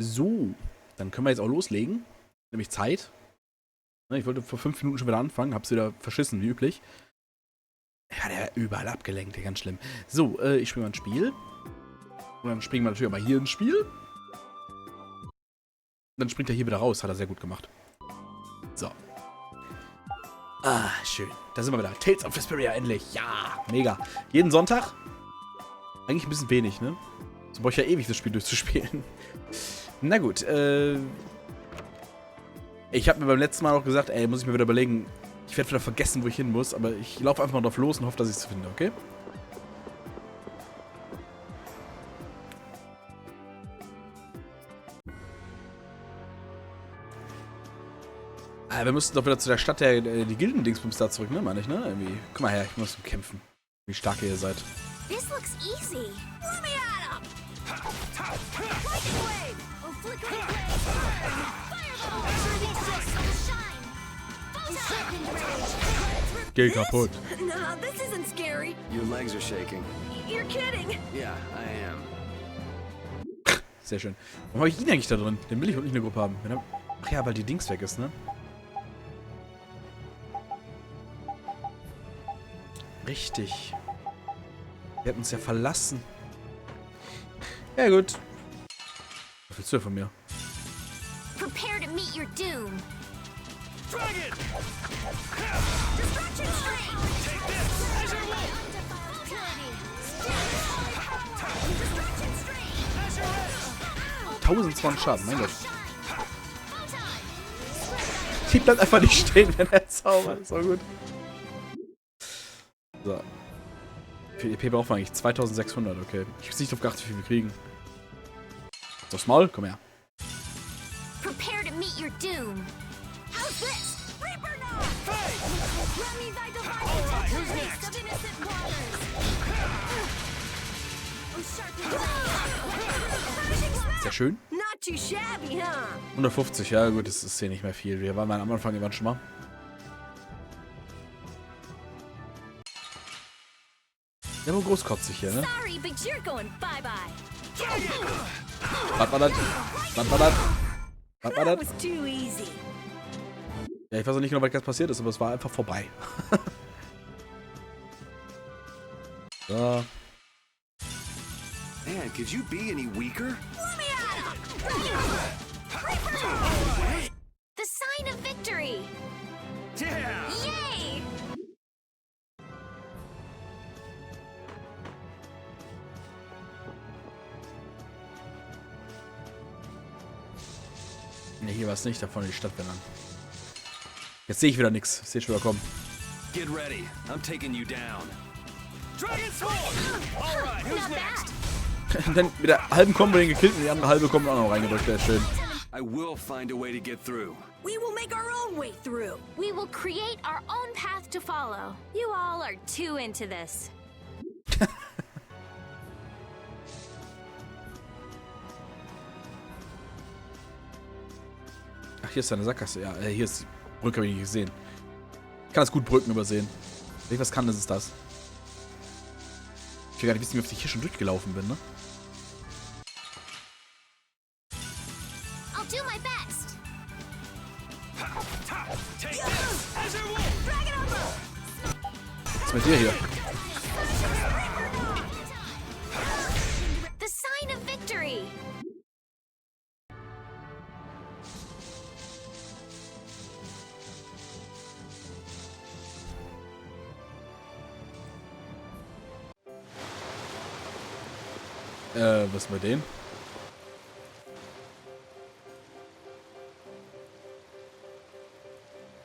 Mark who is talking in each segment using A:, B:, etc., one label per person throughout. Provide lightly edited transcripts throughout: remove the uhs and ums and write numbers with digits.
A: So, dann können wir jetzt auch loslegen. Nämlich Zeit. Ich wollte vor 5 Minuten schon wieder anfangen, hab's wieder verschissen, wie üblich. Ja, der überall abgelenkt, der ganz schlimm. So, ich spiele mal ein Spiel. Und dann springen wir natürlich auch mal hier ins Spiel. Dann springt er hier wieder raus, hat er sehr gut gemacht. So. Ah, schön. Da sind wir wieder. Tales of Vesperia, endlich. Ja, mega. Jeden Sonntag. Eigentlich ein bisschen wenig, ne? So brauche ich ja ewig, das Spiel durchzuspielen. Na gut, ich habe mir beim letzten Mal auch gesagt, ey, muss ich mir wieder überlegen, ich werde wieder vergessen, wo ich hin muss, aber ich laufe einfach mal drauf los und hoffe, dass ich es finde, okay? Wir müssten doch wieder zu der Stadt die Gilden-Dingsbums da zurück, ne, meine ich, ne? Irgendwie. Komm mal her, ich muss kämpfen. Wie stark ihr seid.
B: This looks easy. Let me at him. Lightning wave. Oh, flickering wave. Fireball.
A: Geh kaputt.
B: Nah, this isn't scary.
C: Your legs are shaking.
B: You're kidding.
C: Yeah, I am.
A: Sehr schön. Warum habe ich ihn eigentlich da drin? Den will ich auch nicht in der Gruppe haben. Ach ja, weil die Dings weg ist, ne? Richtig. Wir hätten uns ja verlassen. Ja, gut. Was willst du denn von mir?
B: Prepare to meet your doom.
C: Dragon!
B: Destruction Stream.
C: Take this! Azure Wolf!
B: Destruction Stream.
C: Azure Edge!
A: 1200 Schaden, mein Gott. Die bleibt einfach nicht stehen, wenn er zaubert. So gut. So. Für EP brauchen wir eigentlich 2600, okay. Ich weiß nicht drauf geachtet, wie viel wir kriegen. Das Maul, komm her.
B: Prepare to meet your doom. How's this? Reaper now! Let me thy divine
C: right, who's
B: taste
C: next?
B: of innocent waters. Oh, sharpen
A: Sehr schön.
B: Not too shabby, huh?
A: 150, ja gut, das ist hier nicht mehr viel. Wir waren am Anfang irgendwann schon mal. Ja, nur großkotzig hier, ne?
B: Sorry, but you're going bye-bye.
A: Was war das? Was war das? Was war
B: That
A: das?
B: was too easy.
A: Ja, ich weiß auch nicht genau, was jetzt passiert ist, aber es war einfach vorbei. So.
C: Man, could you be any weaker?
B: Let me at him! The sign of victory!
C: Yeah!
B: Yay!
A: Ne, hier war es nicht, da vorne die Stadt bin dann. Jetzt sehe ich wieder nichts. Ich sehe schon wieder kommen.
C: Get ready. I'm taking you down. Dragon Sword! Alright, who's
B: Not
C: next?
B: bad.
A: Und dann mit der halben Combo den gekillt und die andere halbe Combo auch noch reingedrückt. Der ist schön.
C: I will find a way to get through.
B: We will make our own way through. We will create our own path to follow. You all are too into this.
A: Ach, hier ist eine Sackgasse. Ja, hier ist die Brücke, habe ich nicht gesehen. Ich kann das gut Brücken übersehen. Wenn ich was kann, ist es das. Ich will gar nicht wissen, wie oft ich hier schon durchgelaufen bin, ne?
B: I'll do my best.
C: Take this! Azure Wolf!
B: Dragon over.
A: Was ist mit dir hier?
B: The sign of victory.
A: Was ist mit denen?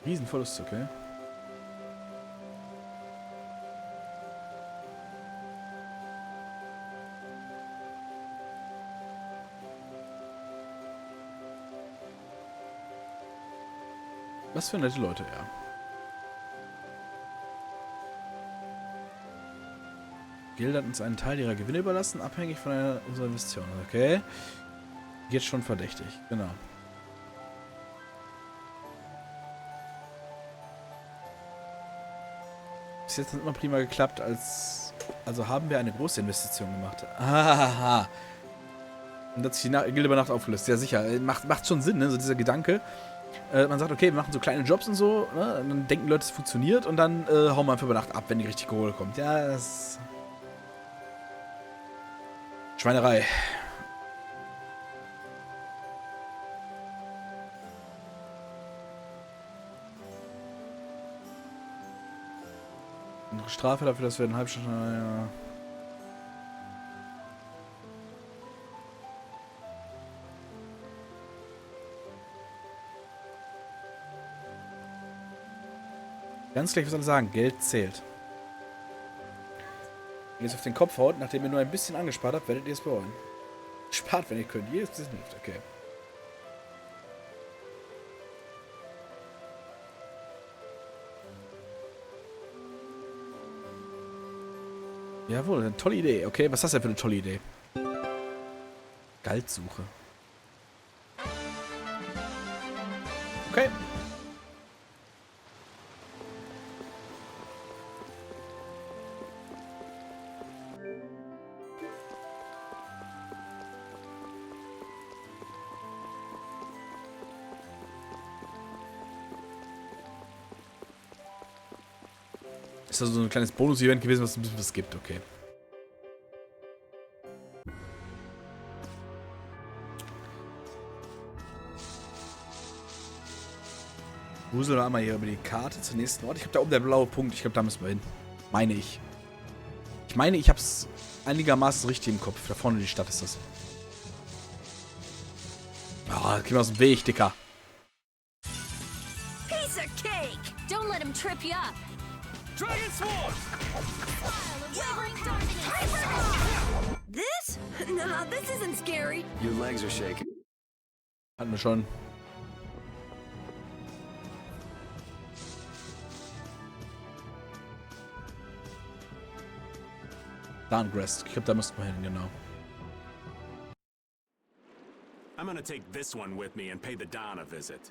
A: Riesenverlust, okay. Was für nette Leute, ja. Guild hat uns einen Teil ihrer Gewinne überlassen, abhängig von unserer Investition. Okay. Geht schon verdächtig, genau. Bis jetzt hat immer prima geklappt, also haben wir eine große Investition gemacht. Ahaha. Und hat sich die Gilde über Nacht aufgelöst. Ja, sicher. Macht schon Sinn, ne? So dieser Gedanke. Man sagt, okay, wir machen so kleine Jobs und so, ne? Und dann denken Leute, es funktioniert und dann hauen wir einfach über Nacht ab, wenn die richtig Kohle kommt. Ja, das... Schweinerei. Noch Strafe dafür, dass wir eine halbe Stunde... Ja. Ganz gleich, was alle sagen, Geld zählt. Wenn ihr es auf den Kopf haut, nachdem ihr nur ein bisschen angespart habt, werdet ihr es bereuen. Spart, wenn ihr könnt. Jedes bisschen hilft, okay. Jawohl, eine tolle Idee. Okay, was ist das denn für eine tolle Idee? Geldsuche. Okay. Ist also so ein kleines Bonus-Event gewesen, was ein bisschen was gibt, okay. Wusel wir einmal hier über die Karte zum nächsten Ort. Ich glaube, da oben der blaue Punkt. Ich glaube, da müssen wir hin. Meine ich. Ich meine, ich habe es einigermaßen richtig im Kopf. Da vorne die Stadt ist das. Ah, geh mal aus dem Weg, Dicker.
B: Piece of cake! Don't let him trip you up!
C: Dragon Sword!
B: This? No, this isn't scary.
C: Your legs are shaking.
A: Hatten wir schon. Darngrest. Ich glaube, da müssten wir hin, genau.
C: I'm gonna take this one with me and pay the Don a visit.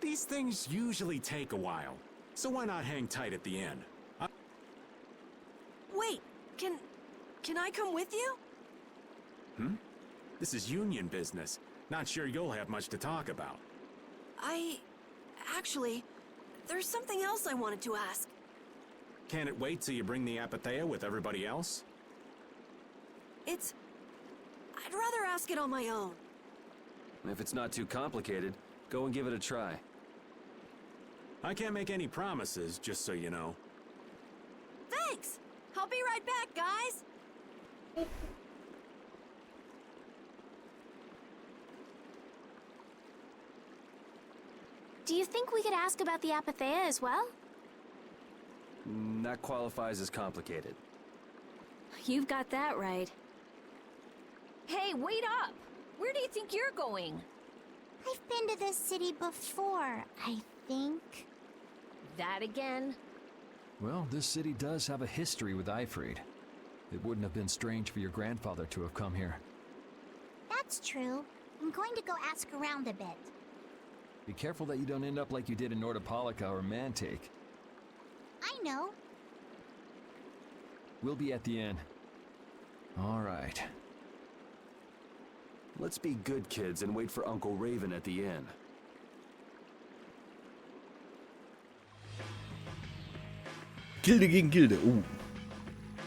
C: These things usually take a while, so why not hang tight at the inn?
B: Wait, can I come with you?
C: This is union business. Not sure you'll have much to talk about.
B: Actually, there's something else I wanted to ask.
C: Can it wait till you bring the Apathea with everybody else?
B: I'd rather ask it on my own.
D: If it's not too complicated, go and give it a try.
C: I can't make any promises, just so you know.
B: Thanks! I'll be right back, guys! Do you think we could ask about the Apathea as well?
D: That qualifies as complicated.
B: You've got that right. Hey, wait up! Where do you think you're going?
E: I've been to this city before, I think.
B: That again?
F: Well, this city does have a history with Ifrid. It wouldn't have been strange for your grandfather to have come here.
E: That's true. I'm going to go ask around a bit.
F: Be careful that you don't end up like you did in Nordopolica or Mantake.
E: I know.
F: We'll be at the inn. All right.
D: Let's be good kids and wait for Uncle Raven at the inn.
A: Gilde gegen Gilde.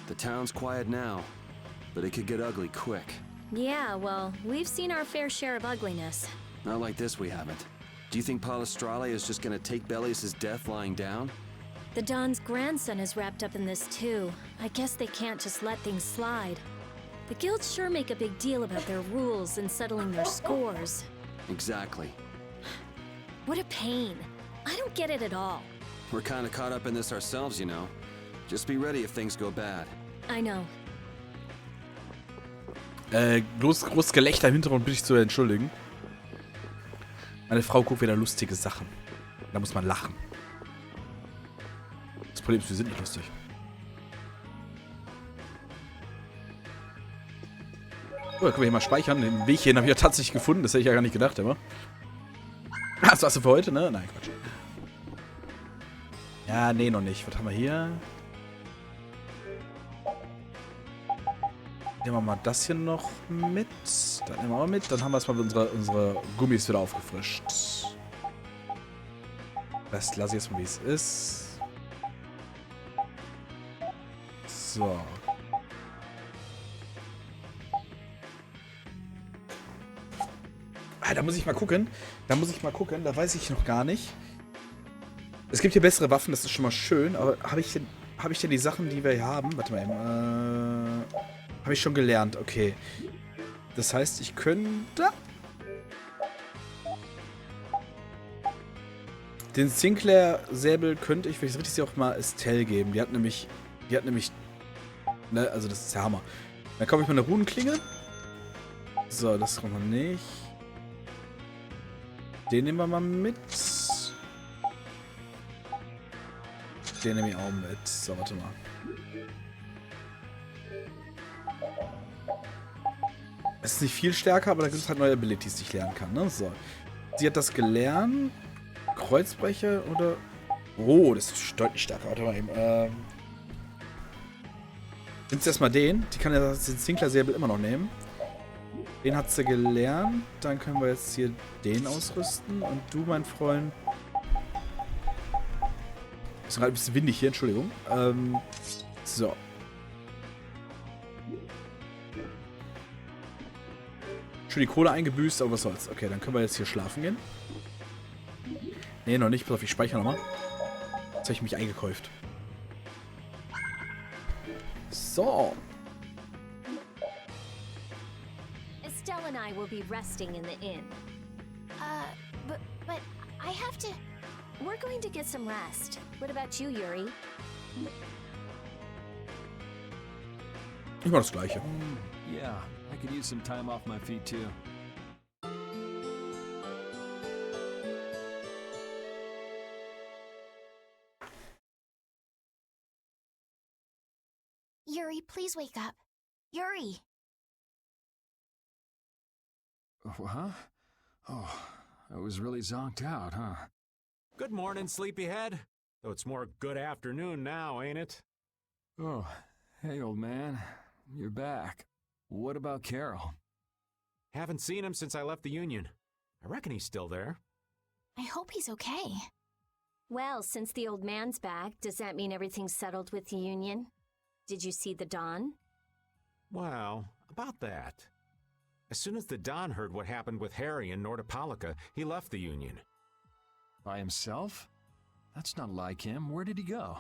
D: The town's quiet now, but it could get ugly quick.
B: Yeah, well, we've seen our fair share of ugliness.
D: Not like this we haven't. Do you think Palestralia is just gonna take Belius' death lying down?
B: The Don's grandson is wrapped up in this too. I guess they can't just let things slide. The guilds sure make a big deal about their rules and settling their scores.
D: Exactly.
B: What a pain. I don't get it at all.
D: We're kinda caught up in this ourselves, you know. Just be ready if things go bad.
B: I know.
A: Großes Gelächter im Hintergrund, bitte ich zu entschuldigen. Meine Frau guckt wieder lustige Sachen. Da muss man lachen. Das Problem ist, wir sind nicht lustig. Oh, da können wir hier mal speichern. Den Weg hierhin habe ich ja tatsächlich gefunden. Das hätte ich ja gar nicht gedacht, aber. Das war's für heute, ne? Nein, Quatsch. Ja, nee, noch nicht. Was haben wir hier? Nehmen wir mal das hier noch mit. Dann nehmen wir auch mit. Dann haben wir erstmal unsere Gummis wieder aufgefrischt. Das lasse ich jetzt mal, wie es ist. So. Ah, da muss ich mal gucken. Da weiß ich noch gar nicht. Es gibt hier bessere Waffen, das ist schon mal schön. Aber habe ich denn die Sachen, die wir hier haben? Warte mal eben. Habe ich schon gelernt, okay. Das heißt, ich könnte den Sinclair-Säbel könnte ich, wenn ich es richtig sehe, auch mal Estelle geben. Die hat nämlich, ne, also das ist der Hammer. Dann kaufe ich mal eine Runenklinge. So, das kommt noch nicht. Den nehmen wir mal mit. Den nehme ich auch mit. So, warte mal. Es ist nicht viel stärker, aber da gibt es halt neue Abilities, die ich lernen kann, ne? So. Sie hat das gelernt. Kreuzbrecher oder... Oh, das ist deutlich stärker. Warte mal eben. Nimmst du erstmal den. Die kann ja den Sinclair-Säbel immer noch nehmen. Den hat sie gelernt. Dann können wir jetzt hier den ausrüsten. Und du, mein Freund... Ist gerade ein bisschen windig hier, Entschuldigung. So. Schon die Kohle eingebüßt, aber was soll's. Okay, dann können wir jetzt hier schlafen gehen. Nee, noch nicht. Pass auf, ich speichere nochmal. Jetzt habe ich mich eingekauft. So.
B: Estelle and I will be resting in the inn. But I have to... We're going to get some rest. What about you, Yuri?
A: Ich mach das Gleiche.
F: Yeah, I could use some time off my feet too.
E: Yuri, please wake up. Yuri!
F: Huh? Oh, I was really zonked out, huh?
C: Good morning, sleepyhead. Though it's more good afternoon now, ain't it?
F: Oh, hey, old man. You're back. What about Carol?
C: Haven't seen him since I left the Union. I reckon he's still there.
E: I hope he's okay.
B: Well, since the old man's back, does that mean everything's settled with the Union? Did you see the Don?
C: Well, about that. As soon as the Don heard what happened with Harry and Nordopolica, he left the Union.
F: By himself? That's not like him. Where did he go?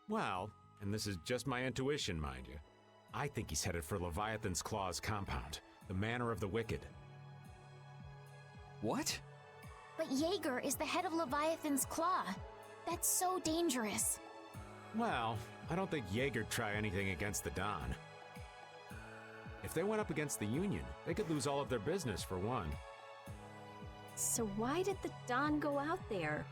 C: Well, and this is just my intuition, mind you, I think he's headed for Leviathan's Claw's compound, the Manor of the Wicked.
F: What?
E: But Jaeger is the head of Leviathan's Claw. That's so dangerous.
C: Well, I don't think Jaeger'd try anything against the Don. If they went up against the Union, they could lose all of their business for one.
B: So why did the Don go out there?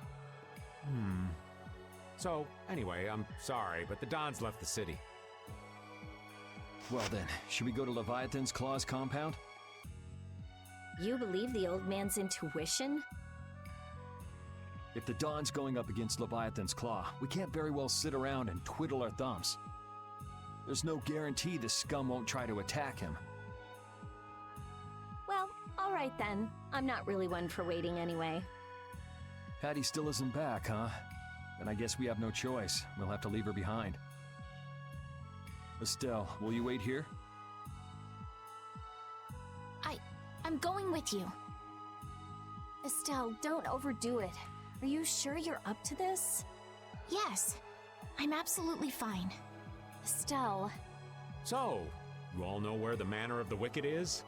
C: So, anyway, I'm sorry, but the Don's left the city.
F: Well then, should we go to Leviathan's Claw's compound?
B: You believe the old man's intuition?
F: If the Don's going up against Leviathan's Claw, we can't very well sit around and twiddle our thumbs. There's no guarantee the scum won't try to attack him.
B: Well, all right then. I'm not really one for waiting anyway.
F: Patty still isn't back, huh? Then I guess we have no choice. We'll have to leave her behind. Estelle, will you wait here?
E: I'm going with you.
B: Estelle, don't overdo it. Are you sure you're up to this?
E: Yes, I'm absolutely fine.
B: Estelle...
C: So, you all know where the Manor of the Wicked is?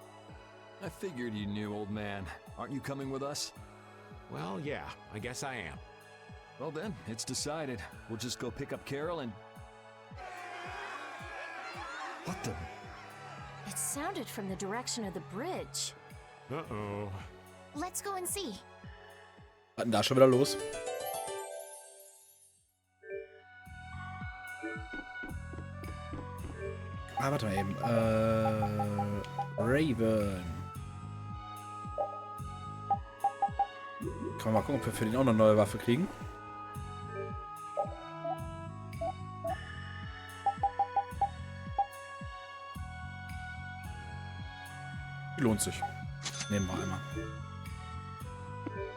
F: I figured you knew, old man. Aren't you coming with us?
C: Well, yeah, I guess I am.
F: Well then, it's decided. We'll just go pick up Carol and... What the...
B: It sounded from the direction of the bridge.
C: Uh-oh.
E: Let's go and see.
A: Was denn da schon wieder los? Ah, warte mal eben. Raven. Kann man mal gucken, ob wir für den auch eine neue Waffe kriegen. lohnt sich. Nehmen wir einmal.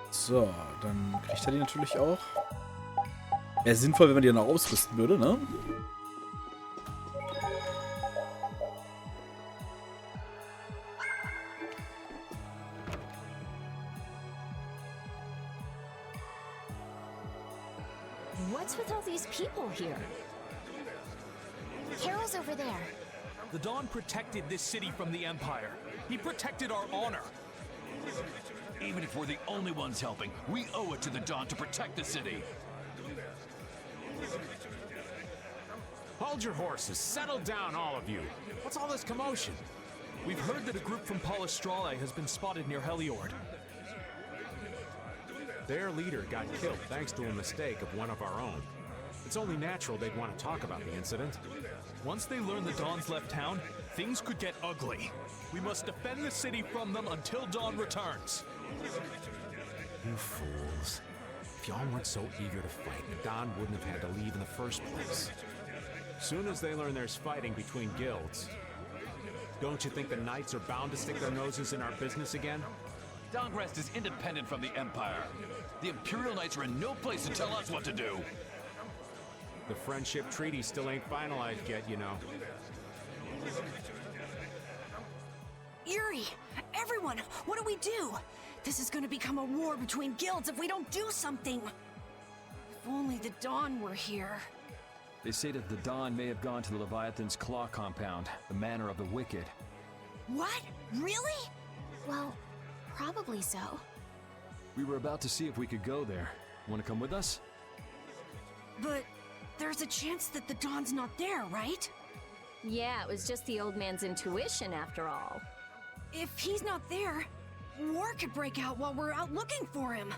A: So, dann kriegt er die natürlich auch. Wäre sinnvoll, wenn man die dann auch ausrüsten würde, ne?
B: What's with all these people here?
E: Carol's over there.
G: The Dawn protected this city from the Empire. He protected our honor.
F: Even if we're the only ones helping, we owe it to the Dawn to protect the city.
C: Hold your horses. Settle down, all of you. What's all this commotion?
G: We've heard that a group from Palastrale has been spotted near Heliord.
C: Their leader got killed thanks to a mistake of one of our own. It's only natural they'd want to talk about the incident.
G: Once they learn the Dawn's left town, things could get ugly. We must defend the city from them until Dawn returns.
C: You fools. If y'all weren't so eager to fight, the Dawn wouldn't have had to leave in the first place. Soon as they learn there's fighting between guilds, don't you think the Knights are bound to stick their noses in our business again?
F: Dawngrest is independent from the Empire. The Imperial Knights are in no place to tell us what to do.
C: The friendship treaty still ain't finalized yet, you know.
H: Yuri! Everyone! What do we do? This is gonna become a war between guilds if we don't do something! If only the Dawn were here.
F: They say that the Dawn may have gone to the Leviathan's Claw compound, the Manor of the Wicked.
H: What? Really?
E: Well, probably so.
F: We were about to see if we could go there. Want to come with us?
H: But there's a chance that the Dawn's not there, right?
B: Yeah, it was just the old man's intuition after all.
H: If he's not there, war could break out while we're out looking for him.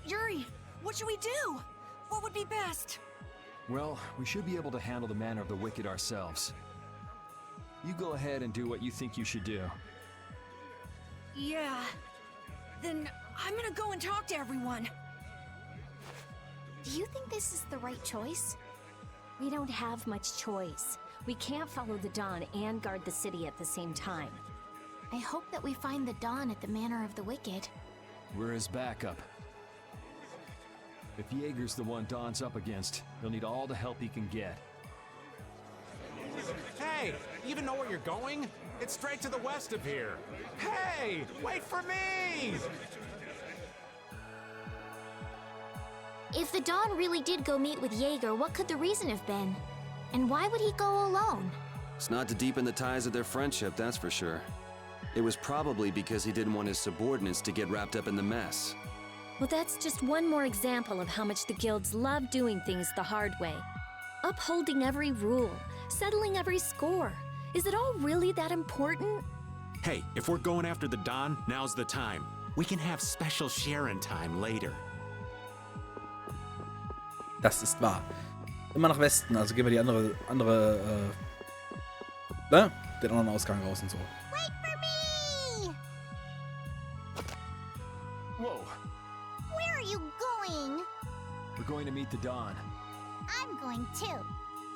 H: Yuri, what should we do? What would be best?
F: Well, we should be able to handle the Manor of the Wicked ourselves. You go ahead and do what you think you should do.
H: Yeah. Then I'm gonna go and talk to everyone.
E: Do you think this is the right choice?
B: We don't have much choice. We can't follow the Dawn and guard the city at the same time.
E: I hope that we find the Dawn at the Manor of the Wicked.
F: We're his backup. If Jaeger's the one Dawn's up against, he'll need all the help he can get.
C: Hey, you even know where you're going? It's straight to the west of here. Hey, wait for me!
E: If the Dawn really did go meet with Jaeger, what could the reason have been? And why would he go alone?
D: It's not to deepen the ties of their friendship, that's for sure. It was probably because he didn't want his subordinates to get wrapped up in the mess.
B: Well, that's just one more example of how much the guilds love doing things the hard way. Upholding every rule, settling every score. Is it all really that important?
C: Hey, if we're going after the Dawn, now's the time. We can have special sharing time later.
A: Das ist wahr. Immer nach Westen, also gehen wir die den anderen Ausgang raus und so.
E: Wait for me!
F: Whoa!
E: Where are you going?
F: We're going to meet the Dawn.
E: I'm going too.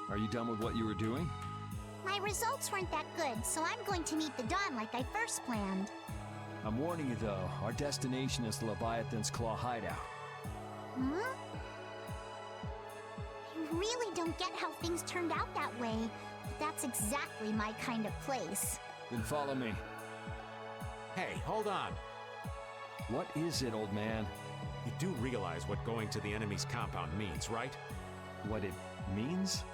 F: Are you done with what you were doing?
E: My results weren't that good, so I'm going to meet the Dawn like I first planned.
F: I'm warning you though, our destination is the Leviathan's Claw hideout.
E: Huh? I really don't get how things turned out that way. But that's exactly my kind of place.
F: Then follow me.
C: Hey, hold on.
F: What is it, old man?
C: You do realize what going to the enemy's compound means, right?
F: What it means?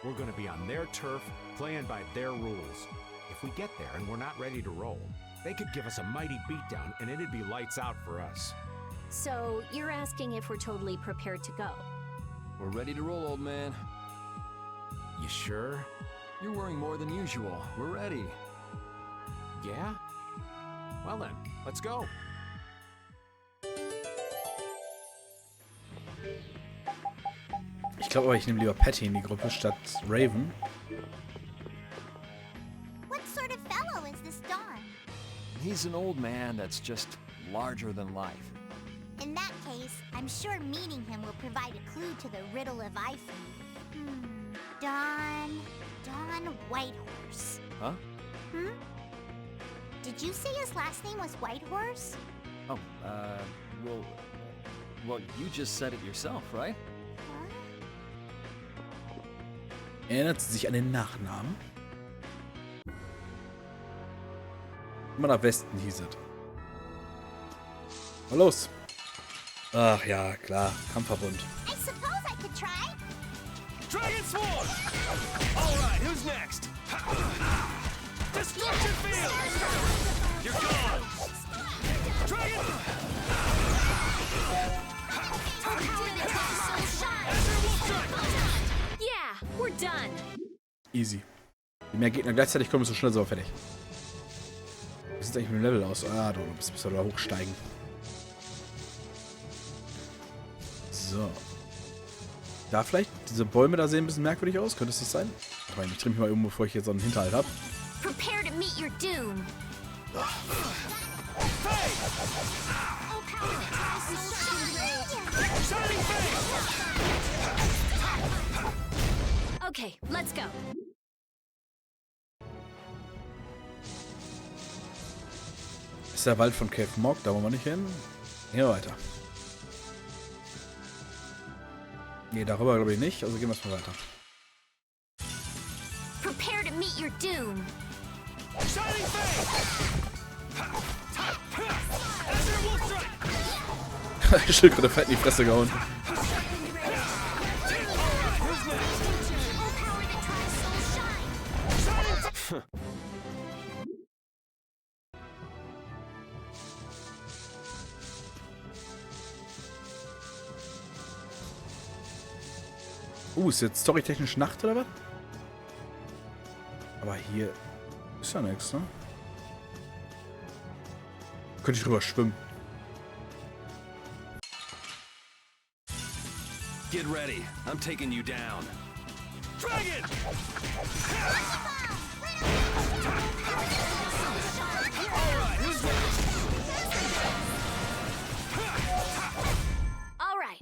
C: We're gonna be on their turf, playing by their rules. If we get there and we're not ready to roll, they could give us a mighty beatdown and it'd be lights out for us.
B: So, you're asking if we're totally prepared to go?
F: We're ready to roll, old man.
C: You sure?
F: You're worrying more than usual. We're ready.
C: Yeah? Well then, let's go.
A: Ich glaube aber, ich nehme lieber Patty in die Gruppe statt Raven.
E: What sort of fellow is this Dawn?
F: He's an old man that's just larger than life.
E: In that case, I'm sure meeting him will provide a clue to the riddle of Iphone. Dawn Whitehorse.
F: Huh?
E: Did you say his last name was Whitehorse?
F: Oh, well, you just said it yourself, right?
A: Erinnert sie sich an den Nachnamen? Immer nach Westen hieß es. Mal los. Ach ja, klar. Kampfverbund.
E: I suppose I could try.
G: Dragon Sword! Alright, who's next? Destruction Field! You're gone! Dragon!
B: Yeah, we're done.
A: Easy. Je mehr Gegner gleichzeitig kommen, desto schneller sind wir fertig. Wie sieht es eigentlich mit dem Level aus? Ah, du musst da hochsteigen. So. Da vielleicht? Diese Bäume da sehen ein bisschen merkwürdig aus. Könnte es das sein? Aber ich drehe mich mal um, bevor ich jetzt so einen Hinterhalt habe.
E: Prepare to meet your doom.
B: Okay, let's go.
A: Ist der Wald von Cave Mock, da wollen wir nicht hin. Hier weiter. Nee, darüber glaube ich nicht, also gehen wir erstmal weiter.
E: Prepare to meet your doom.
G: Shining Face!
A: Schildkröte fett in die Fresse gehauen. Ist jetzt storytechnisch Nacht oder was? Aber hier ist ja nichts, ne? Könnte ich drüber schwimmen.
D: Get ready. I'm taking you down.
G: Dragon! Alright, who's next?
B: All right.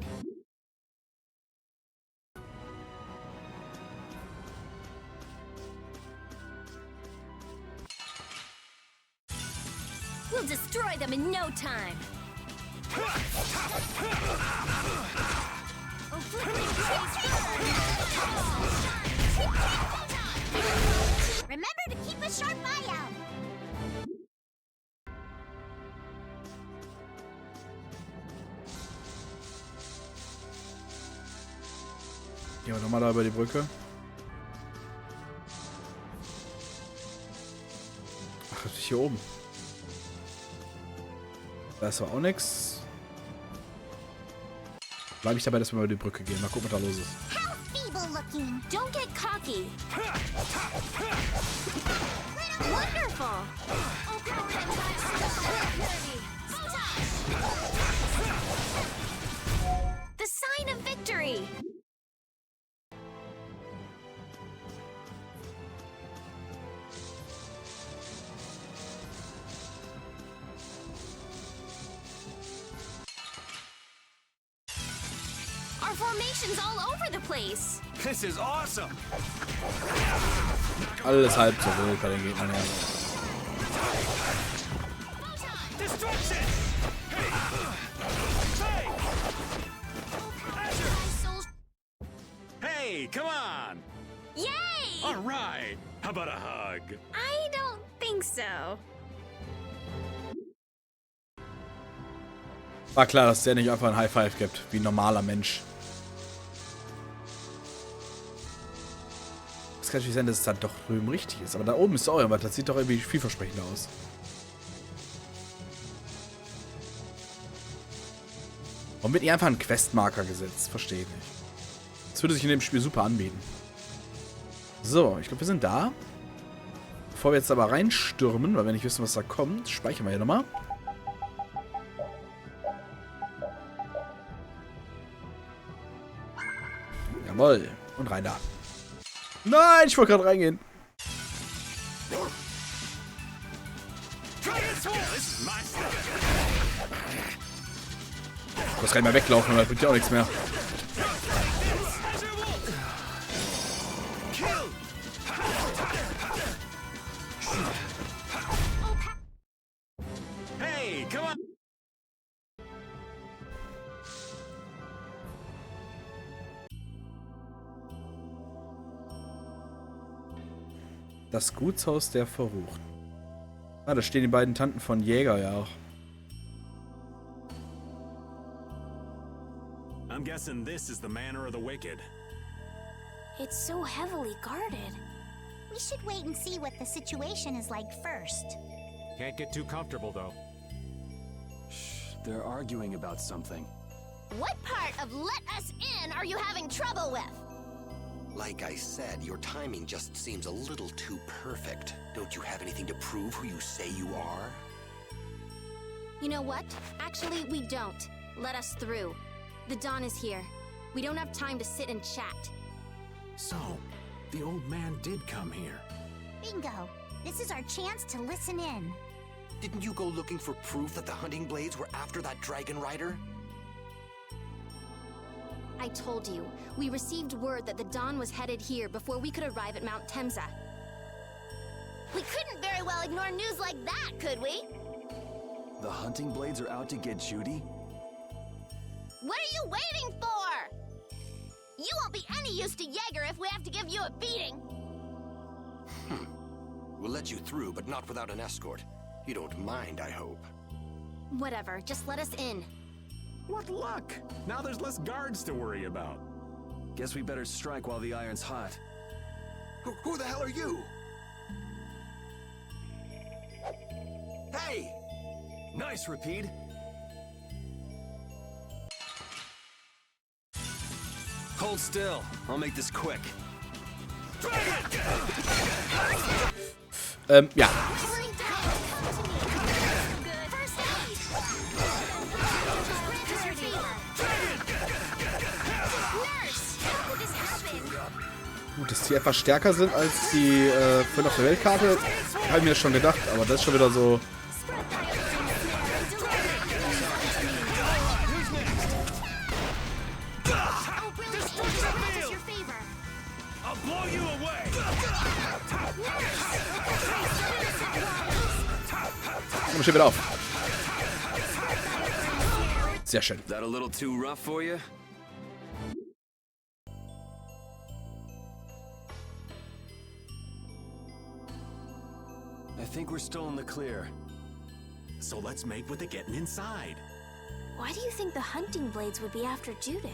B: We'll destroy them in no time.
E: Remember to keep a sharp eye out.
A: Gehen wir nochmal da über die Brücke. Ach, das ist hier oben. Da ist aber auch nichts. Bleibe ich dabei, dass wir mal über die Brücke gehen. Mal gucken, was da los ist.
E: How feeble looking.
B: Don't get cocky.
E: Wonderful.
B: The sign of victory. Our formation's all over the place.
D: This is awesome.
A: Alles halb so wild bei den Gegnern her.
G: Destruction!
C: Hey, come on!
B: Yay!
C: All right. How about a hug?
B: I don't think so.
A: War klar, dass der nicht einfach ein High Five gibt, wie ein normaler Mensch. Es kann natürlich sein, dass es dann doch drüben richtig ist. Aber da oben ist es auch irgendwas. Das sieht doch irgendwie vielversprechender aus. Warum wird nicht einfach ein Questmarker gesetzt? Verstehe ich nicht. Das würde sich in dem Spiel super anbieten. So, ich glaube, wir sind da. Bevor wir jetzt aber reinstürmen, weil wir nicht wissen, was da kommt, speichern wir hier nochmal. Jawohl. Und rein da. Nein, ich wollte gerade reingehen. Du kannst gar nicht mehr weglaufen, aber das bringt ja auch nichts mehr. Das Gutshaus der Verruchten. Ah, da stehen die beiden Tanten von Jäger ja auch.
C: I'm guessing this is the manor of the wicked.
E: It's so heavily guarded.
I: We should wait and see what the situation is like first.
C: Can't get too comfortable, though.
F: Shh, they're arguing about something.
J: What part of let us in are you having trouble with?
K: Like I said, your timing just seems a little too perfect. Don't you have anything to prove who you say you are?
J: You know what? Actually, we don't. Let us through. The Dawn is here. We don't have time to sit and chat.
C: So, the old man did come here.
I: Bingo. This is our chance to listen in.
K: Didn't you go looking for proof that the hunting blades were after that dragon rider?
J: I told you, we received word that the Dawn was headed here before we could arrive at Mount Temsa. We couldn't very well ignore news like that, could we?
F: The hunting blades are out to get Judy?
J: What are you waiting for? You won't be any use to Jaeger if we have to give you a beating.
K: We'll let you through, but not without an escort. You don't mind, I hope.
J: Whatever, just let us in.
C: What luck! Now there's less guards to worry about.
F: Guess we better strike while the iron's hot.
K: Who the hell are you? Hey!
F: Nice, Repeat. Hold still. I'll make this quick.
A: Ja. Gut, dass die etwas stärker sind als die vorhin auf der Weltkarte, habe ich mir schon gedacht, aber das ist schon wieder so. Komm, steh wieder auf. Sehr schön.
D: That a little too rough for you?
F: I think we're still in the clear.
C: So let's make with the getting inside.
E: Why do you think the hunting blades would be after Judith?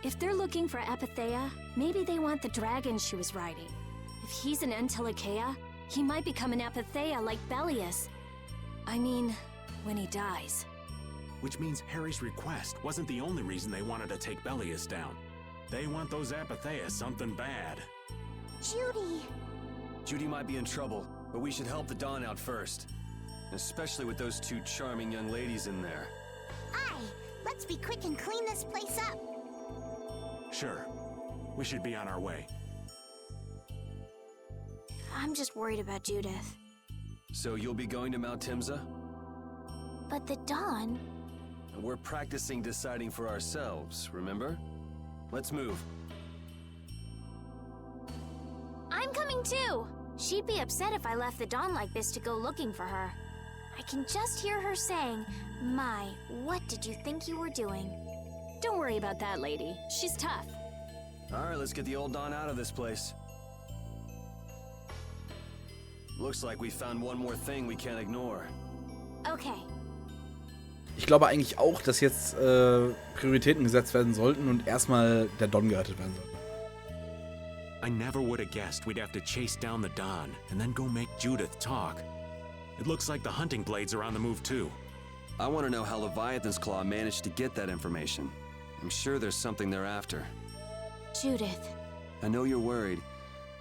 B: If they're looking for Epithea, maybe they want the dragon she was riding. If he's an Entelechea, he might become an Epithea like Belius. I mean, when he dies.
C: Which means Harry's request wasn't the only reason they wanted to take Belius down. They want those Epithea something bad.
I: Judy!
F: Judy might be in trouble, but we should help the Dawn out first. Especially with those two charming young ladies in there.
I: Aye! Let's be quick and clean this place up.
C: Sure. We should be on our way.
E: I'm just worried about Judith.
F: So you'll be going to Mount Timsa?
E: But the Dawn...
F: We're practicing deciding for ourselves, remember? Let's move.
E: I'm coming too! She'd be upset if I left the Dawn like this to go looking for her. I can just hear her saying, "My, what did you think you were doing?"
B: Don't worry about that lady. She's tough.
F: Alright, let's get the old Dawn out of this place. Looks like we found one more thing we can't ignore.
E: Okay.
A: Ich glaube eigentlich auch, dass jetzt Prioritäten gesetzt werden sollten und erstmal der Don gerettet werden sollte.
C: I never would have guessed we'd have to chase down the Dawn and then go make Judith talk. It looks like the hunting blades are on the move too.
D: I want to know how Leviathan's Claw managed to get that information. I'm sure there's something they're after.
E: Judith.
D: I know you're worried,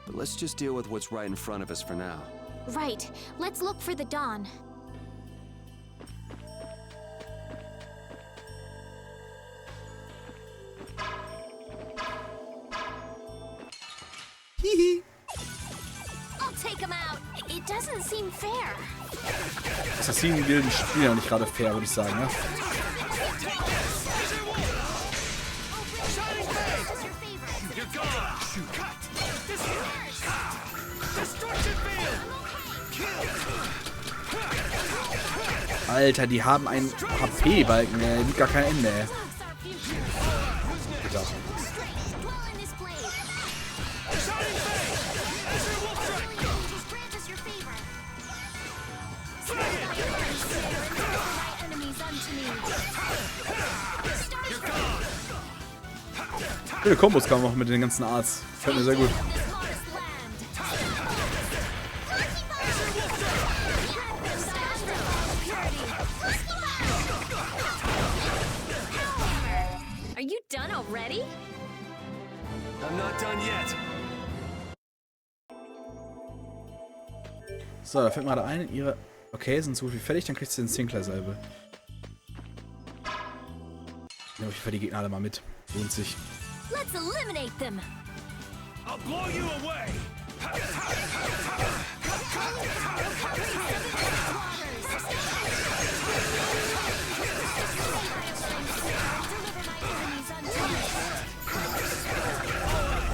D: but let's just deal with what's right in front of us for now.
E: Right. Let's look for the Dawn.
J: I'll take him out.
E: It doesn't seem fair.
A: Assassinen-Gilden spielen ja nicht gerade fair, würde ich sagen, ne? Alter, die haben einen HP-Balken, der nimmt gar kein Ende, ey. Schöne Kombos kamen auch mit den ganzen Arts. Fällt mir sehr gut.
B: Are you done already?
F: I'm not done yet.
A: So, da fällt mir gerade ein, ihre... Okay, sind so viel fertig, dann kriegst du den Sinclair-Salbe. Nehme ich für die Gegner alle mal mit. Lohnt sich.
B: Let's eliminate them.
G: I'll blow you away.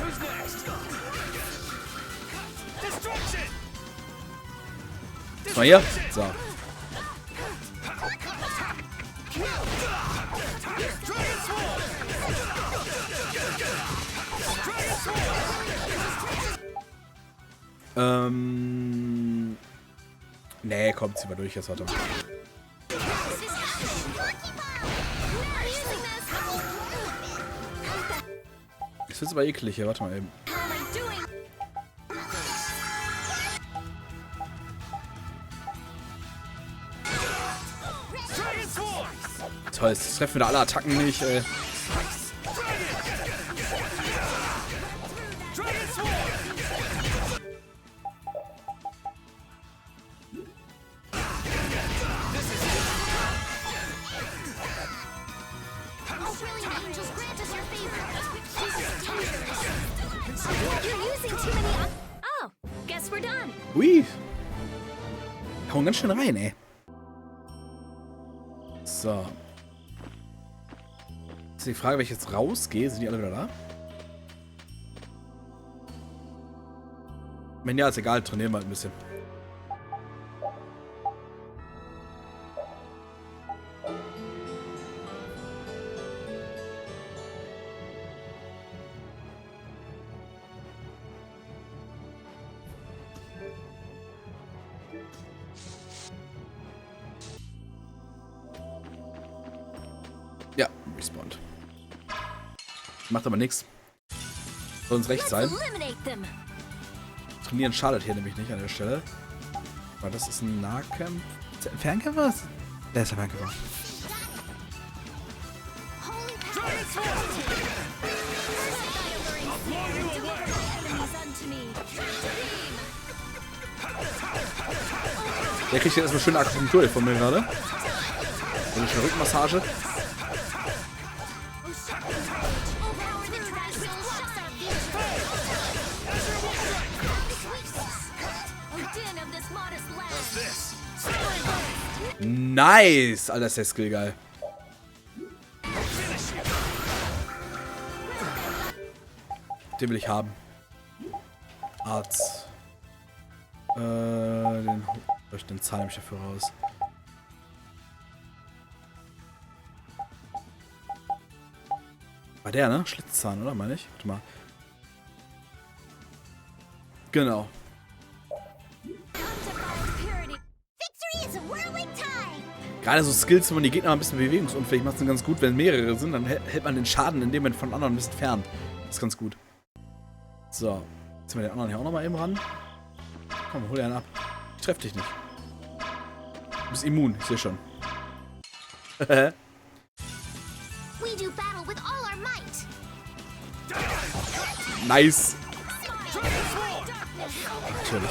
G: Who's next? Destruction!
A: Was mal hier? So. Nee, komm, zieh mal durch jetzt, warte mal. Das wird's aber eklig hier, warte mal eben. Toll, jetzt treffen wir da alle Attacken nicht, ey. Ui. Hauen ganz schön rein, ey. So. Jetzt ist die Frage, wenn ich jetzt rausgehe, sind die alle wieder da? Wenn ja, ist egal, trainieren wir halt ein bisschen. Ja, respawned. Macht aber nichts. Soll uns recht sein. Trainieren schadet hier nämlich nicht an der Stelle. Weil das ist ein Nahkampf. Ist der ein Fernkämpfer? Der ist der Fernkämpfer. Der kriegt jetzt erstmal schöne Akupunktur von mir gerade. Eine schöne Rückenmassage. Nice! Alter, ist der Skill geil. Den will ich haben. Arzt. Den zahle ich dafür raus. War der, ne? Schlitzzahn, oder? Meine ich? Warte mal. Genau. Gerade so Skills, wenn man die Gegner ein bisschen bewegungsunfähig macht, sind ganz gut. Wenn mehrere sind, dann hält man den Schaden in dem Moment von anderen ein bisschen fern. Das ist ganz gut. So. Jetzt wir den anderen hier auch nochmal eben ran. Komm, hol dir einen ab. Ich treff dich nicht. Du bist immun, ich sehe schon. Nice. Natürlich.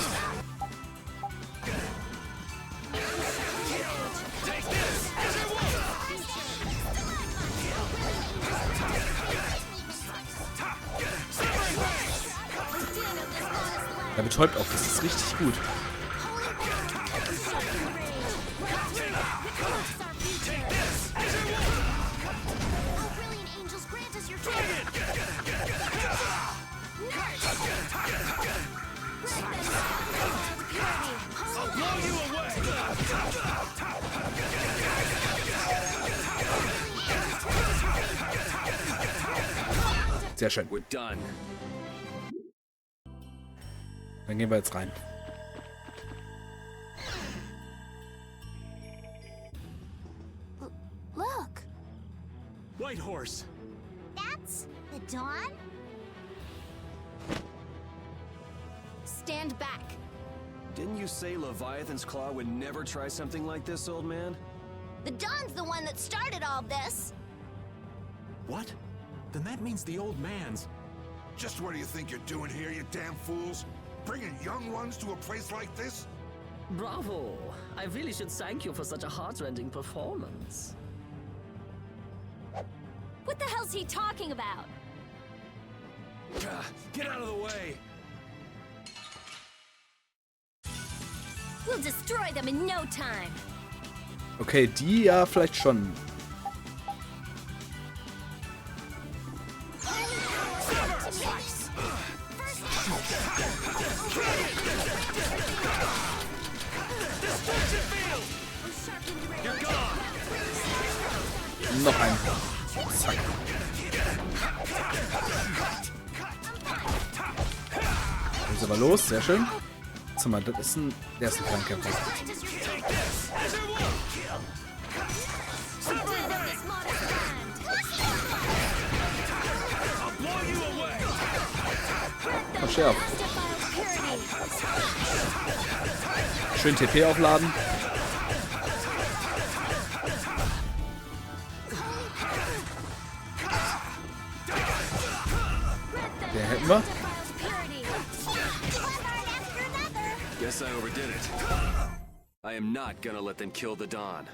A: Er betäubt auch, das ist richtig gut. Sehr schön. Dann gehen wir jetzt rein.
E: Look.
C: White horse.
I: That's the Dawn?
J: Stand back.
D: Didn't you say Leviathan's Claw would never try something like this, old man?
J: The Dawn's the one that started all this.
C: What? Then that means the old man's...
L: Just what do you think you're doing here, you damn fools? Bringing young ones to a place like this?
M: Bravo! I really should thank you for such a heart-rending performance.
B: What the hell's he talking about?
D: Get out of the way!
B: We'll destroy them in no time.
A: Okay, die ja vielleicht schon. Noch ein. Zack. Jetzt aber los, sehr schön. Warte mal, das ist ein... Der ist ein Fernkämpfer. Verschärft. Schön TP aufladen. Den hätten wir.
D: Guess I overdid it. I am not gonna let them kill the Dawn.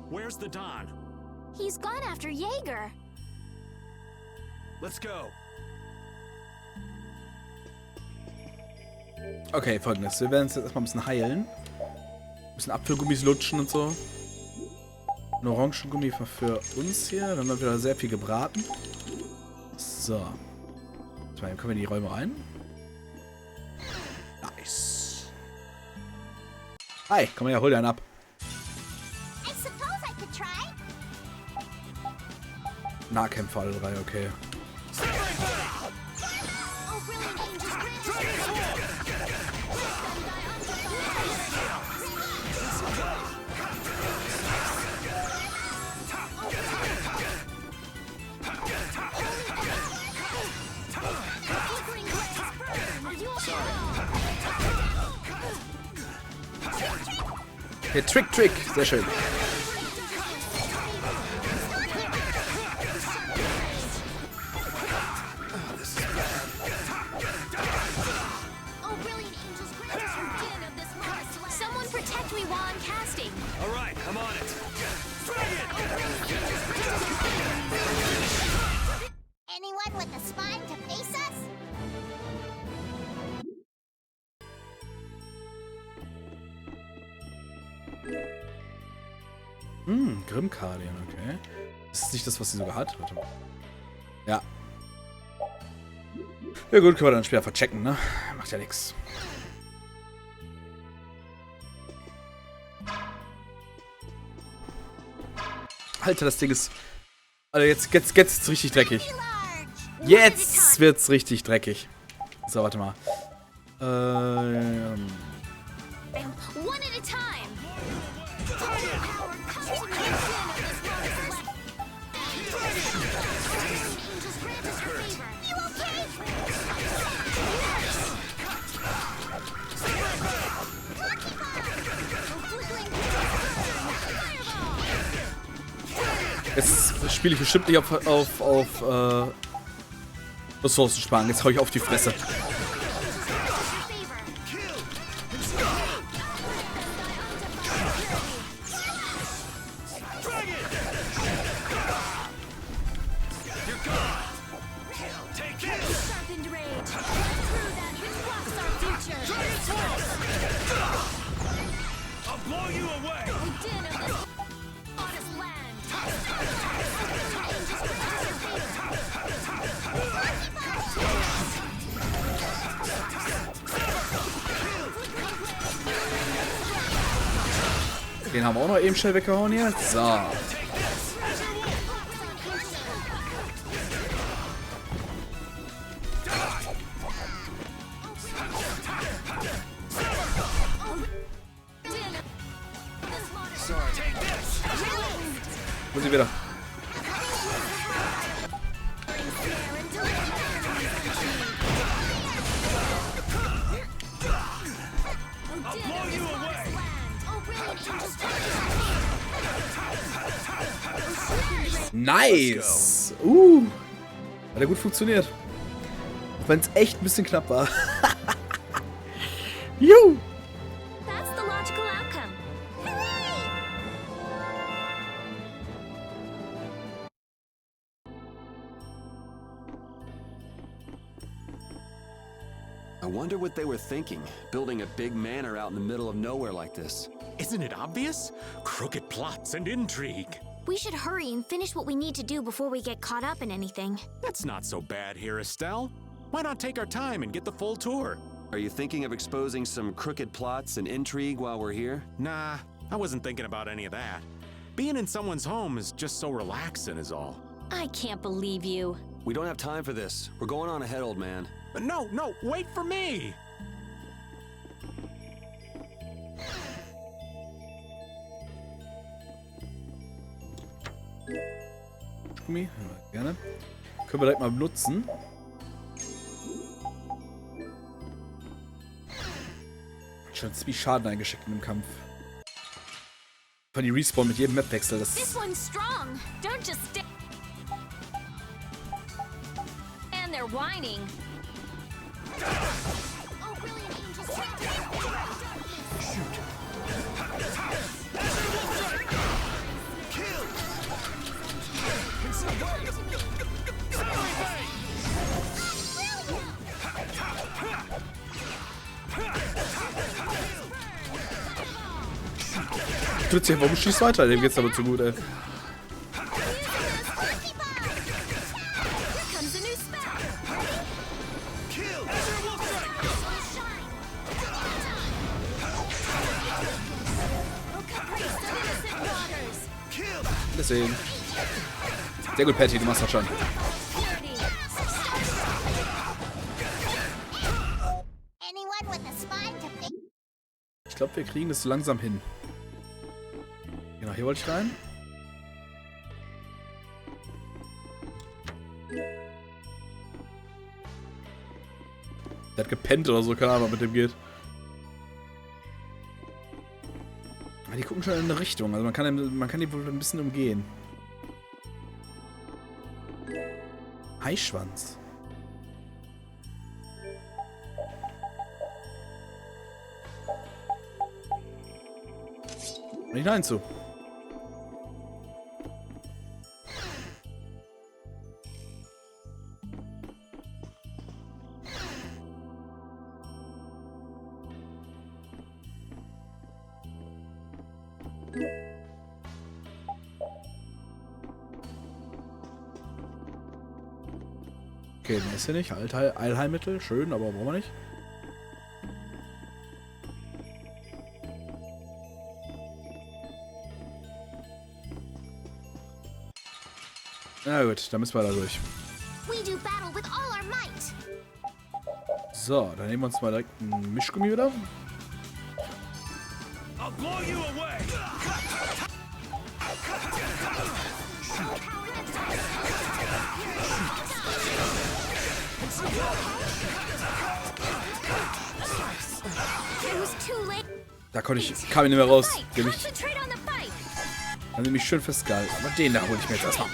C: Where's the Dawn?
E: He's gone after Jaeger.
D: Let's go.
A: Okay, folgendes. Wir werden uns jetzt erstmal ein bisschen heilen. Ein bisschen Apfelgummis lutschen und so. Ein Orangengummi für uns hier. Dann haben wir wieder sehr viel gebraten. So. Jetzt mal, können wir in die Räume rein. Nice. Hi, komm her, hol dir einen ab.
I: I suppose I could try.
A: Nahkämpfer alle drei, okay. Okay, Trick. Sehr schön.
E: Someone protect me while I'm casting.
D: All right, I'm on it.
I: Anyone with the spine to face us?
A: Grimmkardian, okay. Ist das nicht das, was sie sogar hat? Warte mal. Ja. Ja gut, können wir dann später verchecken, ne? Macht ja nix. Alter, das Ding ist... Alter, jetzt ist richtig dreckig. Jetzt wird's richtig dreckig. So, warte mal.
E: One at a time.
A: Jetzt spiele ich bestimmt nicht auf Ressourcen sparen. Jetzt hau ich auf die Fresse. Den haben wir auch noch eben schnell weggehauen hier. So. Muss ich wieder. Nice! Hat ja gut funktioniert. Auch wenn es echt ein bisschen knapp war. Juhu!
B: That's the logical outcome.
D: I wonder what they were thinking, building a big manor out in the middle of nowhere like this.
C: Isn't it obvious? Crooked plots and intrigue.
E: We should hurry and finish what we need to do before we get caught up in anything.
C: That's not so bad here, Estelle. Why not take our time and get the full tour?
D: Are you thinking of exposing some crooked plots and intrigue while we're here?
C: Nah, I wasn't thinking about any of that. Being in someone's home is just so relaxing is all.
B: I can't believe you.
D: We don't have time for this. We're going on ahead, old man.
C: No, wait for me!
A: Gummi, gerne. Können wir direkt mal benutzen. Schon ziemlich Schaden eingeschickt in dem Kampf. Von die Respawn mit jedem Mapwechsel. Das
B: This one's strong. Don't just stay. And they're whining.
E: Oh, brilliant angels.
A: tut sich, warum schießt weiter? Dem geht's aber zu gut, ey. Deswegen. Sehr gut, Patty, du machst das schon. Ich glaube, wir kriegen das so langsam hin. Genau, hier wollte ich rein. Der hat gepennt oder so, keine Ahnung, was mit dem geht. Aber die gucken schon in eine Richtung, also man kann die wohl ein bisschen umgehen. Eischwanz. Nicht nein zu. Okay, mehr ist hier nicht. Allheilmittel, schön, aber brauchen wir nicht. Na gut, dann müssen wir da durch. So, dann nehmen wir uns mal direkt ein Mischgummi wieder. Da kam ich nicht mehr raus. Haben sie mich schön festgehalten. Aber den da hole ich mir jetzt erstmal.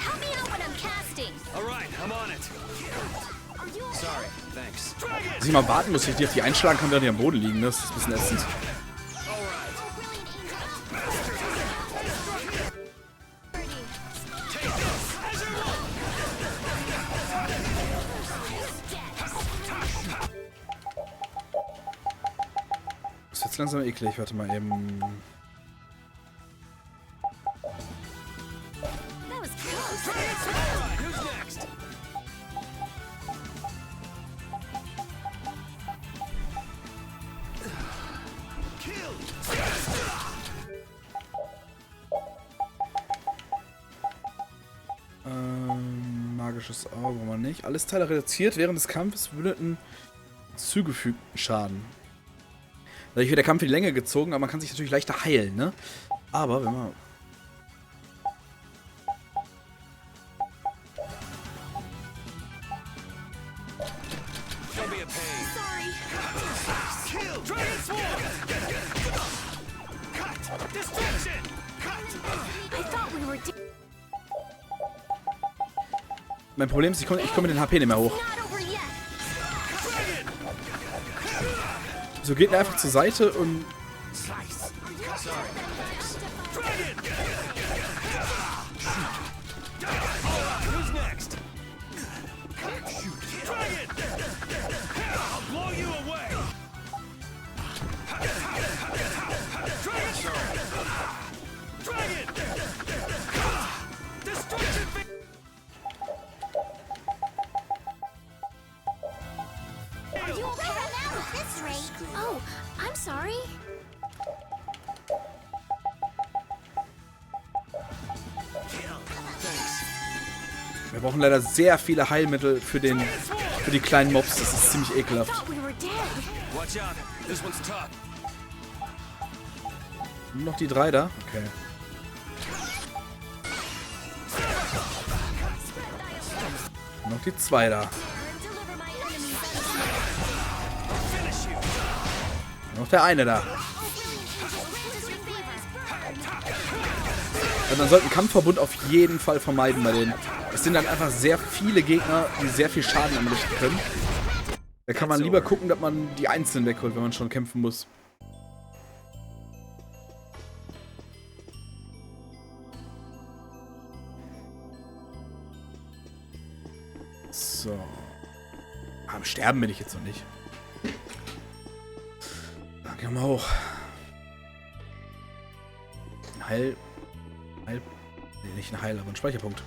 A: Dass ich mal warten muss, ich die auf die einschlagen kann, während die am Boden liegen. Das ist ein bisschen ätzend. Das ist jetzt langsam eklig. Warte mal eben. Magisches Auge, brauchen wir nicht. Alles Teile reduziert während des Kampfes wütenden zugefügten Schaden. Dadurch wird der Kampf in die Länge gezogen, aber man kann sich natürlich leichter heilen, ne? Aber wenn man...
H: Sorry.
G: Kill! Dragon Swarm! Cut! Destruction!
B: I thought we were
A: Mein Problem ist, ich komme mit den HP nicht mehr hoch.
B: not over yet.
A: So geht er einfach zur Seite und...
G: Who's next? Dragon! I'll blow you away! Dragon! Destruction!
E: Are you okay now at this rate?
J: Oh, I'm sorry.
A: Wir brauchen leider sehr viele Heilmittel für die kleinen Mobs. Das ist ziemlich ekelhaft.
B: We were dead.
F: Watch out. This one's tough.
A: Nur noch die 3 da? Okay. Nur noch die 2 da. Nur noch der eine da. Und man sollte einen Kampfverbund auf jeden Fall vermeiden bei denen. Es sind dann einfach sehr viele Gegner, die sehr viel Schaden anrichten können. Da kann man lieber gucken, dass man die Einzelnen wegholt, wenn man schon kämpfen muss. So. Am Sterben bin ich jetzt noch nicht. Dann gehen wir mal hoch. Ein Heil... Nee, nicht ein Heil, aber ein Speicherpunkt.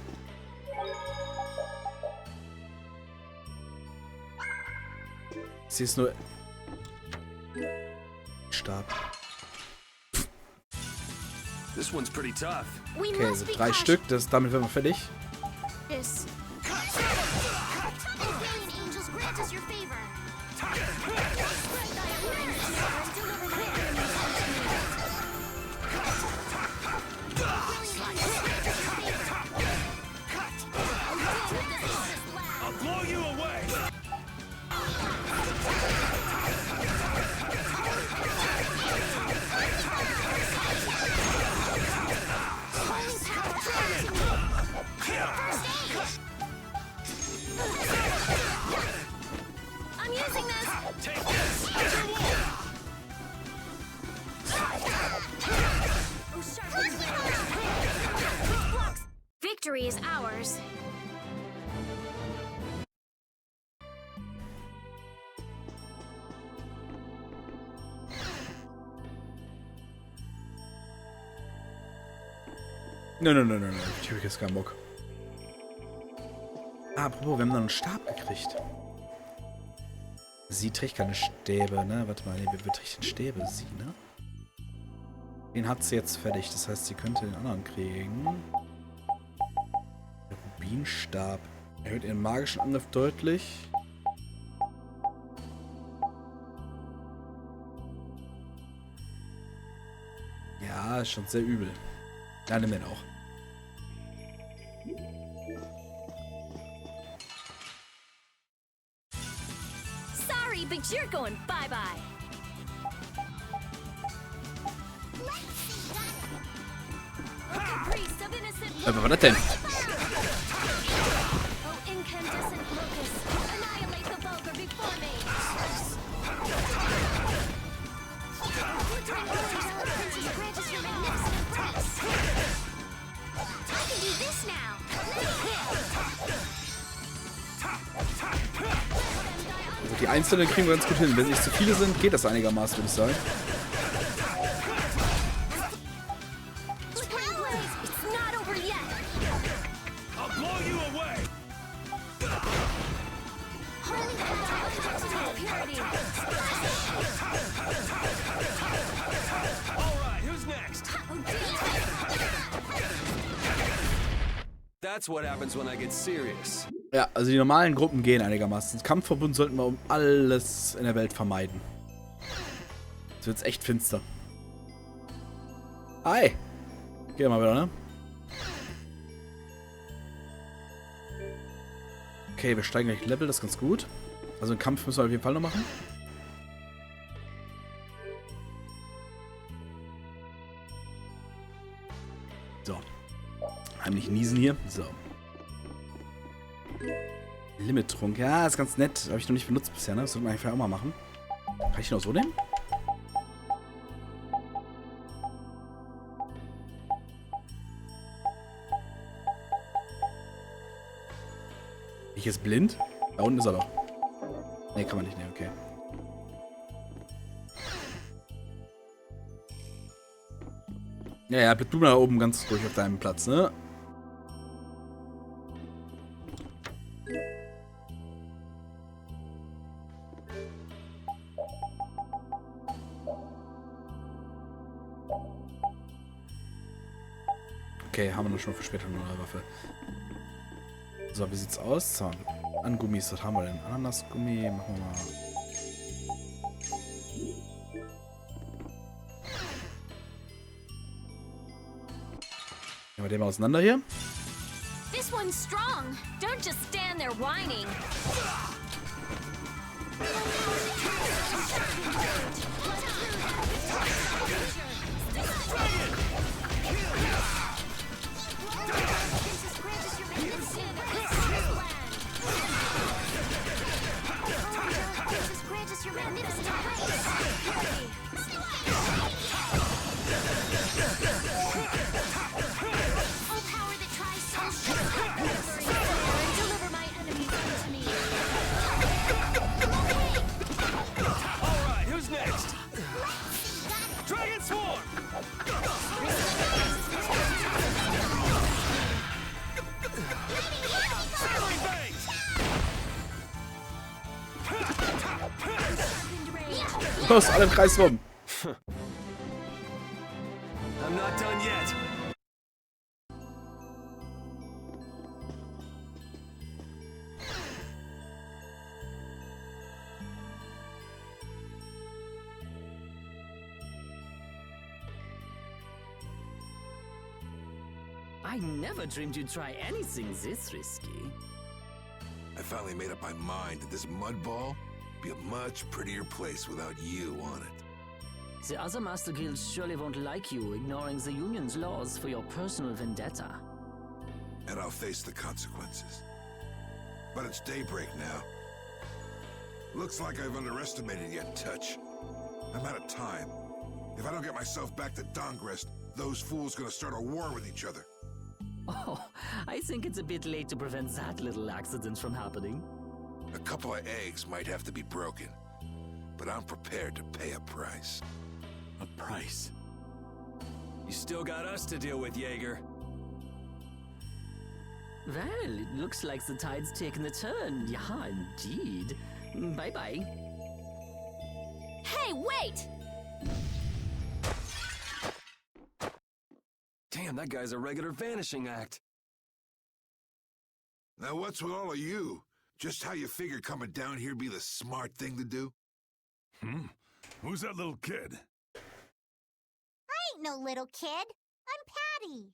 A: Sie ist nur... Stab.
D: This one's pretty tough.
A: Okay, also 3 Stück, damit werden wir fertig.
J: This.
E: Alien angels grant us your favor.
G: I'll blow you away!
B: I'm using this.
G: Take this!
B: Victory is ours.
A: No. Ich habe jetzt keinen Bock. Ah, apropos, wir haben noch einen Stab gekriegt. Sie trägt keine Stäbe, ne? Warte mal, nee, wer trägt denn Stäbe? Sie, ne? Den hat sie jetzt fertig. Das heißt, sie könnte den anderen kriegen. Der Rubinstab. Erhöht ihren magischen Angriff deutlich. Ja, ist schon sehr übel. Ja, nimm den auch.
B: Sorry, but you're going bye-bye. Priest of innocent
A: Was war das denn?
B: Oh, incandescent locust, annihilate the vulgar before me.
E: Grant us your magnificent embrace. I can do this now.
A: Also die Einzelnen kriegen wir ganz gut hin. Wenn es nicht zu viele sind, geht das einigermaßen, würde ich sagen.
B: It's not over yet.
G: I'll blow you away!
B: Holy purity.
G: Alright, who's next?
D: That's what happens when I get serious.
A: Ja, also die normalen Gruppen gehen einigermaßen. Das Kampfverbund sollten wir um alles in der Welt vermeiden. Jetzt wird's echt finster. Hi! Geh mal wieder, ne? Okay, wir steigen gleich Level, das ist ganz gut. Also einen Kampf müssen wir auf jeden Fall noch machen. So. Heimlich niesen hier. So. Limit-Trunk. Ja, ist ganz nett. Habe ich noch nicht benutzt bisher, ne? Das sollte man einfach auch mal machen. Kann ich ihn auch so nehmen? Ich ist blind? Da unten ist er doch. Ne, kann man nicht nehmen, okay. Ja, bleib du mal da oben ganz ruhig auf deinem Platz, ne? Okay, haben wir noch schon für später eine neue Waffe. So, wie sieht's aus? So, an Gummis, was haben wir denn? Ananasgummi, machen wir mal. Nehmen wir den mal auseinander hier.
B: This one's strong. Don't just stand there whining.
A: Los, alle im Kreis rum.
D: I'm not done yet.
M: I never dreamed you'd try anything this risky.
L: I finally made up my mind that this mud ball would be a much prettier place without you on it.
M: The other Master Guilds surely won't like you ignoring the Union's laws for your personal vendetta.
L: And I'll face the consequences. But it's daybreak now. Looks like I've underestimated your touch. I'm out of time. If I don't get myself back to Dongrest, those fools gonna start a war with each other.
M: Oh, I think it's a bit late to prevent that little accident from happening.
L: A couple of eggs might have to be broken, but I'm prepared to pay a price.
D: A price? You still got us to deal with, Jaeger.
M: Well, it looks like the tide's taken a turn. Yeah, indeed. Bye-bye.
B: Hey, wait!
D: Damn, that guy's a regular vanishing act.
L: Now what's with all of you? Just how you figure coming down here be the smart thing to do? Who's that little kid?
I: I ain't no little kid. I'm Patty.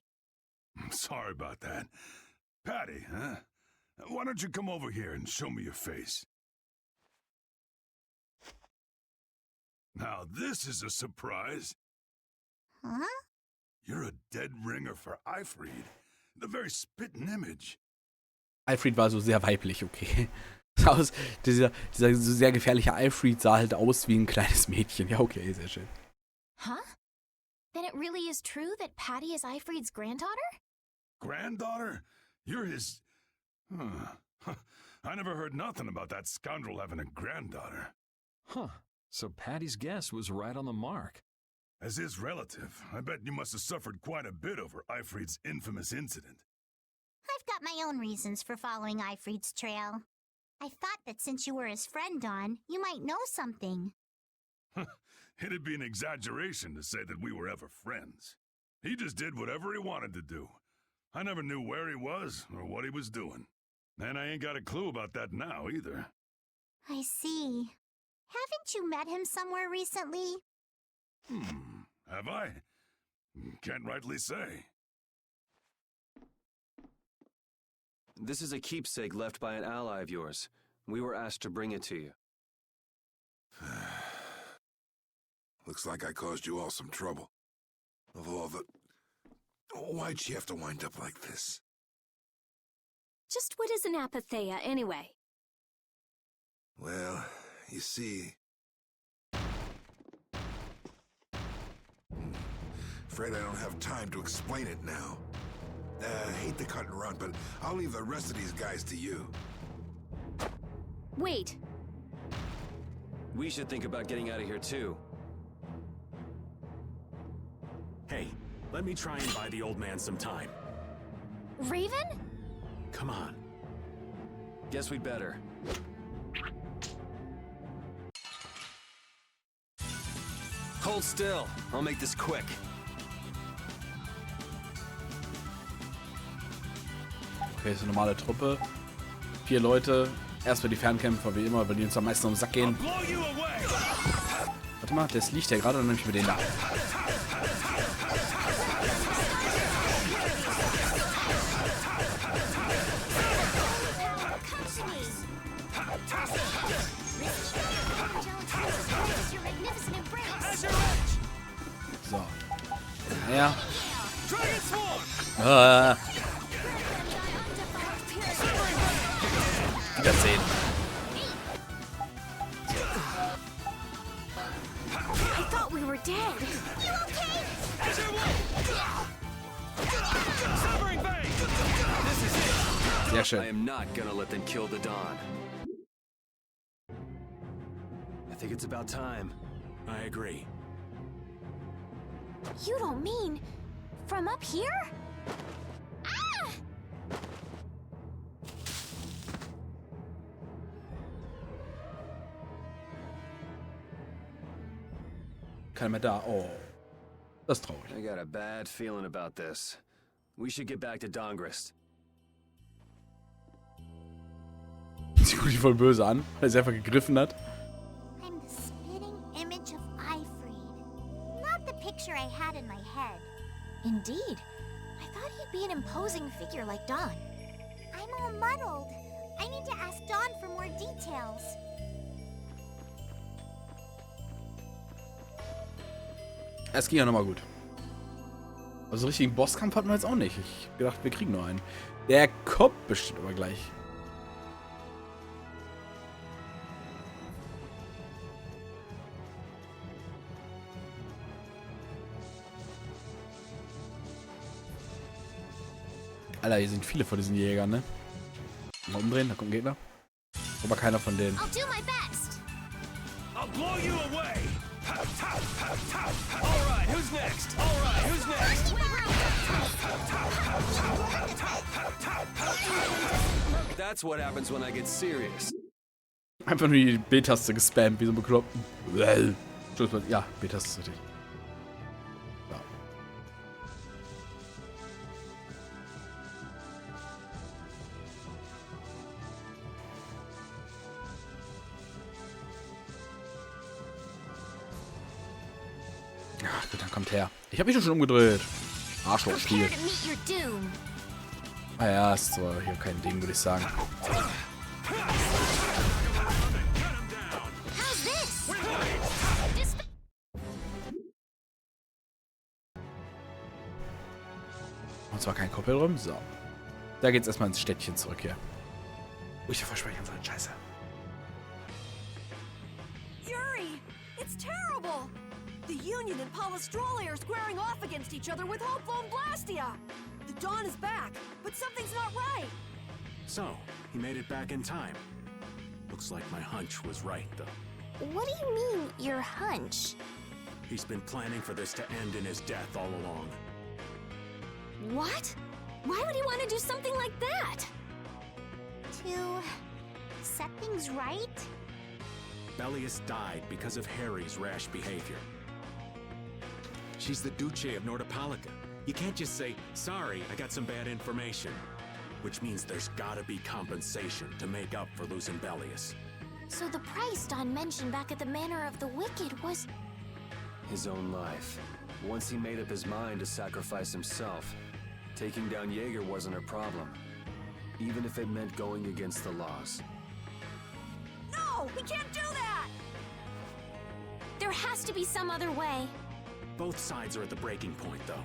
L: Sorry about that. Patty, huh? Why don't you come over here and show me your face? Now this is a surprise.
I: Huh?
L: You're a dead ringer for Eifried. The very spitting image.
A: Eifried war so sehr weiblich, okay. Dieser so sehr gefährliche Eifried sah halt aus wie ein kleines Mädchen. Ja, okay, sehr schön.
E: Huh? Then it really is true that Patty is Eifried's granddaughter?
L: Granddaughter? You're his... I never heard nothing about that scoundrel having a granddaughter.
F: Huh. So Patty's guess was right on the mark.
L: As his relative, I bet you must have suffered quite a bit over Eifried's infamous incident.
I: I've got my own reasons for following Eifried's trail. I thought that since you were his friend, Dawn, you might know something.
L: It'd be an exaggeration to say that we were ever friends. He just did whatever he wanted to do. I never knew where he was or what he was doing. And I ain't got a clue about that now, either.
I: I see. Haven't you met him somewhere recently?
L: Have I? Can't rightly say.
D: This is a keepsake left by an ally of yours. We were asked to bring it to you.
L: Looks like I caused you all some trouble. Of all the... Why'd she have to wind up like this?
B: Just what is an apatheia, anyway?
L: Well, you see... Afraid I don't have time to explain it now. Hate to cut and run, but I'll leave the rest of these guys to you.
B: Wait.
D: We should think about getting out of here too.
C: Hey, let me try and buy the old man some time.
J: Raven?
C: Come on.
D: Guess we'd better. Hold still. I'll make this quick.
A: Okay, ist eine normale Truppe. 4 Leute. Erstmal die Fernkämpfer, wie immer, weil die uns am meisten um den Sack gehen. Warte mal, das liegt ja gerade, dann nehme ich mir den da. So. Ja. Wiedersehen.
E: I thought we were dead. You okay?
A: Sehr schön.
D: I am not gonna let them kill the Dawn. I think it's about time.
C: I agree.
E: You don't mean from up here? Ah!
A: Keiner mehr da. Oh. Das ist traurig.
D: I got a bad feeling about this. We should get back to Dongrist.
A: Sie guckt sich voll böse an, weil sie einfach gegriffen hat.
I: I'm the spitting image of Ifried. Not the picture I had in my head.
E: Indeed. I thought he'd be an imposing figure like Dawn.
I: I'm all muddled. I need to ask Dawn for more details.
A: Es ging ja nochmal gut. Also richtigen Bosskampf hatten wir jetzt auch nicht. Ich hab gedacht, wir kriegen nur einen. Der kommt bestimmt aber gleich. Alter, hier sind viele von diesen Jägern, ne? Mal umdrehen, da kommt ein Gegner. Aber keiner von denen.
E: I'll do my best.
G: I'll blow you away. All right, who's next? All right, who's next?
D: That's what happens when I get serious.
A: Einfach nur die B-Taste gespammt, wie so ein Bekloppten. Ja, B-Taste ist richtig. Ja. Ach gut, dann kommt her. Ich hab mich doch schon umgedreht. Arschlochspiel. Ah ja, ist zwar hier kein Ding, würde ich sagen. Und zwar kein Koppel rum. So. Da geht's erstmal ins Städtchen zurück hier. Wo ich ja versprechen soll, Scheiße.
H: Yuri! It's terrible! The Union and Palestrole are squaring off against each other with Hopeful and Blastia! The Dawn is back, but something's not right!
C: So, he made it back in time. Looks like my hunch was right, though.
E: What do you mean, your hunch?
C: He's been planning for this to end in his death all along.
B: What? Why would he want to do something like that?
I: To set things right?
C: Bellius died because of Harry's rash behavior. She's the Duce of Nordopolica. You can't just say, sorry, I got some bad information. Which means there's gotta be compensation to make up for losing Bellius.
E: So the price Dawn mentioned back at the Manor of the Wicked was...
D: His own life. Once he made up his mind to sacrifice himself, taking down Jaeger wasn't a problem. Even if it meant going against the laws.
H: No! We can't do that!
E: There has to be some other way.
C: Both sides are at the breaking point, though.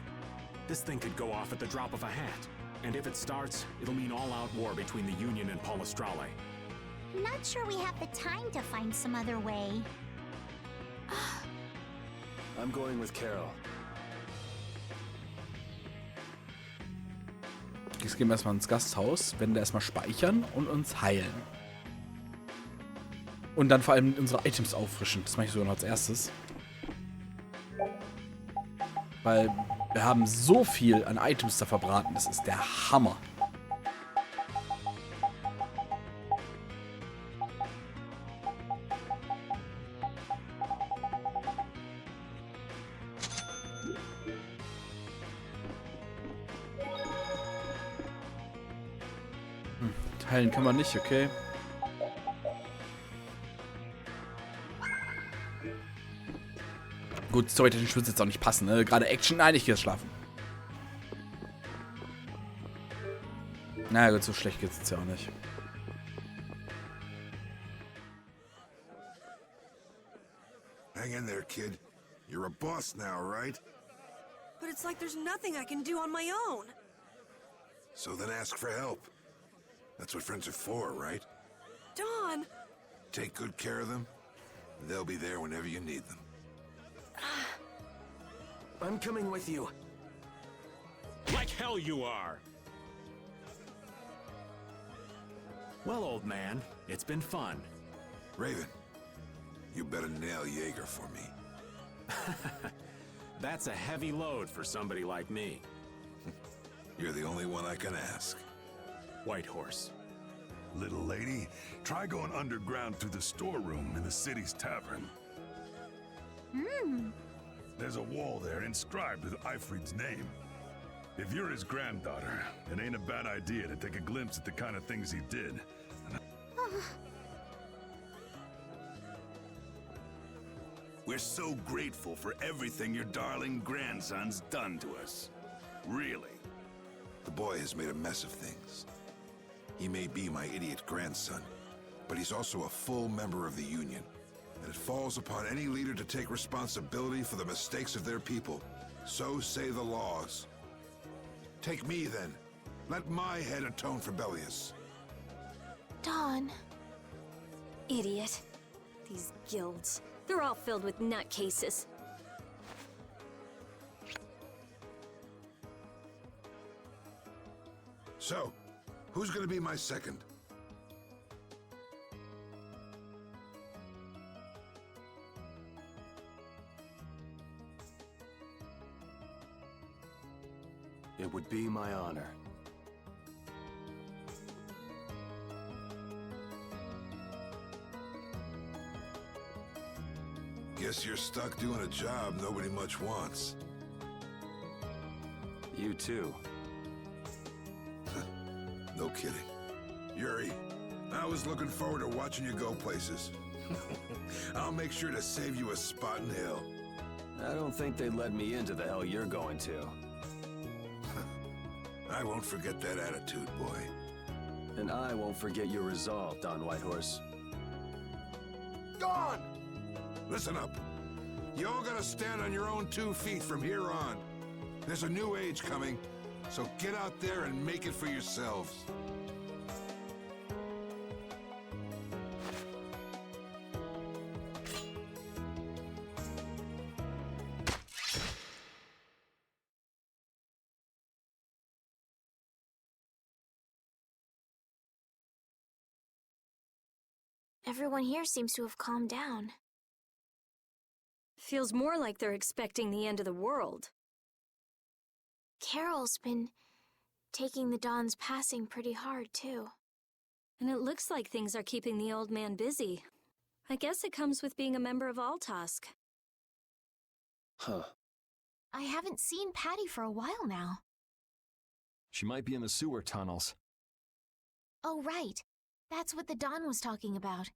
C: This thing could go off at the drop of a hat. And if it starts, it'll mean all-out war between the Union and Palastrale.
I: I'm not sure we have the time to find some other way.
F: I'm going with Carol.
A: Jetzt gehen wir erstmal ins Gasthaus, werden da erstmal speichern und uns heilen. Und dann vor allem unsere Items auffrischen. Das mache ich sogar noch als erstes. Weil wir haben so viel an Items da verbraten. Das ist der Hammer. Heilen kann man nicht, okay. Gut, storytechnisch wird es jetzt auch nicht passen, ne? Gerade Action, nein, ich gehe jetzt schlafen. Na gut, so schlecht geht's jetzt ja auch nicht.
L: Hang in there, kid. You're a boss now, right?
H: But it's like there's nothing I can do on my own.
L: So then ask for help. That's what friends are for, right?
H: Dawn!
L: Take good care of them. They'll be there whenever you need them.
C: I'm coming with you. Like hell you are! Well, old man, it's been fun.
L: Raven, you better nail Jaeger for me.
C: That's a heavy load for somebody like me.
L: You're the only one I can ask.
C: White Horse.
N: Little lady, try going underground through the storeroom in the city's tavern. There's a wall there inscribed with Eifried's name. If you're his granddaughter, it ain't a bad idea to take a glimpse at the kind of things he did. We're so grateful for everything your darling grandson's done to us. Really.
L: The boy has made a mess of things. He may be my idiot grandson, but he's also a full member of the Union. And it falls upon any leader to take responsibility for the mistakes of their people. So say the laws. Take me, then. Let my head atone for Bellius.
E: Dawn.
B: Idiot. These guilds. They're all filled with nutcases.
L: So, who's gonna be my second?
F: It would be my honor.
L: Guess you're stuck doing a job nobody much wants.
F: You too.
L: No kidding. Yuri, I was looking forward to watching you go places. I'll make sure to save you a spot in hell.
F: I don't think they'd let me into the hell you're going to.
L: I won't forget that attitude, boy.
F: And I won't forget your resolve, Don Whitehorse.
L: Dawn! Listen up. You all gotta stand on your own 2 feet from here on. There's a new age coming, so get out there and make it for yourselves.
E: Everyone here seems to have calmed down.
B: Feels more like they're expecting the end of the world.
E: Carol's been taking the Dawn's passing pretty hard, too.
B: And it looks like things are keeping the old man busy. I guess it comes with being a member of Altosk.
F: Huh.
J: I haven't seen Patty for a while now.
F: She might be in the sewer tunnels.
J: Oh, right. That's what the Dawn was talking about.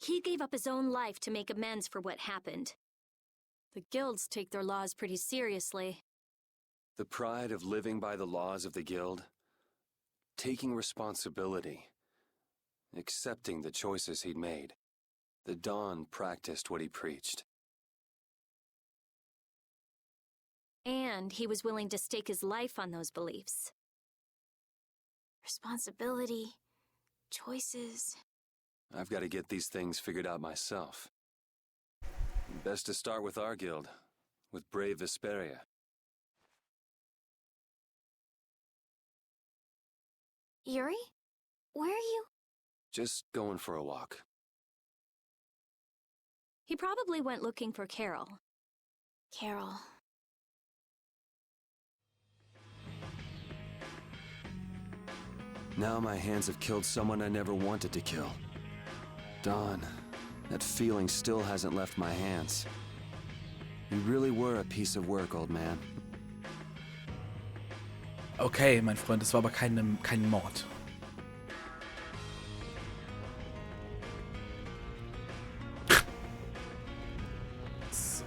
B: He gave up his own life to make amends for what happened. The guilds take their laws pretty seriously.
D: The pride of living by the laws of the guild, taking responsibility, accepting the choices he'd made. The Dawn practiced what he preached.
B: And he was willing to stake his life on those beliefs.
E: Responsibility, choices.
D: I've got to get these things figured out myself. Best to start with our guild, with brave Vesperia.
E: Yuri? Where are you?
D: Just going for a walk.
B: He probably went looking for Carol.
E: Carol.
D: Now my hands have killed someone I never wanted to kill. Dawn, that feeling still hasn't left my hands. You really were a piece of work, old man.
A: Okay, mein Freund, das war aber kein Mord. So.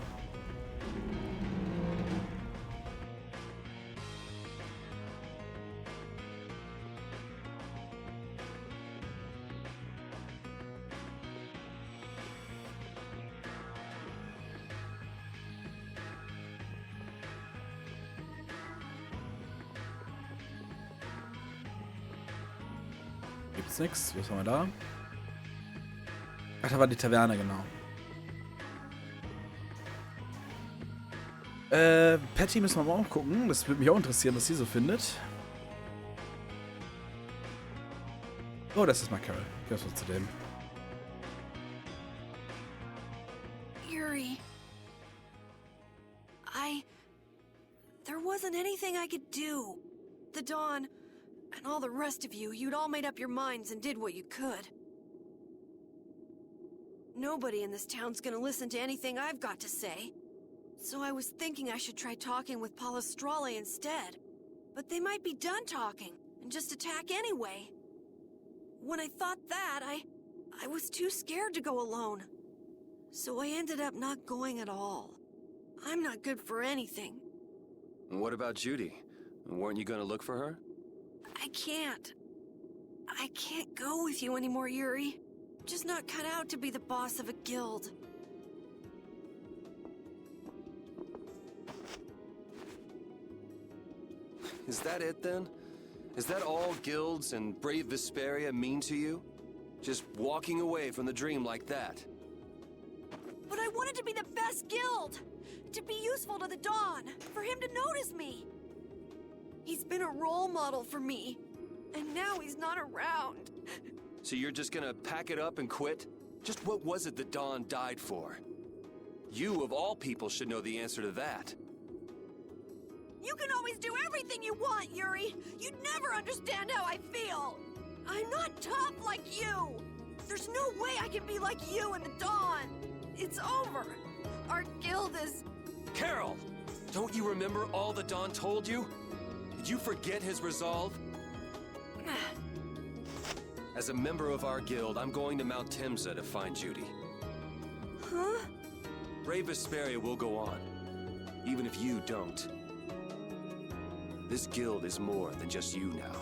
A: Gibt's nix? Was haben wir da? Ach, da war die Taverne, genau. Patty müssen wir mal auch gucken. Das würde mich auch interessieren, was sie so findet. Oh, das ist mal Carol. Geh mal zu dem.
H: Yuri. There wasn't anything I could do. The Dawn, and all the rest of you, you'd all made up your minds and did what you could. Nobody in this town's gonna listen to anything I've got to say. So I was thinking I should try talking with Palastrale instead. But they might be done talking, and just attack anyway. When I thought that, I was too scared to go alone. So I ended up not going at all. I'm not good for anything.
D: What about Judy? Weren't you gonna look for her?
H: I can't. I can't go with you anymore, Yuri. Just not cut out to be the boss of a guild.
D: Is that it then? Is that all guilds and brave Vesperia mean to you? Just walking away from the dream like that?
H: But I wanted to be the best guild! To be useful to the Dawn, for him to notice me! He's been a role model for me, and now he's not around.
D: So you're just gonna pack it up and quit? Just what was it the Dawn died for? You, of all people, should know the answer to that.
H: You can always do everything you want, Yuri! You'd never understand how I feel! I'm not tough like you! There's no way I can be like you and the Dawn! It's over! Our guild is...
D: Carol! Don't you remember all the Dawn told you? Did you forget his resolve? As a member of our guild, I'm going to Mount Temsa to find Judy.
H: Huh?
D: Brave Vesperia will go on, even if you don't. This guild is more than just you now.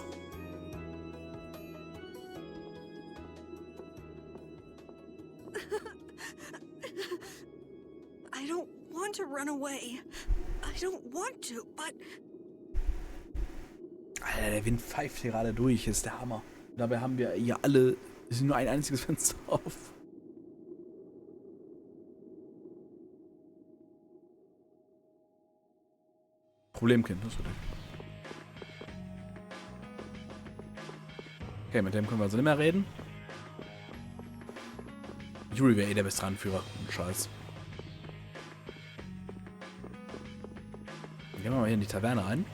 H: I don't want to run away. I don't want to, but...
A: Alter, der Wind pfeift hier gerade durch. Das ist der Hammer. Dabei haben wir hier alle... Es ist nur ein einziges Fenster auf. Problemkind, das ist richtig. Okay, mit dem können wir also nicht mehr reden. Yuri wäre eh der beste Anführer. Scheiß. Dann gehen wir mal hier in die Taverne rein.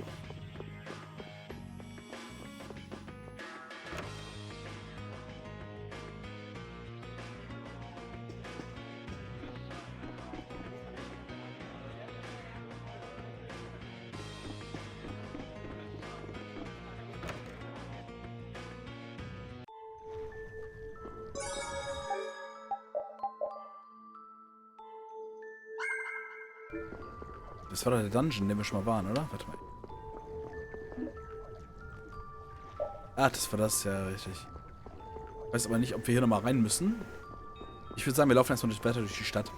A: Das war doch der Dungeon, in dem wir schon mal waren, oder? Warte mal. Ah, das war das, ja, richtig. Ich weiß aber nicht, ob wir hier nochmal rein müssen. Ich würde sagen, wir laufen erstmal weiter durch die Stadt.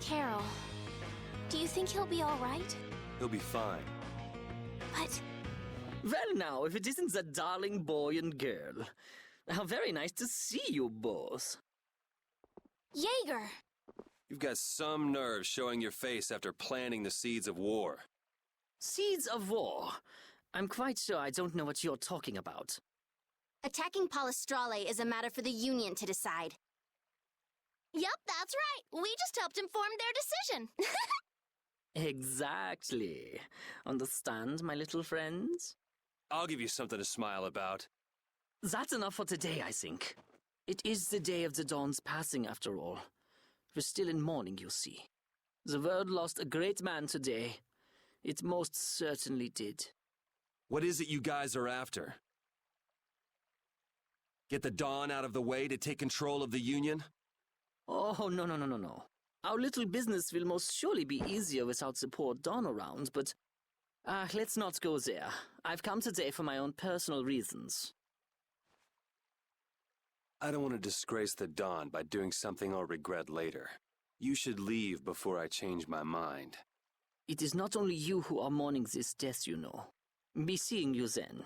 E: Carol, do you think he'll be all right?
D: He'll be fine.
E: But
M: Well now, if it isn't that darling boy and girl. How very nice to see you both.
E: Jaeger!
D: You've got some nerve showing your face after planting the seeds of war.
M: Seeds of war? I'm quite sure I don't know what you're talking about.
J: Attacking Palestrale is a matter for the Union to decide. Yep, that's right. We just helped inform their decision.
M: Exactly. Understand, my little friends?
D: I'll give you something to smile about.
M: That's enough for today, I think. It is the day of the Dawn's passing, after all. We're still in mourning, you see. The world lost a great man today. It most certainly did.
D: What is it you guys are after? Get the Dawn out of the way to take control of the Union?
M: Oh, no. Our little business will most surely be easier without the poor Dawn around, but... let's not go there. I've come today for my own personal reasons.
D: I don't want to disgrace the Dawn by doing something I'll regret later. You should leave before I change my mind.
M: It is not only you who are mourning this death, you know. Be seeing you then.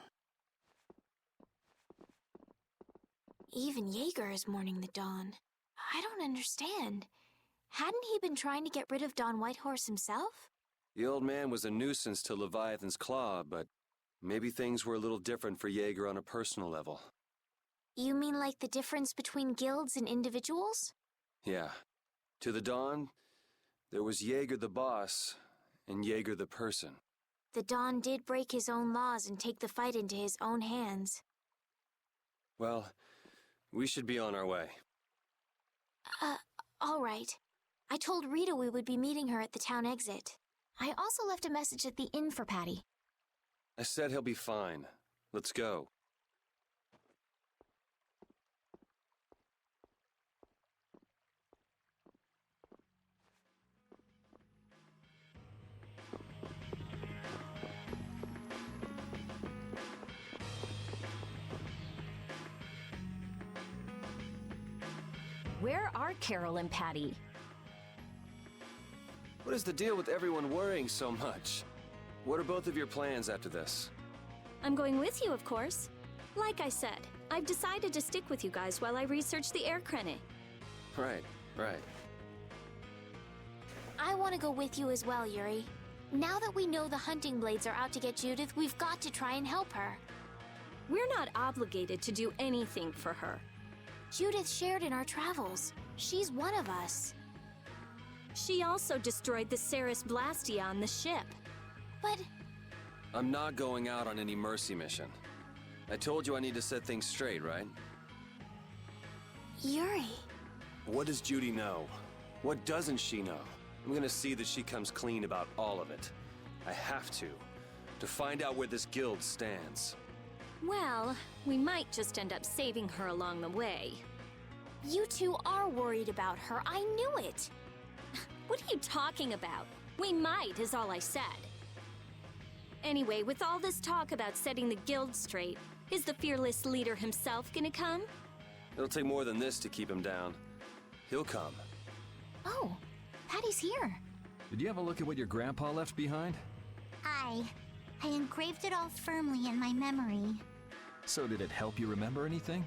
E: Even Jaeger is mourning the Dawn. I don't understand. Hadn't he been trying to get rid of Don Whitehorse himself?
D: The old man was a nuisance to Leviathan's Claw, but maybe things were a little different for Jaeger on a personal level.
E: You mean like the difference between guilds and individuals?
D: Yeah. To the Dawn, there was Jaeger the boss, and Jaeger the person.
E: The Dawn did break his own laws and take the fight into his own hands.
D: Well, we should be on our way.
E: All right. I told Rita we would be meeting her at the town exit. I also left a message at the inn for Patty.
D: I said he'll be fine. Let's go.
B: Where are Carol and Patty?
D: What is the deal with everyone worrying so much? What are both of your plans after this?
B: I'm going with you, of course. Like I said, I've decided to stick with you guys while I research the air crennet.
D: Right.
E: I want to go with you as well, Yuri. Now that we know the hunting blades are out to get Judith, we've got to try and help her.
B: We're not obligated to do anything for her.
E: Judith shared in our travels. She's one of us.
B: She also destroyed the Ceres Blastia on the ship.
E: But...
D: I'm not going out on any mercy mission. I told you I need to set things straight, right?
E: Yuri...
D: What does Judy know? What doesn't she know? I'm gonna see that she comes clean about all of it. I have to find out where this guild stands.
B: Well, we might just end up saving her along the way.
E: You two are worried about her. I knew it.
B: What are you talking about? We might, is all I said. Anyway, with all this talk about setting the guild straight, is the fearless leader himself gonna come?
D: It'll take more than this to keep him down. He'll come.
E: Oh, Patty's here.
F: Did you have a look at what your grandpa left behind?
I: I engraved it all firmly in my memory.
F: So did it help you remember anything?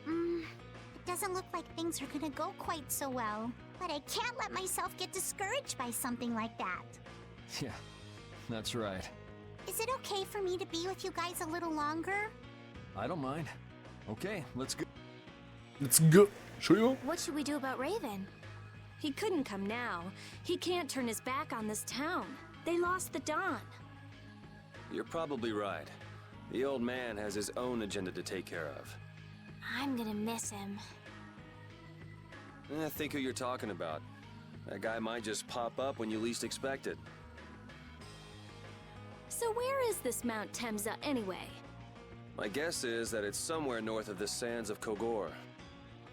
I: It doesn't look like things are gonna go quite so well. But I can't let myself get discouraged by something like that.
F: Yeah, that's right.
I: Is it okay for me to be with you guys a little longer?
F: I don't mind. Okay, let's go.
A: Let's go. Entschuldigung.
E: What should we do about Raven?
B: He couldn't come now. He can't turn his back on this town. They lost the Dawn.
D: You're probably right. The old man has his own agenda to take care of.
E: I'm gonna miss him.
D: I think who you're talking about. That guy might just pop up when you least expect it.
B: So where is this Mount Temsa anyway?
D: My guess is that it's somewhere north of the sands of Kogor.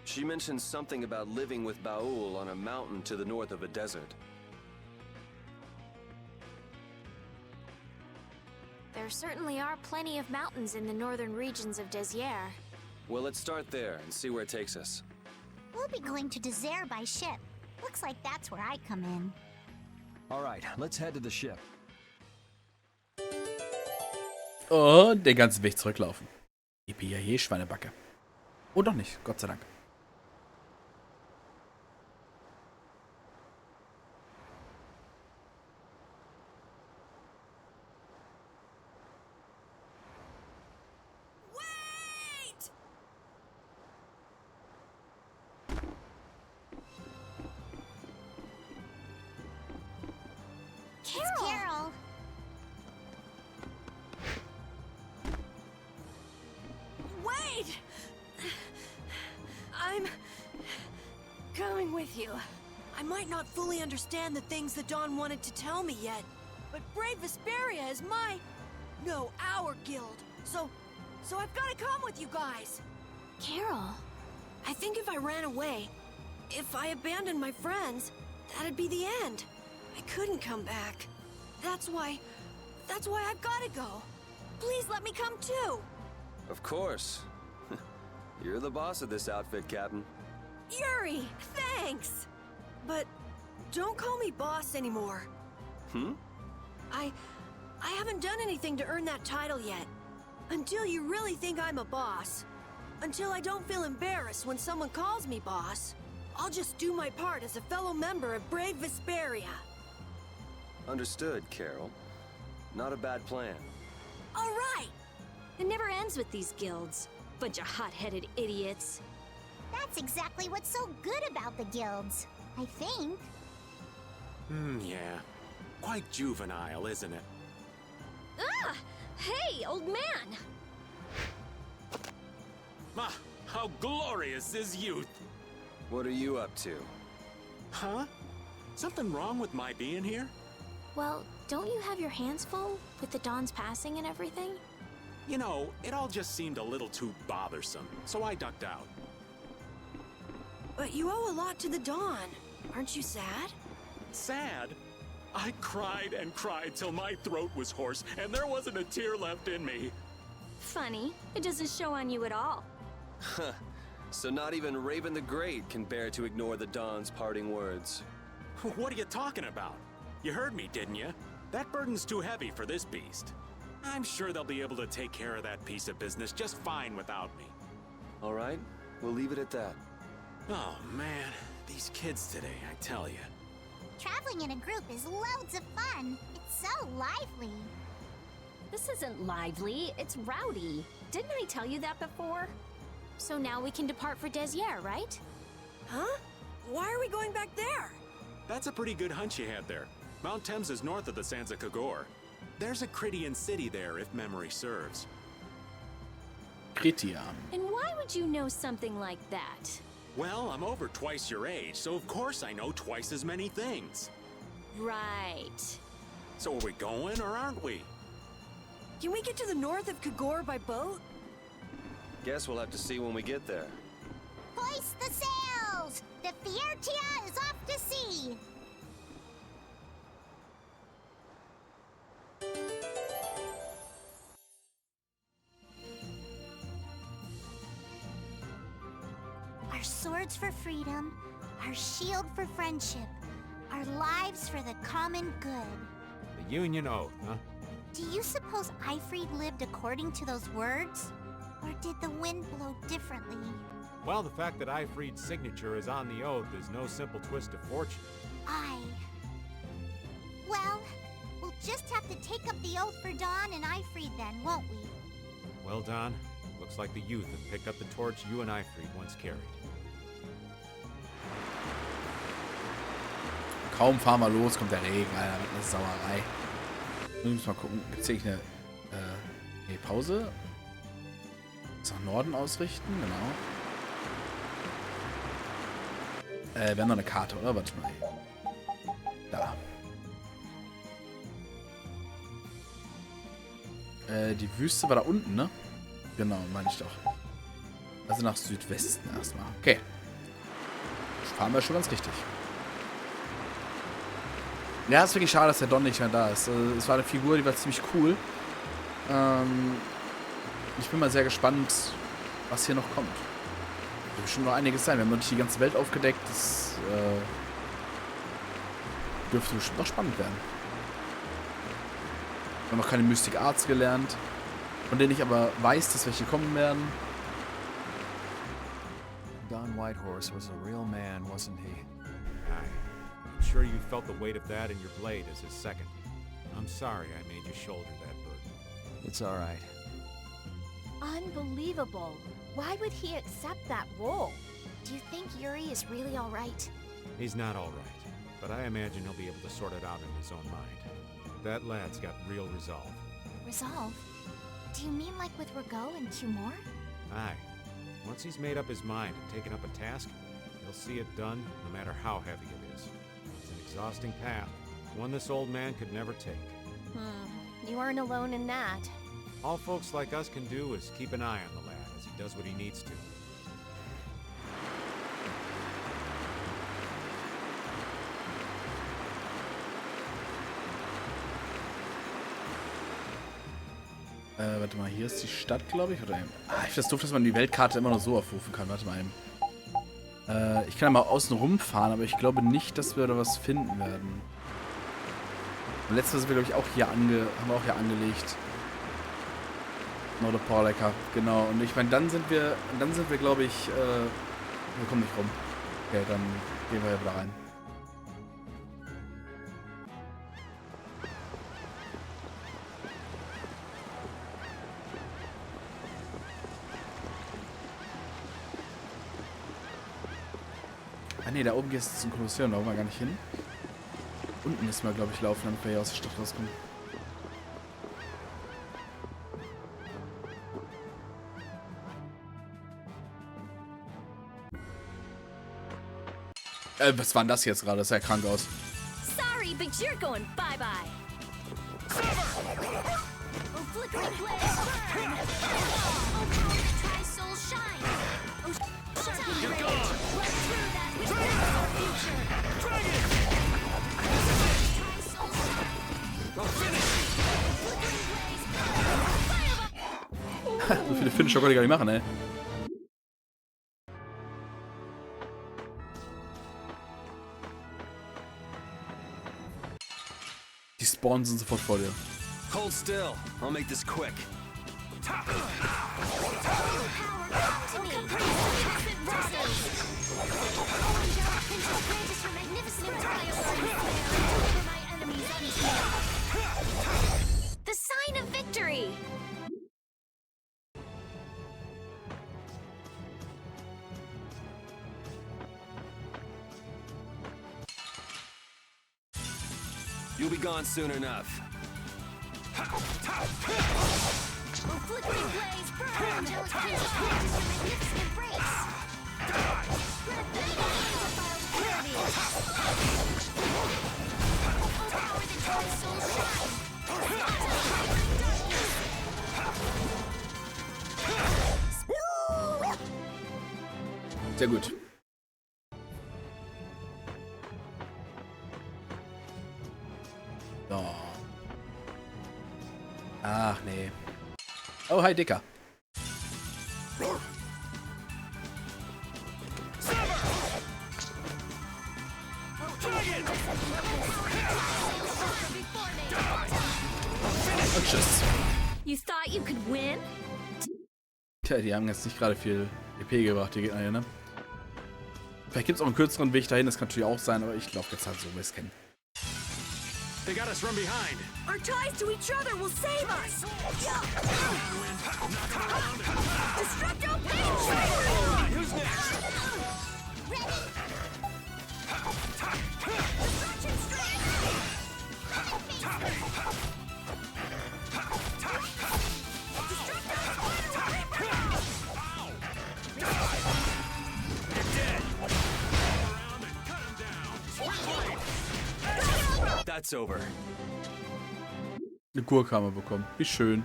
D: She mentioned something about living with Baul on a mountain to the north of a desert.
E: There certainly are plenty of mountains in the northern regions of Desier.
D: Well, let's start there and see where it takes us.
I: We'll be going to Desier by ship. Looks like that's where I come in.
F: All right, let's head to the ship.
A: Und den ganzen Weg zurücklaufen. Yippie, Schweinebacke. Oh, doch nicht, Gott sei Dank.
I: Carol!
H: Wait! I'm coming with you. I might not fully understand the things the Dawn wanted to tell me yet, but Brave Vesperia is our guild. So I've got to come with you guys.
E: Carol.
H: I think if I ran away, if I abandoned my friends, that'd be the end. I couldn't come back. That's why I've got to go. Please let me come too.
D: Of course. You're the boss of this outfit, Captain.
H: Yuri, thanks. But don't call me boss anymore. I haven't done anything to earn that title yet. Until you really think I'm a boss. Until I don't feel embarrassed when someone calls me boss. I'll just do my part as a fellow member of Brave Vesperia.
D: Understood, Carol. Not a bad plan.
H: All right.
B: It never ends with these guilds. Bunch of hot-headed idiots.
I: That's exactly what's so good about the guilds, I think.
C: Yeah. Quite juvenile, isn't it?
B: Ah! Hey, old man!
C: Ah, how glorious is youth!
D: What are you up to?
C: Huh? Something wrong with my being here?
E: Well, don't you have your hands full with the Dawn's passing and everything?
C: You know, it all just seemed a little too bothersome, so I ducked out.
H: But you owe a lot to the Dawn. Aren't you sad?
C: Sad? I cried and cried till my throat was hoarse, and there wasn't a tear left in me.
B: Funny, it doesn't show on you at all.
D: Huh. So not even Raven the Great can bear to ignore the Dawn's parting words.
C: What are you talking about? You heard me, didn't you? That burden's too heavy for this beast. I'm sure they'll be able to take care of that piece of business just fine without me.
D: All right, we'll leave it at that.
C: Oh, man. These kids today, I tell you.
I: Traveling in a group is loads of fun. It's so lively.
B: This isn't lively, it's rowdy. Didn't I tell you that before?
E: So now we can depart for Desier, right?
H: Huh? Why are we going back there?
C: That's a pretty good hunch you had there. Mount Thames is north of the sands of Kogor. There's a Critian city there, if memory serves.
A: Kritian.
B: And why would you know something like that?
C: Well, I'm over twice your age, so of course I know twice as many things.
B: Right.
C: So are we going, or aren't we?
H: Can we get to the north of Kogor by boat?
D: Guess we'll have to see when we get there.
I: Hoist the sails! The Fiertia is off to sea! Our swords for freedom, our shield for friendship, our lives for the common good.
C: The Union Oath, huh?
I: Do you suppose Eifried lived according to those words? Or did the wind blow differently?
C: Well, the fact that Eifried's signature is on the oath is no simple twist of fortune.
I: Well, we'll just have to take up the oath for Dawn and Eifried then, won't we?
C: Well, Don, looks like the youth have picked up the torch you and Eifried once carried.
A: Kaum fahren wir los, kommt der Regen, Alter, das ist eine Sauerei. Wir müssen mal gucken, gibt es hier eine Pause? Nach Norden ausrichten, genau. Wir haben noch eine Karte, oder? Warte mal. Da. Die Wüste war da unten, ne? Genau, meine ich doch. Also nach Südwesten erstmal. Okay. Fahren wir schon ganz richtig. Ja, ist wirklich schade, dass der Don nicht mehr da ist. Es war eine Figur, die war ziemlich cool. Ich bin mal sehr gespannt, was hier noch kommt. Wird bestimmt noch einiges sein. Wir haben noch nicht die ganze Welt aufgedeckt. Das dürfte bestimmt noch spannend werden. Wir haben noch keine Mystic Arts gelernt, von denen ich aber weiß, dass welche kommen werden.
F: Don Whitehorse was a real man, wasn't he?
C: I'm sure you felt the weight of that in your blade as his second. I'm sorry I made you shoulder that burden.
F: It's all right.
J: Unbelievable. Why would he accept that role?
E: Do you think Yuri is really all right?
C: He's not all right, but I imagine he'll be able to sort it out in his own mind. That lad's got real resolve.
E: Resolve? Do you mean like with Rago and Tumor?
C: Aye. Once he's made up his mind and taken up a task, he'll see it done no matter how heavy it is. It's an exhausting path, one this old man could never take.
J: You aren't alone in that.
C: All folks like us can do is keep an eye on the lad as he does what he needs to.
A: Warte mal, hier ist die Stadt, glaube ich. Oder ich finde das doof, dass man die Weltkarte immer noch so aufrufen kann. Warte mal eben. Ich kann ja mal außen rumfahren, aber ich glaube nicht, dass wir da was finden werden. Und letztes Mal sind wir, glaube ich, auch hier haben wir auch hier angelegt. Nordopoleka, genau. Und ich meine, dann sind wir, glaube ich, wir kommen nicht rum. Okay, dann gehen wir ja wieder rein. Ah ne, da oben geht es zum Kolosseum, da wollen wir gar nicht hin. Unten müssen wir, glaube ich, laufen, damit wir hier aus der Stadt rauskommen. Was war denn das jetzt gerade? Das sah ja krank aus.
B: Sorry, but you're going bye-bye.
E: Oh, flickering blaze, burn! Oh, power that tries soul shine! Oh, shine! You're gone! Run through that which is our future! Dragon! Tries soul shine! Oh, finish! Flickering blaze, burn! Fire!
A: So viele Finisher konnte ich gar nicht machen, ey. Die Spawns sind sofort vor dir.
D: Hold still. I'll make this quick.
B: The sign of victory!
D: You'll be gone soon enough.
E: Oh, flickering blaze, burn! Angelic princess granted your magnificent embrace! Grant them the angel clarity! Oh, power that tries soul shine!
A: Sehr gut. So. Ach, nee. Oh, hi, Dicker. Und tschüss.
B: You thought you could win?
A: Tja, die haben jetzt nicht gerade viel EP gebracht, die Gegner hier, ne? Vielleicht gibt es auch einen kürzeren Weg dahin, das kann natürlich auch sein, aber ich glaube jetzt halt so, wir es kennen.
C: They got us from behind.
H: Our ties to each other will save us! Destructo Pain!
C: Who's next?
E: Destruction strike!
D: that's over.
A: Eine Gurke haben wir bekommen. Wie schön.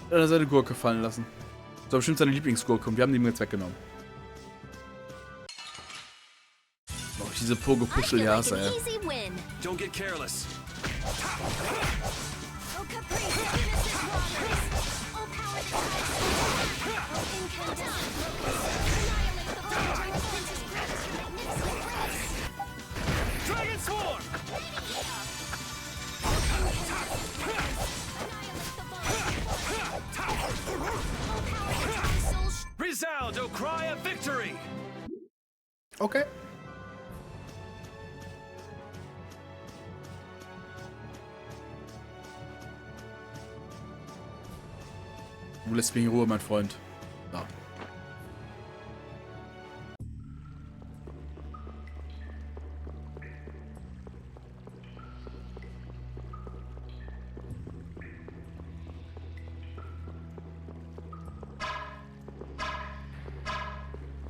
A: Er hat seine Gurke fallen lassen. Das war bestimmt seine Lieblingsgurke und wir haben die ihm jetzt weggenommen. Oh, diese Pogo-Puschel-Jase, ey.
D: Don't get careless.
E: Dragon Swarm!
C: Resound, O cry of victory!
A: Okay. Du lässt mich in Ruhe, mein Freund. Ja.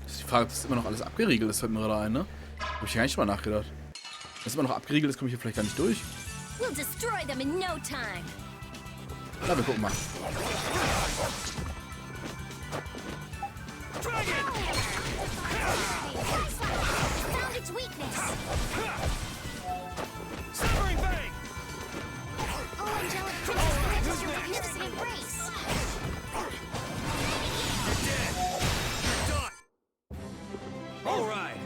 A: Die Frage, ob das immer noch alles abgeriegelt ist, fällt mir gerade ein, ne? Hab ich gar nicht mal nachgedacht. Wenn es immer noch abgeriegelt ist, komme ich hier vielleicht gar nicht durch.
B: We'll destroy them in no time.
A: Na, wir gucken mal.
E: Found its weakness. Severing Bang! Oh, angelic princess, this is your magnificent embrace.
C: You're dead! You're done! All right!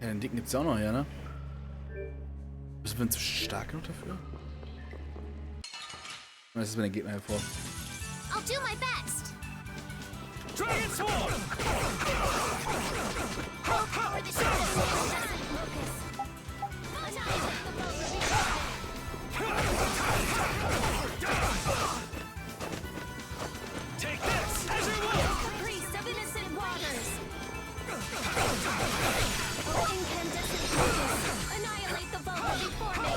A: Ja, den Dicken gibt's ja auch noch hier, ne? Bist du denn zu stark genug dafür? Das ist mir der Gegner hervor.
E: I'll do my best.
C: Dragon Swarm!
E: I'll power this
C: Take this! As you will!
B: Priest of innocent waters. Incandescent focus. Annihilate the vulgar before me.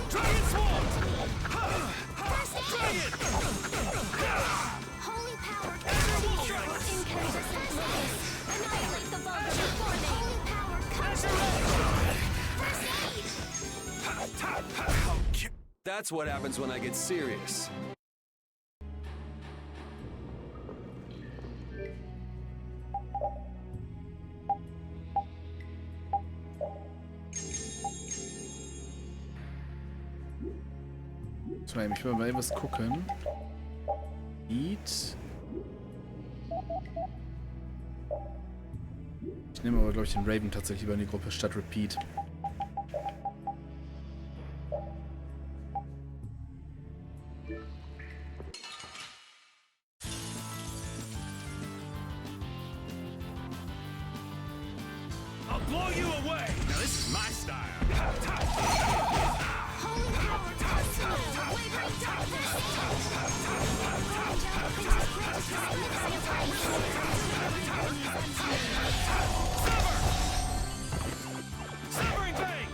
C: Dragon Swarm!
E: Dragon! Holy power, incandescent focus. Annihilate the vulgar before me. Holy power, first aid.
D: That's what happens when I get serious.
A: So, ich will mal was gucken. Eat. Ich nehme aber, glaube ich, den Raven tatsächlich lieber in die Gruppe statt Repeat.
C: I'll blow you away! Now this is my style!
E: Holy power, wavering darkness.
C: Severing Bang!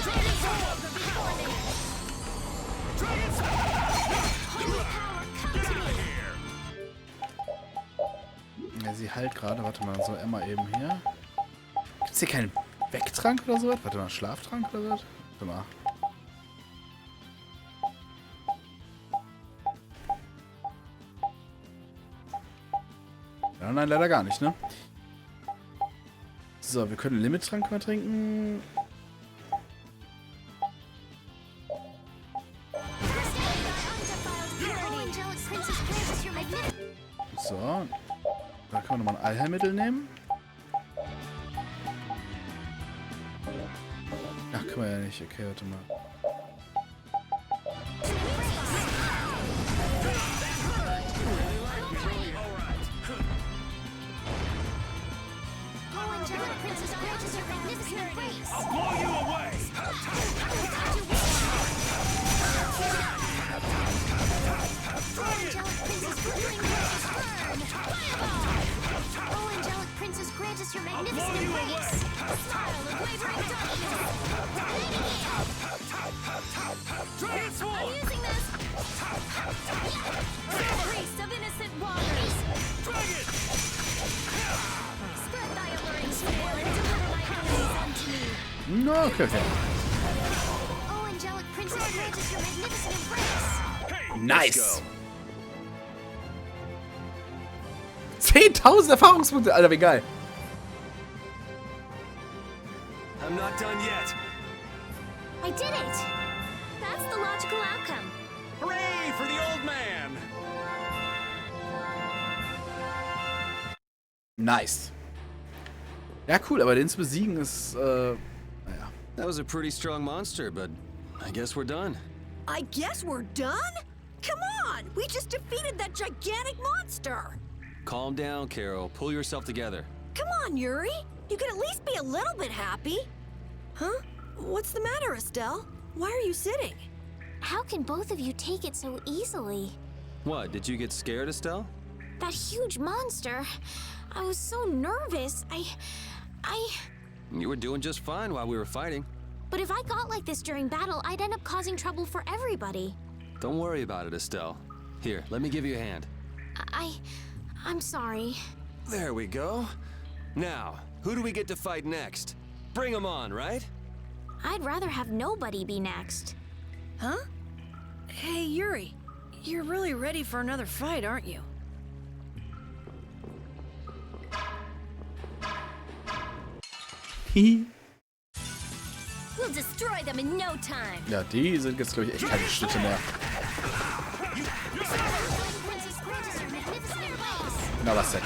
C: Dragon Swarm! Dragon
A: Ja, sie heilt gerade. Warte mal, so Emma eben hier. Gibt's hier keinen Wegtrank oder so? Warte mal, Schlaftrank oder so? Warte mal. Ja, nein, leider gar nicht, ne? So, wir können Limit-Trank mal trinken. So. Da können wir nochmal ein Allheilmittel nehmen. Ach, können wir ja nicht. Okay, warte mal.
J: Angelic Princess grants your magnificent embrace.
N: I'll blow you away!
J: Oh, Angelic Princess, grant us your magnificent embrace. Smile of wavering darkness. I'm using this.
B: Priest of innocent waters.
N: Dragon!
B: Spread thy alluring sail and deliver my enemies unto me.
A: No, okay.
J: Oh, Angelic Princess, grant us your magnificent embrace.
A: Nice. 10.000 Erfahrungspunkte, Alter, wie geil.
D: I'm not done yet.
J: I did it.
B: That's the logical outcome.
C: Hooray for the old man!
A: Nice. Ja, cool, aber den zu besiegen ist, naja.
D: That was a pretty strong monster, but I guess we're done.
H: I guess we're done? Come on! We just defeated that gigantic monster!
D: Calm down, Carol. Pull yourself together.
H: Come on, Yuri! You can at least be a little bit happy! Huh? What's the matter, Estelle? Why are you sitting?
J: How can both of you take it so easily?
D: What, did you get scared, Estelle?
J: That huge monster. I was so nervous.
D: You were doing just fine while we were fighting.
J: But if I got like this during battle, I'd end up causing trouble for everybody.
D: Don't worry about it, Estelle. Here, let me give you a hand.
J: I'm sorry.
D: There we go. Now, who do we get to fight next? Bring them on, right?
J: I'd rather have nobody be next.
H: Huh? Hey, Yuri. You're really ready for another fight, aren't you?
B: We'll destroy them in no time.
A: Ja, die sind jetzt, glaube ich, echt keine Schnitte mehr. Na, was denn?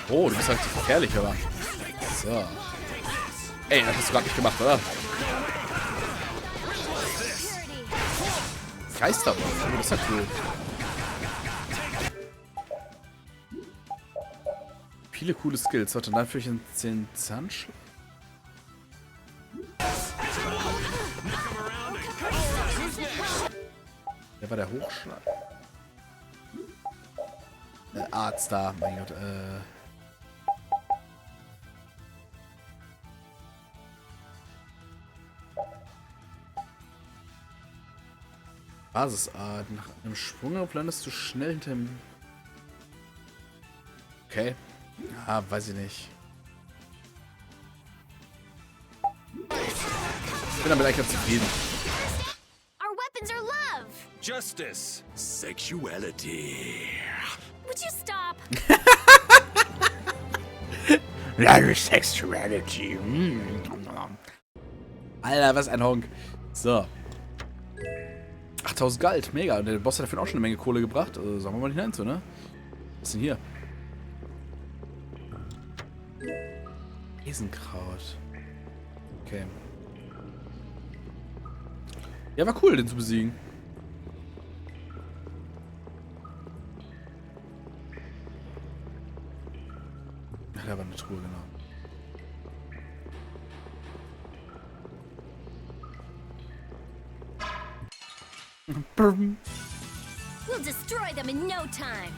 A: Oh, du bist halt gefährlich, aber. So. Ey, das hast du gerade nicht gemacht, oder? Geisterwolf. Oh, das ist ja cool. Viele coole Skills. Warte, dann führe ich den Zahnschlag. Der war der Hochschlag. Arzt da, mein Gott. Basisart. Nach einem Sprung landest du schnell hinter dem. Okay. Ah, weiß ich nicht. Ich bin damit eigentlich ganz zufrieden.
J: Our weapons are love.
C: Justice. Sexuality.
B: Would you stop?
A: Sexuality. Alter, was ein Honk. So. 8000 Galt, mega. Und der Boss hat dafür auch schon eine Menge Kohle gebracht. Also sagen wir mal nicht nein zu, ne? Was ist denn hier? Riesenkraut. Okay. Ja, war cool, den zu besiegen. Ach, da war eine Truhe, genau.
B: We'll destroy them in no time.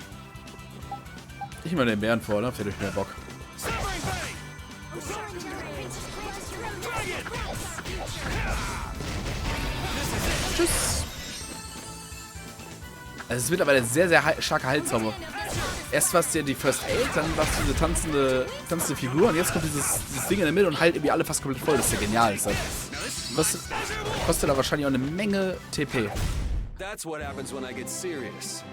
A: Ich mal den Bären vor, ne? Habt ihr durch mehr Bock. Tschüss. Also es ist mittlerweile ein sehr, sehr starker Heilzauber. Erst war es ja die First Aid, dann war es diese tanzende Figur und jetzt kommt dieses Ding in der Mitte und heilt irgendwie alle fast komplett voll. Das ist ja genial. Das kostet da wahrscheinlich auch eine Menge TP.
D: That's what happens when I get serious.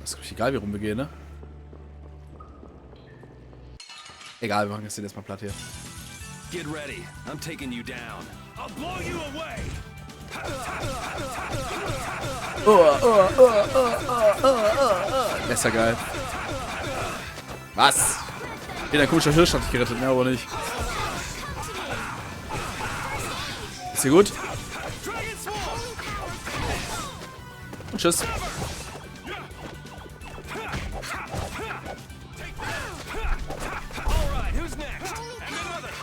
A: Das ist richtig egal, wie rum wir gehen, ne? Egal, wir machen jetzt den erstmal platt hier.
C: Get ready. I'm taking you down. I'll blow you away.
A: Das ist ja geil. Was? Hey, dein komischer Hirsch hat dich gerettet, ne, aber nicht. Ist dir gut? Und tschüss.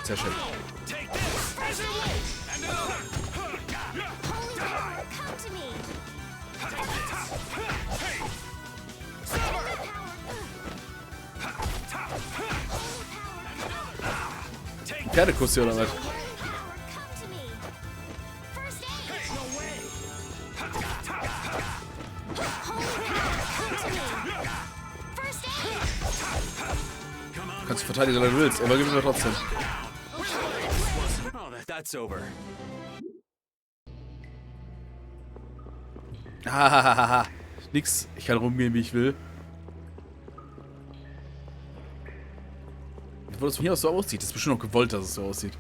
A: Sehr schön. Pferdekuss hier oder was? Kannst du verteidigen, wenn du willst, aber gib mir trotzdem.
D: That's over.
A: Hahaha. Nix. Ich kann rumgehen, wie ich will. Obwohl das von hier aus so aussieht. Das ist bestimmt auch gewollt, dass es so aussieht.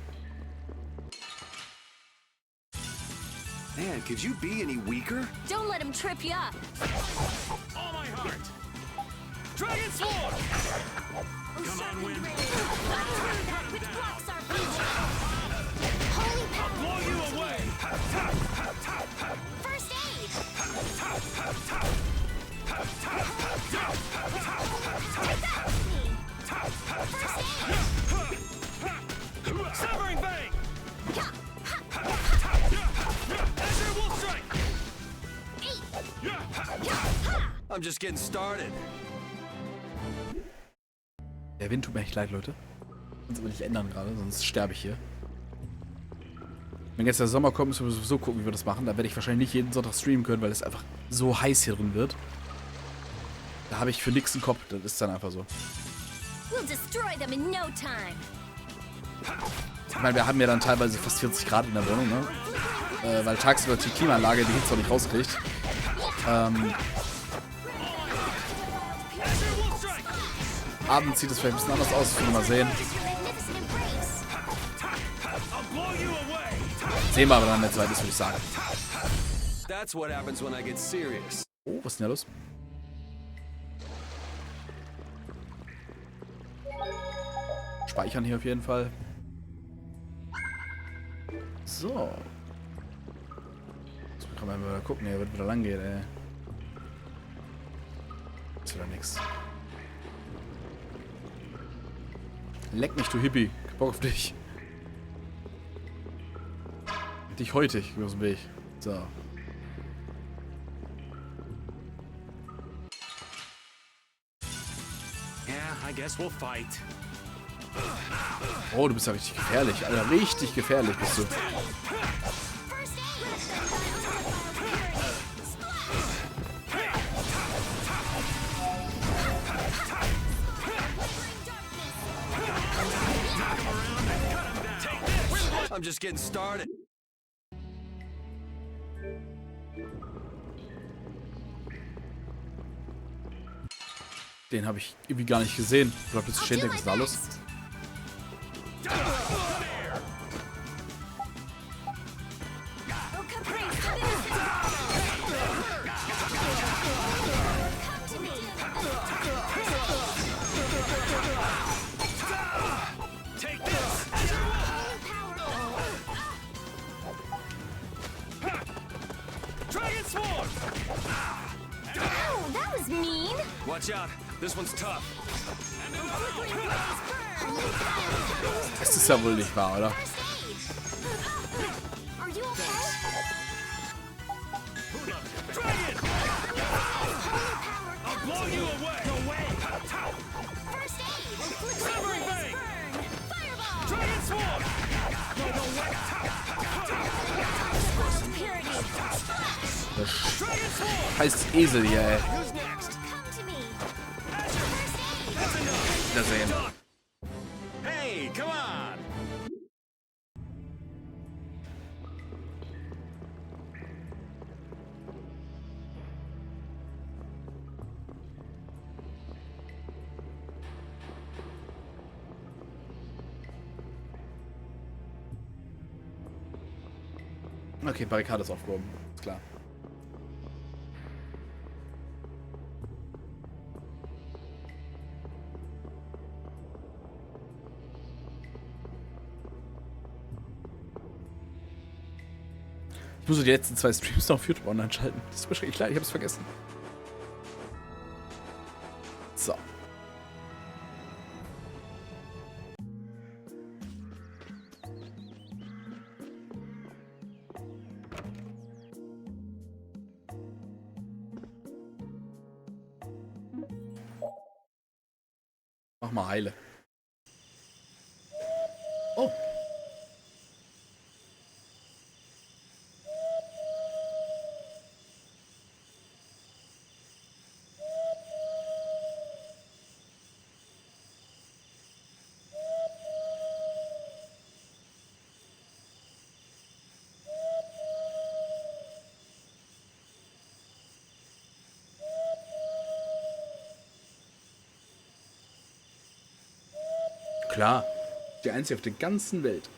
D: Man, could you be any weaker?
B: Don't let him trip you up.
G: All my heart. Dragon Sword!
B: Come
G: on, Wind.
B: Which blocks our future. Holy power.
G: I'll blow you away.
B: First aid.
G: Severing Bang! Azure Wolf Strike!
D: I'm just getting started.
A: Der Wind tut mir echt leid, Leute. Kann's aber nicht ändern gerade, sonst sterbe ich hier. Wenn jetzt der Sommer kommt, müssen wir sowieso gucken, wie wir das machen. Da werde ich wahrscheinlich nicht jeden Sonntag streamen können, weil es einfach so heiß hier drin wird. Da habe ich für nix einen Kopf. Das ist dann einfach so.
B: We'll destroy them in no time.
A: Ich meine, wir haben ja dann teilweise fast 40 Grad in der Wohnung, ne? Weil tagsüber die Klimaanlage die Hitze auch nicht rauskriegt. Abends sieht es vielleicht ein bisschen anders aus, das werden wir mal sehen. Sehen wir aber dann, wenn es weit ist, würde ich sagen.
D: That's what happens when I get serious.
A: Oh, was ist denn da los? Speichern hier auf jeden Fall. So. Jetzt kann man mal gucken, hier wird wieder lang gehen, ey. Ist wieder nix. Leck mich, du Hippie. Ich Bock auf dich. Dich heutig aus dem Weg. So.
C: Yeah, I guess we'll fight.
A: Oh, du bist ja richtig gefährlich. Alter, richtig gefährlich bist du.
D: I'm just getting started.
A: Den habe ich irgendwie gar nicht gesehen. Ich glaube, das ist Shindex. Was ist da los?
D: Watch out, this one's tough.
A: Das ist ja wohl nicht wahr, oder? Das heißt Esel hier, ey. Wiedersehen.
D: Hey, come on!
A: Okay, Barrikade ist aufgehoben. Ist klar. Ich muss so die letzten 2 Streams noch auf YouTube online schalten. Das ist wahrscheinlich leid, ich hab's vergessen. So. Mach mal heile. Oh. Klar. Die einzige auf der ganzen Welt.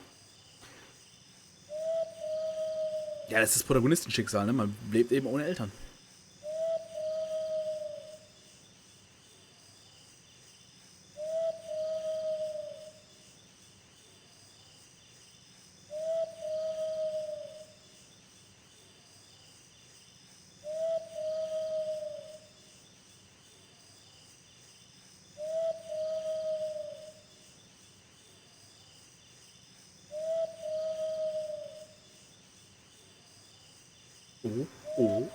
A: Ja, das ist das Protagonistenschicksal, ne? Man lebt eben ohne Eltern. Oh, oh.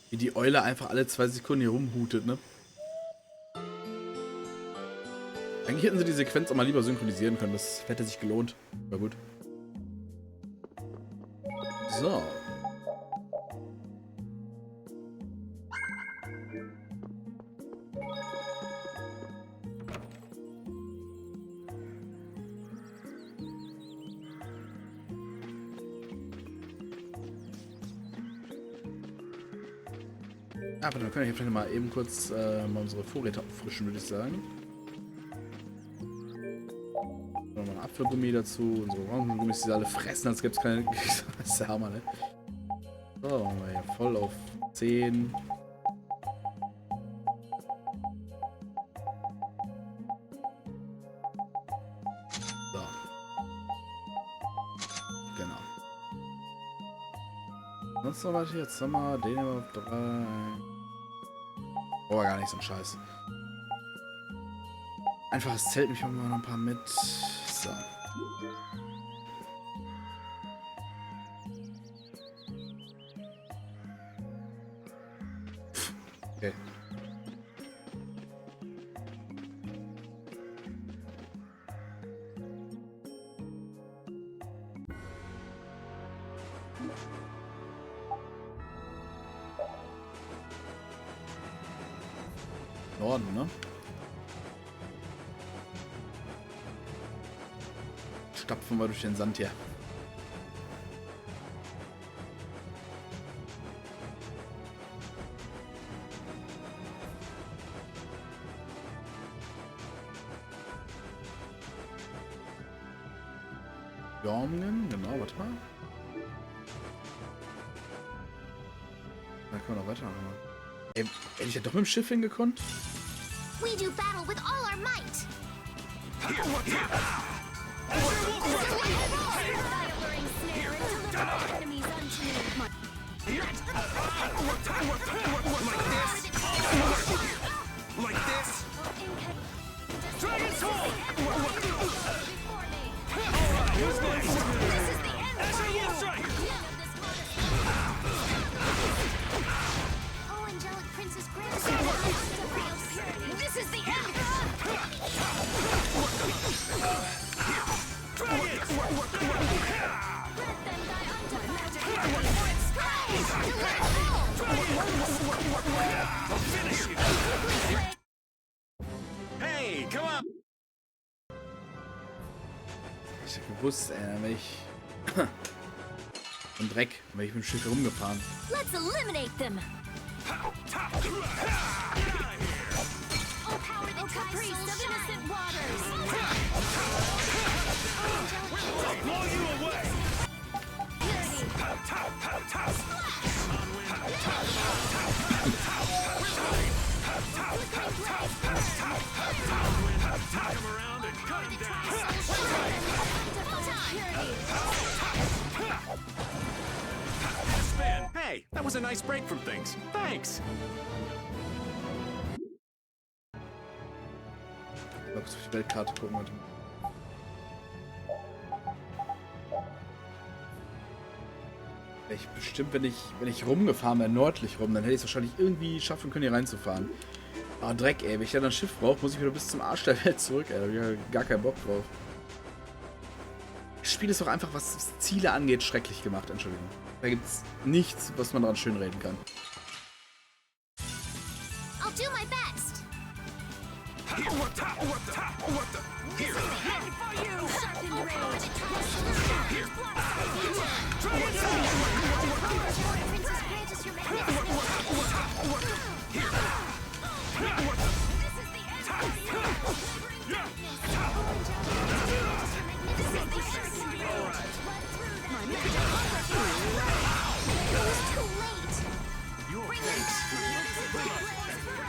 A: Wie die Eule einfach alle 2 Sekunden hier rumhutet, ne? Eigentlich hätten sie die Sequenz auch mal lieber synchronisieren können. Das hätte sich gelohnt. War gut. So. Aber dann können wir hier vielleicht mal eben kurz mal unsere Vorräte auffrischen, würde ich sagen. Nochmal ein Apfelgummi dazu. Unsere Orangengummis, die alle fressen, als gäbe es keine. Das ist der Hammer, ne? So, machen wir hier voll auf 10. So. Genau. Sonst noch was hier? Jetzt haben wir den auf 3. Oh, gar nicht so ein Scheiß. Einfaches Zelt, mich machen wir noch ein paar mit. So. Okay. Norden, ne? Stapfen wir durch den Sand hier. Jormungen, genau, warte mal. Da können wir noch weiter. Ey, hätte ich ja doch mit dem Schiff hingekonnt?
I: We do battle with all our might.
E: Like this? Dragon's Hold! This is the end!
C: Hey, come on!
A: Ich hab gewusst, wenn ich... Und Dreck, weil ich mit dem Schiff herumgefahren.
B: Let's eliminate them. Oh, power the caprice of innocent waters.
G: Blow you away!
C: Come around and cut him down! Spin! Hey, that was a nice break from things. Thanks!
A: Ich glaube, auf die Weltkarte gucken heute. Ich bestimmt, wenn ich rumgefahren wäre, nördlich rum, dann hätte ich es wahrscheinlich irgendwie schaffen können, hier reinzufahren. Aber Dreck, ey, wenn ich dann ein Schiff brauche, muss ich wieder bis zum Arsch der Welt zurück, ey. Da hab ich ja gar keinen Bock drauf. Das Spiel ist doch einfach, was Ziele angeht, schrecklich gemacht, Entschuldigung. Da gibt's nichts, was man dran schönreden kann.
J: I'll do my best.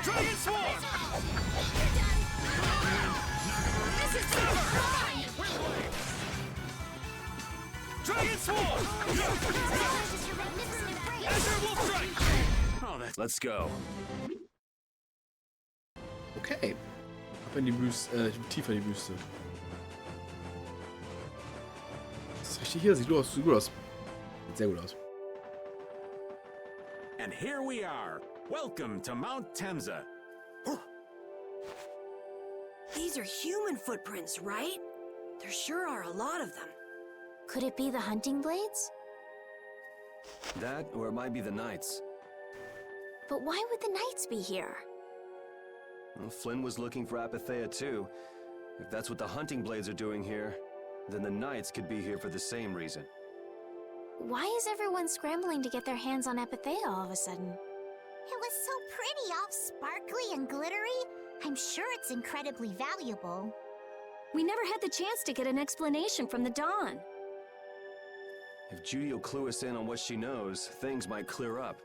G: Dragon Swarm! Dragon Swarm! Azure Wolf Strike!
C: Oh, let's go.
A: Okay. Ab in die Wüste, tiefer in die Wüste. Das ist richtig hier, sieht gut aus. Sieht sehr gut aus.
C: And here we are. Welcome to Mount Temsa.
H: These are human footprints, right? There sure are a lot of them.
B: Could it be the hunting blades?
D: That, or it might be the Knights.
B: But why would the knights be here?
D: Well, Flynn was looking for Apatheia too. If that's what the hunting blades are doing here, then the Knights could be here for the same reason.
B: Why is everyone scrambling to get their hands on Apatheia all of a sudden?
I: It was so pretty, all sparkly and glittery. I'm sure it's incredibly valuable.
B: We never had the chance to get an explanation from the Dawn.
D: If Judy will clue us in on what she knows, things might clear up.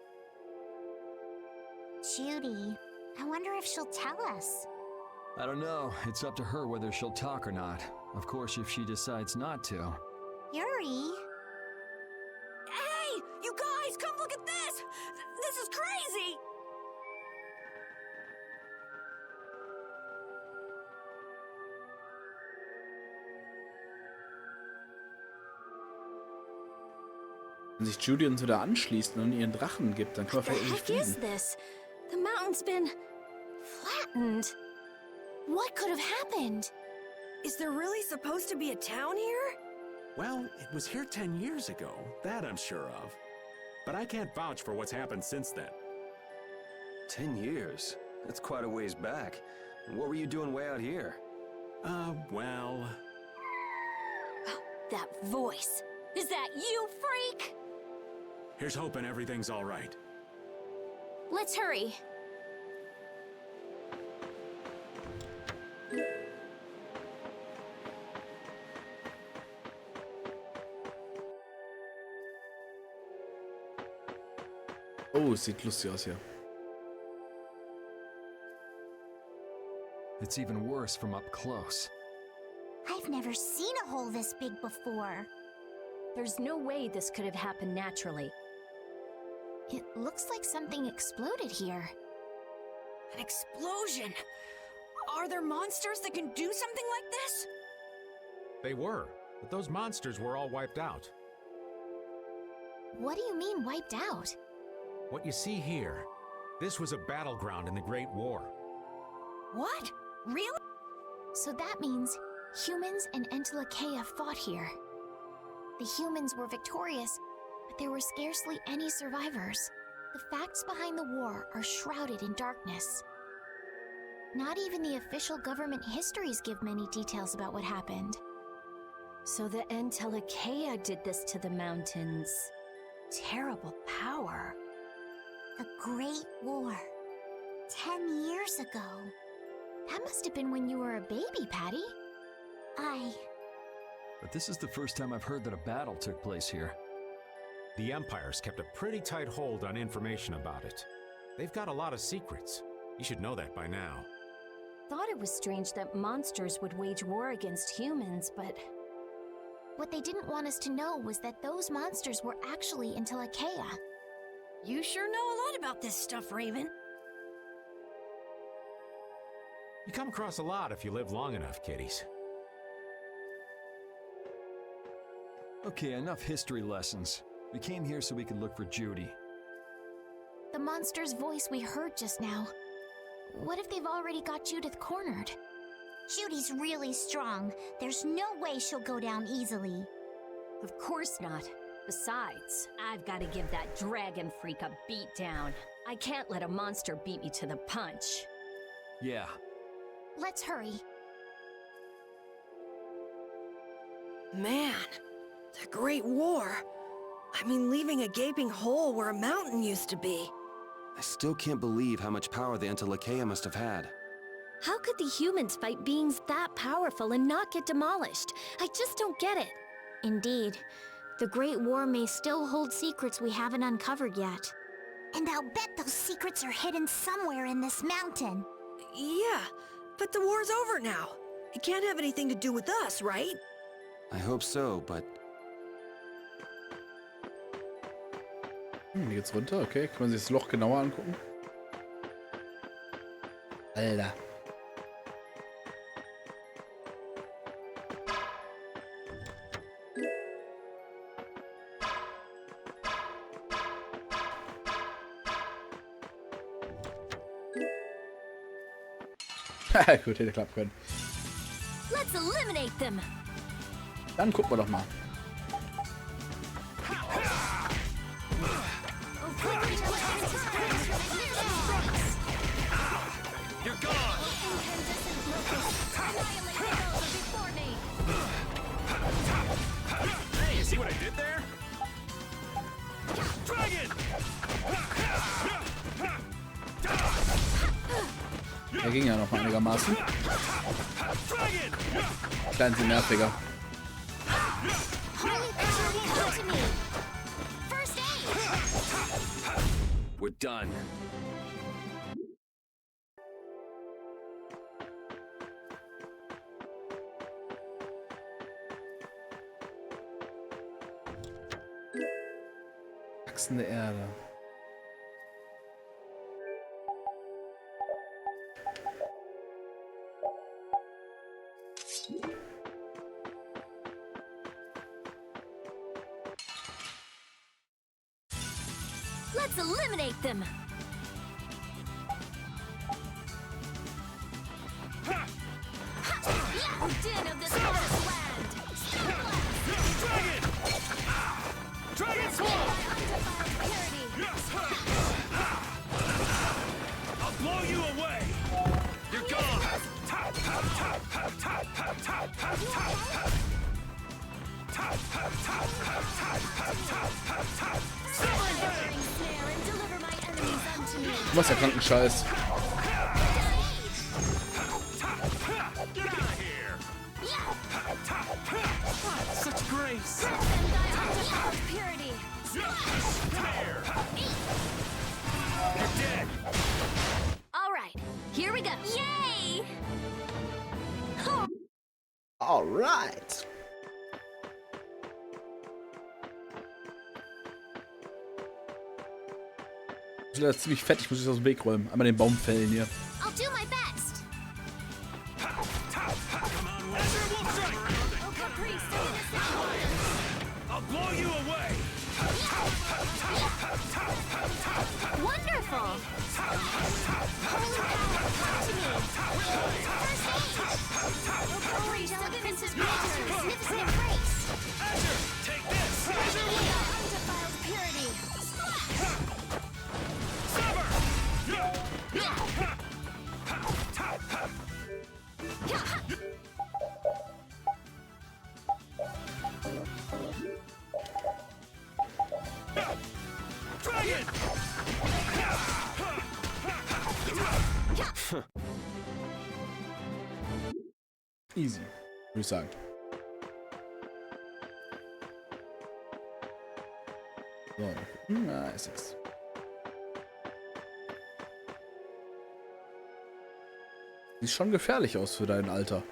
I: Judy, I wonder if she'll tell us.
F: I don't know. It's up to her whether she'll talk or not. Of course, if she decides not to.
I: Yuri?
H: Hey! You guys, come look at this! This is crazy!
A: Wenn sich Judy uns wieder anschließt und ihren Drachen gibt, dann können wir vielleicht
B: What
A: endlich
B: is
A: fliegen.
B: this? The mountain's been flattened. What could have happened?
H: Is there really supposed to be a town here?
C: Well, it was here 10 years ago. That I'm sure of. But I can't vouch for what's happened since then.
D: 10 years? That's quite a ways back. What were you doing way out here?
C: Well...
B: That voice. Is that you, freak?
C: Here's hoping everything's all right.
B: Let's hurry.
A: Oh, es sieht lustig aus hier.
F: It's even worse from up close.
I: I've never seen a hole this big before.
B: There's no way this could have happened naturally.
I: It looks like something exploded here.
H: An explosion! Are there monsters that can do something like this?
C: They were, but those monsters were all wiped out.
I: What do you mean wiped out?
C: What you see here, this was a battleground in the Great War.
H: What? Really?
I: So that means humans and Entelikeia fought here. The humans were victorious,
J: but there were scarcely any survivors. The facts behind the war are shrouded in darkness. Not even the official government histories give many details about what happened.
B: So the Entelekea did this to the mountains. Terrible power.
I: The Great War. 10 years ago.
J: That must have been when you were a baby, Patty.
F: But this is the first time I've heard that a battle took place here.
C: The Empire's kept a pretty tight hold on information about it. They've got a lot of secrets. You should know that by now.
B: Thought it was strange that monsters would wage war against humans, but...
J: What they didn't want us to know was that those monsters were actually Entelekea.
H: You sure know a lot about this stuff, Raven.
C: You come across a lot if you live long enough, kiddies.
F: Okay, enough history lessons. We came here so we could look for Judy.
J: The monster's voice we heard just now. What if they've already got Judith cornered?
I: Judy's really strong. There's no way she'll go down easily.
B: Of course not. Besides, I've got to give that dragon freak a beat down. I can't let a monster beat me to the punch.
F: Yeah.
J: Let's hurry.
H: Man, the Great War. I mean, leaving a gaping hole where a mountain used to be.
D: I still can't believe how much power the Entelekea must have had.
B: How could the humans fight beings that powerful and not get demolished? I just don't get it.
J: Indeed. The Great War may still hold secrets we haven't uncovered yet.
I: And I'll bet those secrets are hidden somewhere in this mountain.
H: Yeah, but the war's over now. It can't have anything to do with us, right?
D: I hope so, but...
A: Hier geht's runter, okay. Kann man sich das Loch genauer angucken? Alter. Gut, hätte klappen können.
B: Let's eliminate them.
A: Dann gucken wir doch mal.
G: You're gone. Hey, you see what I did there? Dragon!
A: Er ging ja noch einigermaßen. Klein bisschen nerviger.
D: We're done.
A: Wachsende Erde.
B: Let's eliminate them. Den of this forest land.
G: Dragon! Dragon Swarm! I'll blow you away! You're gone!
A: Du machst ja kranken Scheiß.
G: Such grace!
B: Purity.
G: You're dead!
B: All right, here we go. Yay!
A: All right. Das ist ziemlich fett, ich muss es aus dem Weg räumen. Einmal den Baum fällen hier.
J: I'll do my best.
G: I'll blow you away!
J: Wonderful. Holy power, Princess Magnificent embrace.
G: Take this!
A: Easy, würde ich sagen. So, nice. Sieht schon gefährlich aus für dein Alter.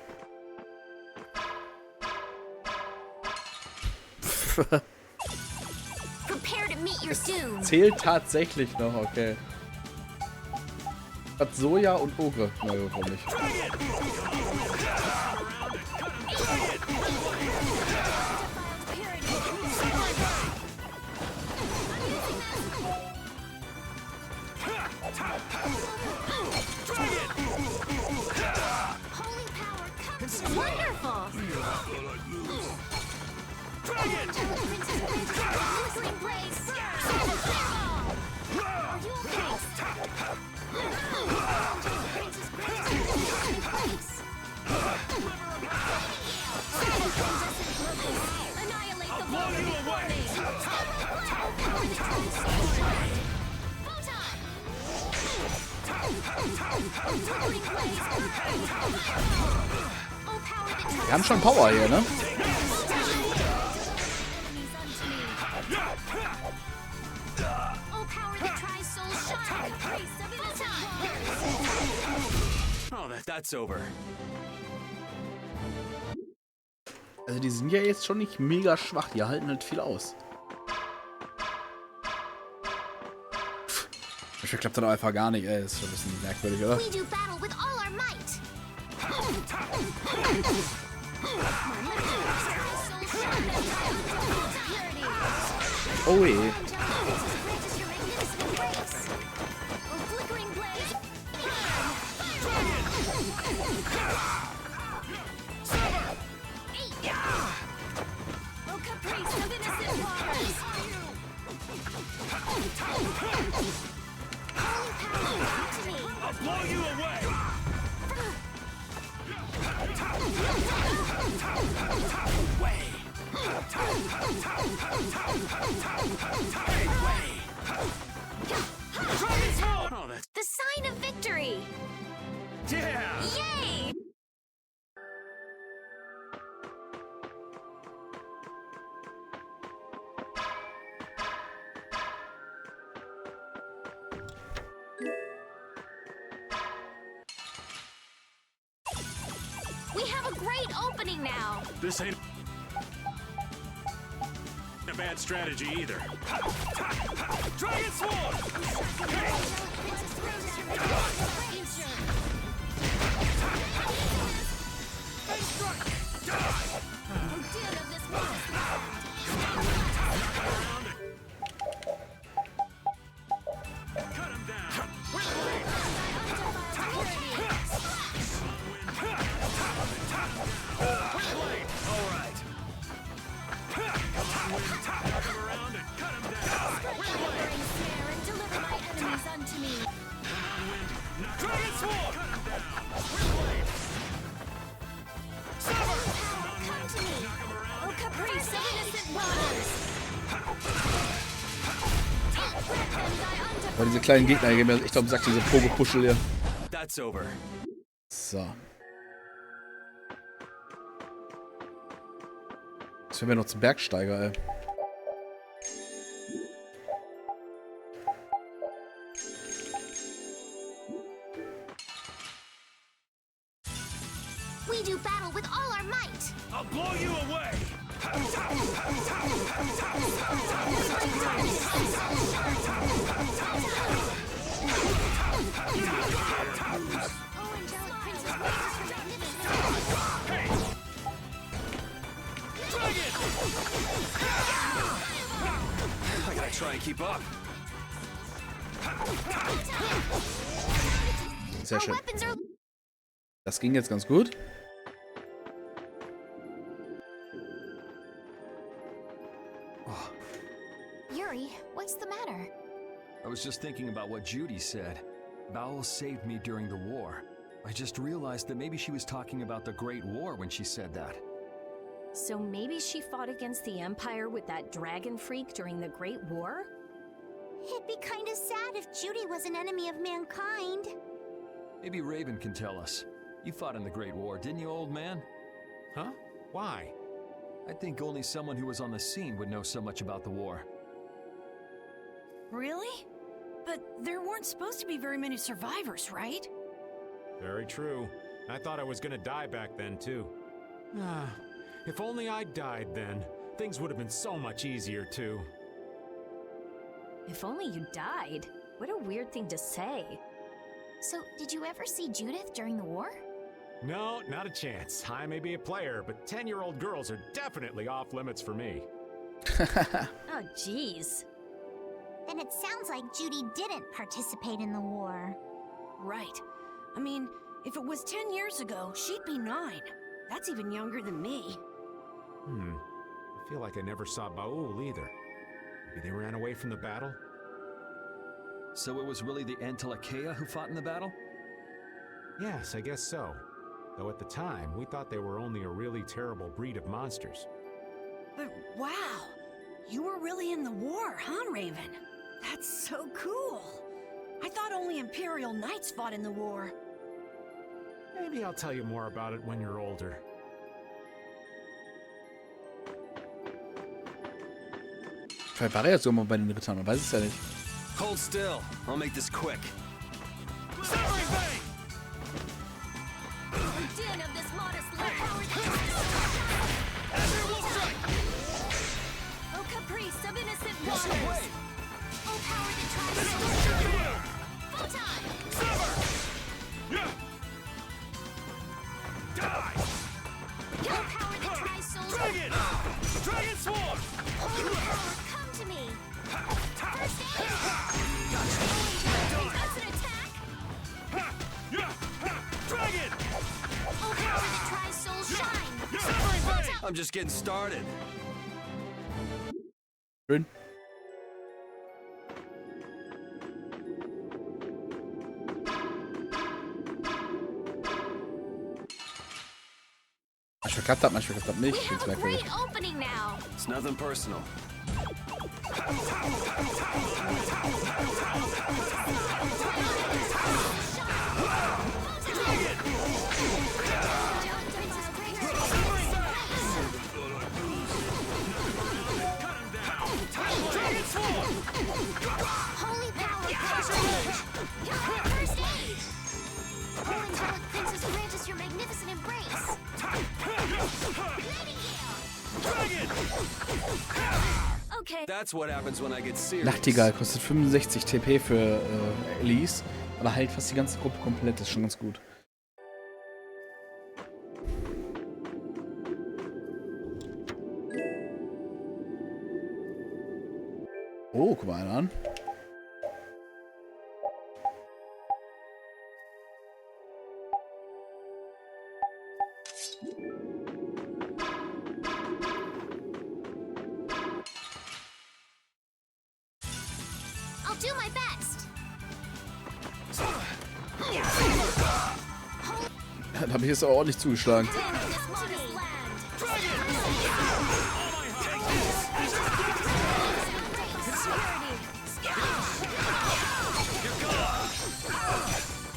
J: Prepare to meet your doom.
A: Zählt tatsächlich noch, okay. Hat Soja und Ogre. Na, warum nicht?
J: Wonderful!
A: Wir haben schon Power hier, ne?
D: Oh, that's over.
A: Also die sind ja jetzt schon nicht mega schwach, die halten halt viel aus. Das klappt dann einfach gar nicht, ey. Das ist schon ein bisschen merkwürdig, oder?
J: We do battle with all our might.
A: Oh je.
G: I'll blow you away!
J: The sign of victory!
G: Yeah!
J: Yay! We have a great opening now!
C: This ain't a bad strategy either.
G: Dragon Sword!
A: Aber diese kleinen Gegner geben mir echt auf den Sack, diese Pogo-Puschel hier.
D: That's over.
A: So. Jetzt werden wir noch zum Bergsteiger, ey.
J: We do battle with all our might!
G: I'll blow you away!
D: I gotta try and keep up.
A: Sehr schön. Das ging jetzt ganz gut.
J: Yuri, what's the matter?
F: I was just thinking about what Judy said. Bowel saved me during the war. I just realized that maybe she was talking about the Great War when she said that.
B: So maybe she fought against the Empire with that dragon freak during the Great War?
I: It'd be kind of sad if Judy was an enemy of mankind.
F: Maybe Raven can tell us. You fought in the Great War, didn't you, old man?
C: Huh? Why?
F: I think only someone who was on the scene would know so much about the war.
H: Really? But there weren't supposed to be very many survivors, right?
C: Very true. I thought I was gonna die back then, too. Ah, if only I died then, things would have been so much easier, too.
B: If only you died. What a weird thing to say.
J: So, did you ever see Judith during the war?
C: No, not a chance. I may be a player, but 10-year-old girls are definitely off limits for me.
B: Oh, jeez.
I: Then it sounds like Judy didn't participate in the war.
H: Right. I mean, if it was 10 years ago, she'd be 9. That's even younger than me.
C: I feel like I never saw Baul either. Maybe they ran away from the battle?
F: So it was really the Antilochea who fought in the battle?
C: Yes, I guess so. Though at the time, we thought they were only a really terrible breed of monsters.
H: But wow, you were really in the war, huh, Raven? That's so cool. I thought only Imperial Knights fought in the war.
C: Maybe I'll tell you more about it when you're older.
A: Vielleicht war er ja so mal bei den Rittern, man weiß es ja nicht.
D: Hold still. I'll make this quick.
B: Den of this modest low-powered Oh, caprice of innocent waters! Oh, power that tries to full time!
N: Die!
B: Oh, power that tries souls.
N: Dragon! Dragon Swarm!
B: Holy power, come to me! First aid! That's an attack!
N: Dragon!
B: Oh, power that tries souls shine!
D: I'm just getting started.
A: Schön. Manchmal klappt das, manchmal klappt das nicht. Ich find's merkwürdig.
B: Opening now!
D: It's nothing personal.
B: Holy power, first aid! Oh, angelic princess, grant us your magnificent embrace! Okay.
D: That's what happens when I get serious.
A: Nachtigall kostet 65 TP für Elise, aber halt fast die ganze Gruppe komplett, das ist schon ganz gut. Oh, guck mal einer an.
B: I'll do my best!
A: Da habe ich jetzt auch ordentlich zugeschlagen.
B: This modest land!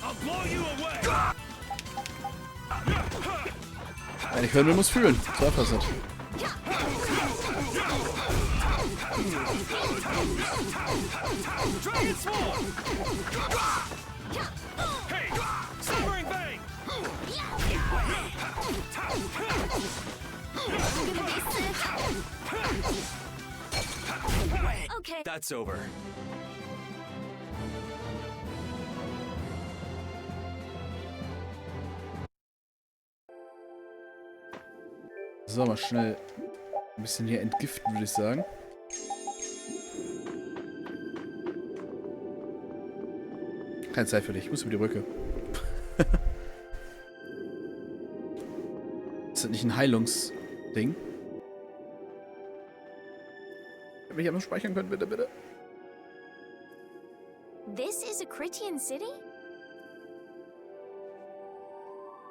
N: I'll blow you away!
A: Wenn ich hören will, muss fühlen. So einfach ist das.
N: Dragon Swarm! Hey! Sombering Bang!
B: Okay.
D: That's over.
A: So, mal schnell ein bisschen hier entgiften, würde ich sagen. Keine Zeit für dich, ich muss über die Brücke. Ist das nicht ein Heilungsding? Wenn wir hier noch speichern können, bitte, bitte.
B: This is a Critian city?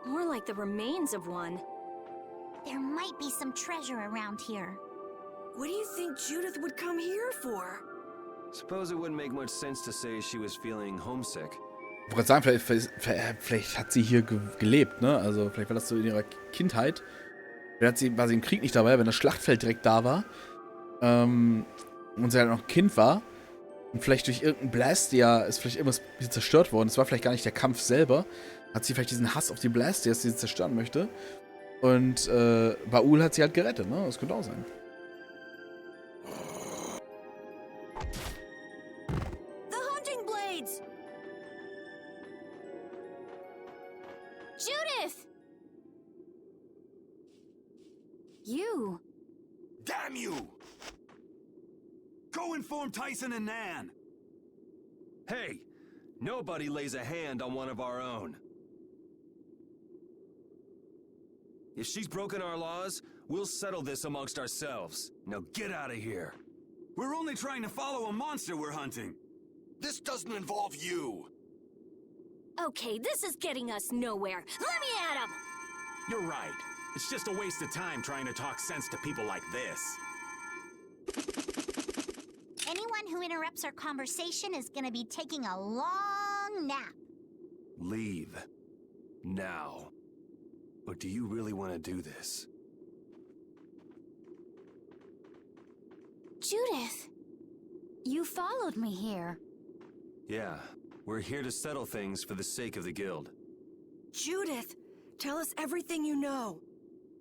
B: More like the remains of one.
I: There might be some treasure around here.
H: What do you think Judith would come here for?
D: Suppose it wouldn't make much sense to say she was feeling homesick.
A: Ich wollte sagen, vielleicht hat sie hier gelebt, ne? Also vielleicht war das so in ihrer Kindheit. Vielleicht war sie im Krieg nicht dabei, wenn das Schlachtfeld direkt da war. Und sie halt noch ein Kind war. Und vielleicht durch irgendeinen Blastia ist vielleicht irgendwas zerstört worden. Es war vielleicht gar nicht der Kampf selber. Hat sie vielleicht diesen Hass auf die Blastias, die sie zerstören möchte. Und Baul hat sie halt gerettet, ne? Das könnte auch sein.
B: Judith! You.
C: Damn you! Go inform Tyson and Nan.
D: Hey, nobody lays a hand on one of our own. If she's broken our laws, we'll settle this amongst ourselves. Now get out of here.
C: We're only trying to follow a monster we're hunting.
K: This doesn't involve you.
B: Okay, this is getting us nowhere. Let me at him!
C: You're right. It's just a waste of time trying to talk sense to people like this.
I: Anyone who interrupts our conversation is gonna be taking a long nap.
D: Leave. Now. Or do you really want to do this?
B: Judith! You followed me here.
D: Yeah, we're here to settle things for the sake of the guild.
H: Judith, tell us everything you know.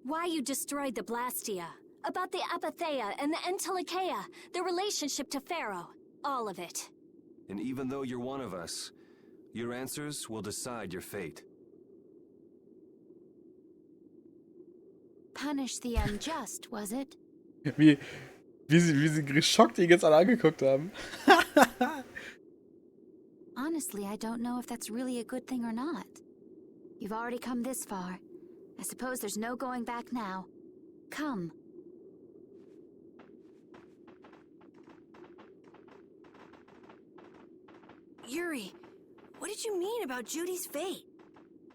B: Why you destroyed the Blastia. About the Apatheia and the Entelikeia. Their relationship to Phaeroh. All of it.
D: And even though you're one of us, your answers will decide your fate.
J: Punish the unjust, was it?
A: Wie sie geschockt ihn jetzt alle angeguckt haben.
J: Honestly, I don't know if that's really a good thing or not. You've already come this far. I suppose there's no going back now. Come.
H: Yuri, what did you mean about Judy's fate?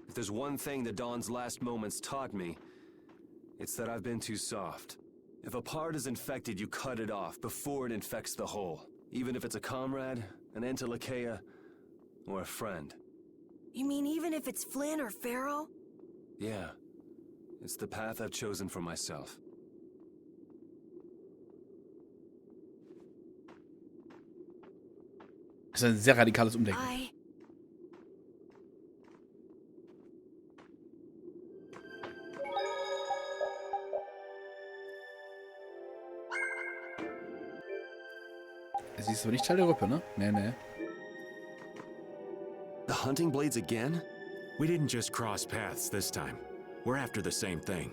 D: If there's one thing the Dawn's last moments taught me, it's that I've been too soft. If a part is infected, you cut it off before it infects the whole. Even if it's a comrade, an Entelikeia, or a friend.
H: You mean even if it's Flynn or Phaeroh?
D: Yeah. It's the path I've chosen for myself.
A: Das ist ein sehr radikales Umdenken. Sie ist aber nicht Teil der Gruppe, ne? Nee.
D: The hunting blades again?
C: We didn't just cross paths this time. We're after the same thing.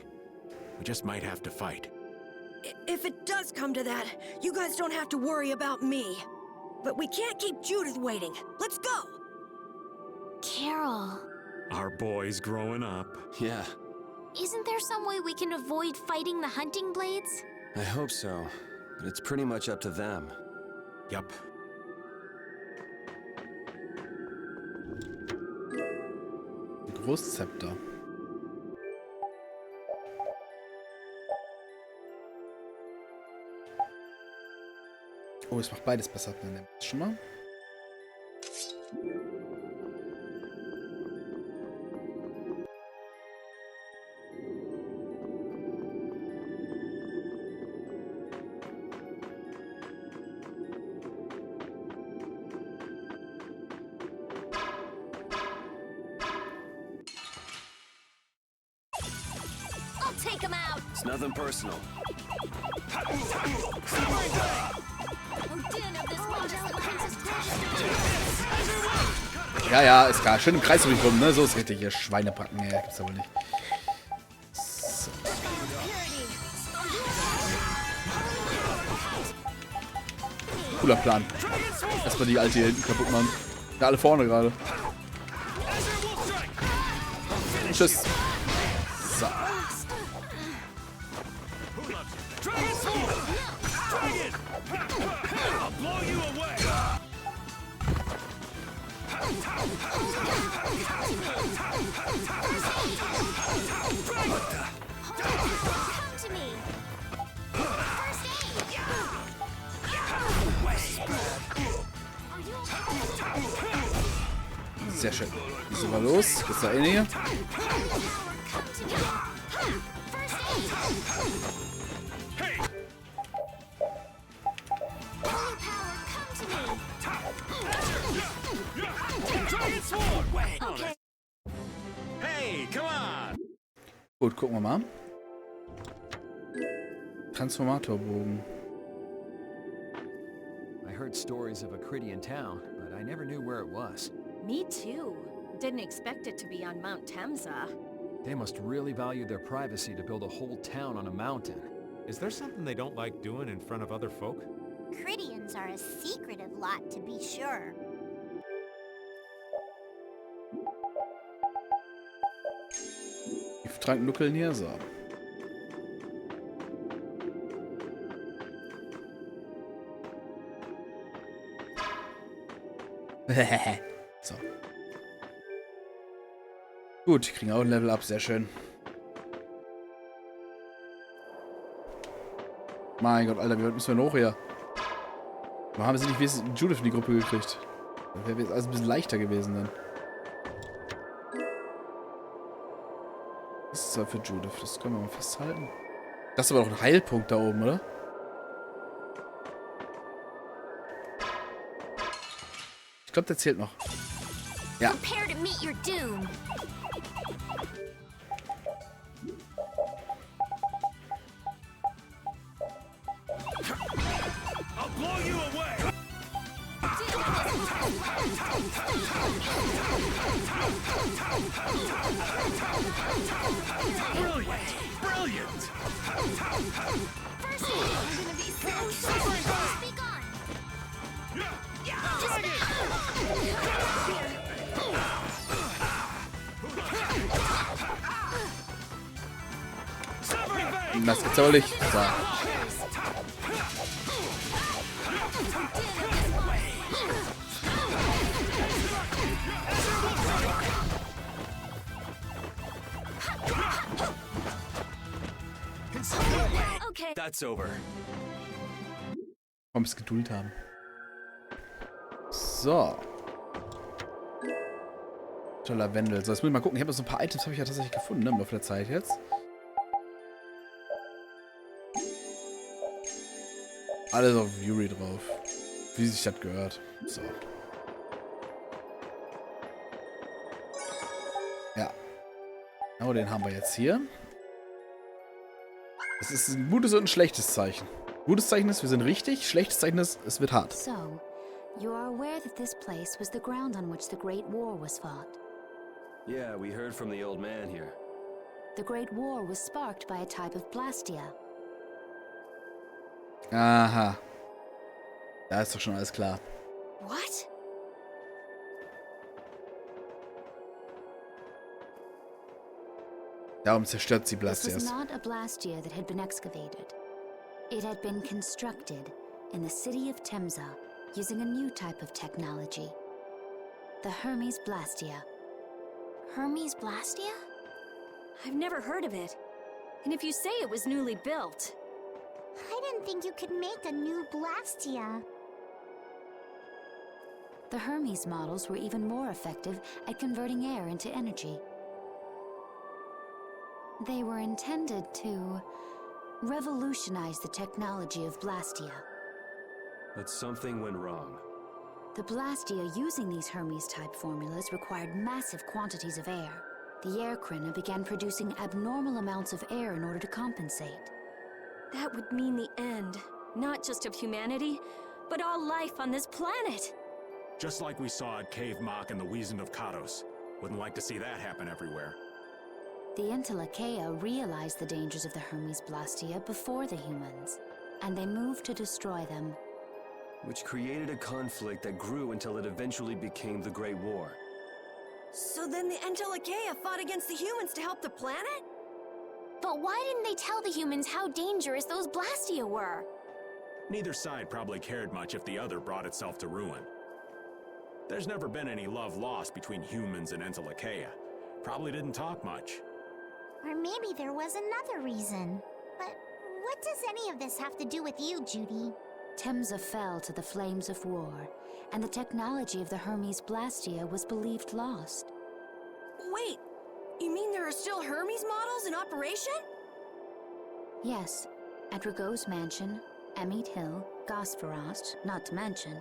C: We just might have to fight.
H: If it does come to that, you guys don't have to worry about me. But we can't keep Judith waiting. Let's go!
J: Carol.
C: Our boy's growing up.
D: Yeah.
J: Isn't there some way we can avoid fighting the hunting blades?
D: I hope so, but it's pretty much up to them.
C: Yup.
A: Großzepter. Oh, es macht beides besser. Dann nehmen wir das schon mal.
B: I'll take him out!
D: It's nothing personal.
A: Ja, ist klar. Schön im Kreis rum, ne? So ist richtig. Hier Schweinepacken. Ja, gibt's aber nicht. So. Cooler Plan. Erstmal die alte hier hinten kaputt machen. Ja, alle vorne gerade. Tschüss. So.
B: Come to me! First aid!
A: Sehr schön. Gehen wir los. Geht's da in hier?
C: Hey, come on!
A: Gut, gucken wir mal. Transformatorbogen.
F: I heard stories of a Cridian town, but I never knew where it was.
O: Me too. Didn't expect it to be on Mount Temsa.
F: They must really value their privacy to build a whole town on a mountain.
C: Is there something they don't like doing in front of other folk?
I: Cridians are a secretive lot, to be sure.
A: Trank-Nuckeln hier, so. So. Gut, die kriegen auch ein Level up, sehr schön. Mein Gott, Alter, wie weit müssen wir noch hier? Warum haben sie nicht wenigstens Judith in die Gruppe gekriegt? Das wäre jetzt alles ein bisschen leichter gewesen dann. Das ist zwar für Judith, das können wir mal festhalten. Das ist aber doch ein Heilpunkt da oben, oder? Ich glaube, der zählt noch. Ja.
J: Prepare to meet your doom.
N: I'll blow you away! Brilliant! Brilliant!
J: First aid, I'm gonna be so be gone.
A: Das gibt's aber nicht. So.
D: Okay. That's over.
A: Komm, es Geduld haben. So. Toller Wendel. So, jetzt muss ich mal gucken. Ich habe so ein paar Items habe ich ja tatsächlich gefunden, ne, im Laufe der Zeit jetzt. Alles auf Yuri drauf. Wie sich das gehört. So. Ja. Genau, den haben wir jetzt hier. Es ist ein gutes und ein schlechtes Zeichen. Gutes Zeichen ist, wir sind richtig. Schlechtes Zeichen ist, es wird hart.
B: So, you are aware that this place was the ground on which the Great War was fought.
D: Yeah, we heard from the old man here.
B: The Great War was sparked by a type of Blastia.
A: Aha. Da ist doch schon alles klar.
B: What?
A: Darum zerstört sie
B: This was
A: Blastias.
B: not a Blastia that had been excavated. It had been constructed in the city of Temsa using a new type of technology. The Hermes Blastia.
J: Hermes Blastia?
O: I've never heard of it. And if you say it was newly built...
I: I didn't think you could make a new Blastia.
B: The Hermes models were even more effective at converting air into energy. They were intended to revolutionize the technology of Blastia.
D: But something went wrong.
B: The Blastia using these Hermes-type formulas required massive quantities of air. The Airkrina began producing abnormal amounts of air in order to compensate.
O: That would mean the end, not just of humanity, but all life on this planet.
C: Just like we saw at Cave Mach and the Wiesen of Kados. Wouldn't like to see that happen everywhere.
B: The Intellicheia realized the dangers of the Hermes Blastia before the humans, and they moved to destroy them.
D: Which created a conflict that grew until it eventually became the Great War.
H: So then the Intellicheia fought against the humans to help the planet?
J: But why didn't they tell the humans how dangerous those Blastia were?
C: Neither side probably cared much if the other brought itself to ruin. There's never been any love lost between humans and Intellicheia. Probably didn't talk much.
I: Or maybe there was another reason. But what does any of this have to do with you, Judy?
J: Temsa fell to the flames of war, and the technology of the Hermes Blastia was believed lost.
H: Wait, you mean there are still Hermes models in operation?
J: Yes, at Rago's mansion, Amit Hill, Gosferost, not to mention.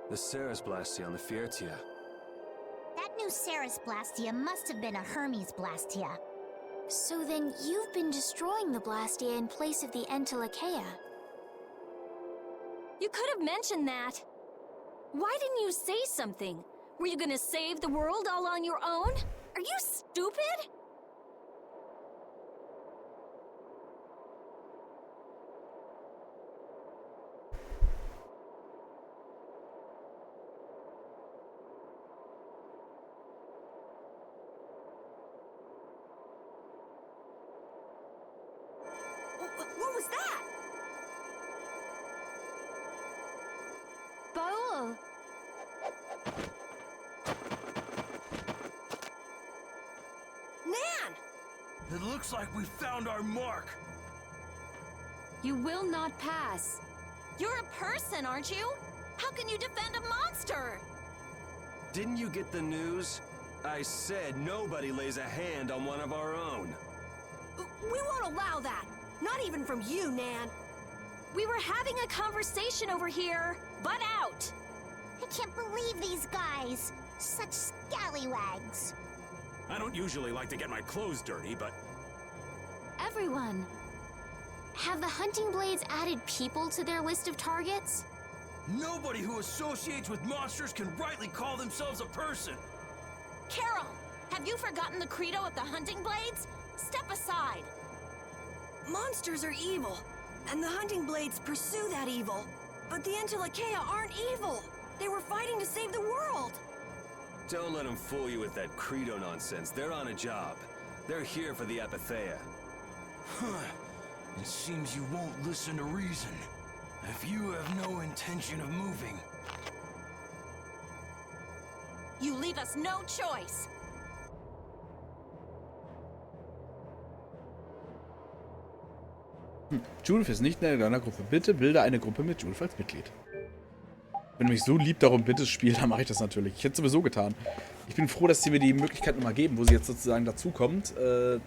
D: The Ceres Blastia on the Fiertia.
I: That new Ceres Blastia must have been a Hermes Blastia.
J: So then you've been destroying the Blastia in place of the Entelekea.
O: You could have mentioned that. Why didn't you say something? Were you gonna save the world all on your own? Are you stupid?
H: What was that?
J: Phaeroh!
H: Nan!
G: It looks like we found our mark.
O: You will not pass.
H: You're a person, aren't you? How can you defend a monster?
D: Didn't you get the news? I said nobody lays a hand on one of our own.
H: We won't allow that. Not even from you, Nan.
O: We were having a conversation over here. Butt out!
I: I can't believe these guys. Such scallywags.
C: I don't usually like to get my clothes dirty, but...
J: Everyone! Have the hunting blades added people to their list of targets?
G: Nobody who associates with monsters can rightly call themselves a person.
H: Carol, have you forgotten the credo of the hunting blades? Step aside. Monsters are evil, and the hunting blades pursue that evil. But the Entelekea aren't evil. They were fighting to save the world.
D: Don't let them fool you with that credo nonsense. They're on a job. They're here for the Apatheia.
G: It seems you won't listen to reason. If you have no intention of moving...
H: You leave us no choice.
A: Judith ist nicht in deiner Gruppe. Bitte bilde eine Gruppe mit Judith als Mitglied. Wenn du mich so lieb darum bittest, Spiel, dann mache ich das natürlich. Ich hätte es sowieso getan. Ich bin froh, dass sie mir die Möglichkeit nochmal geben, wo sie jetzt sozusagen dazukommt. Ne?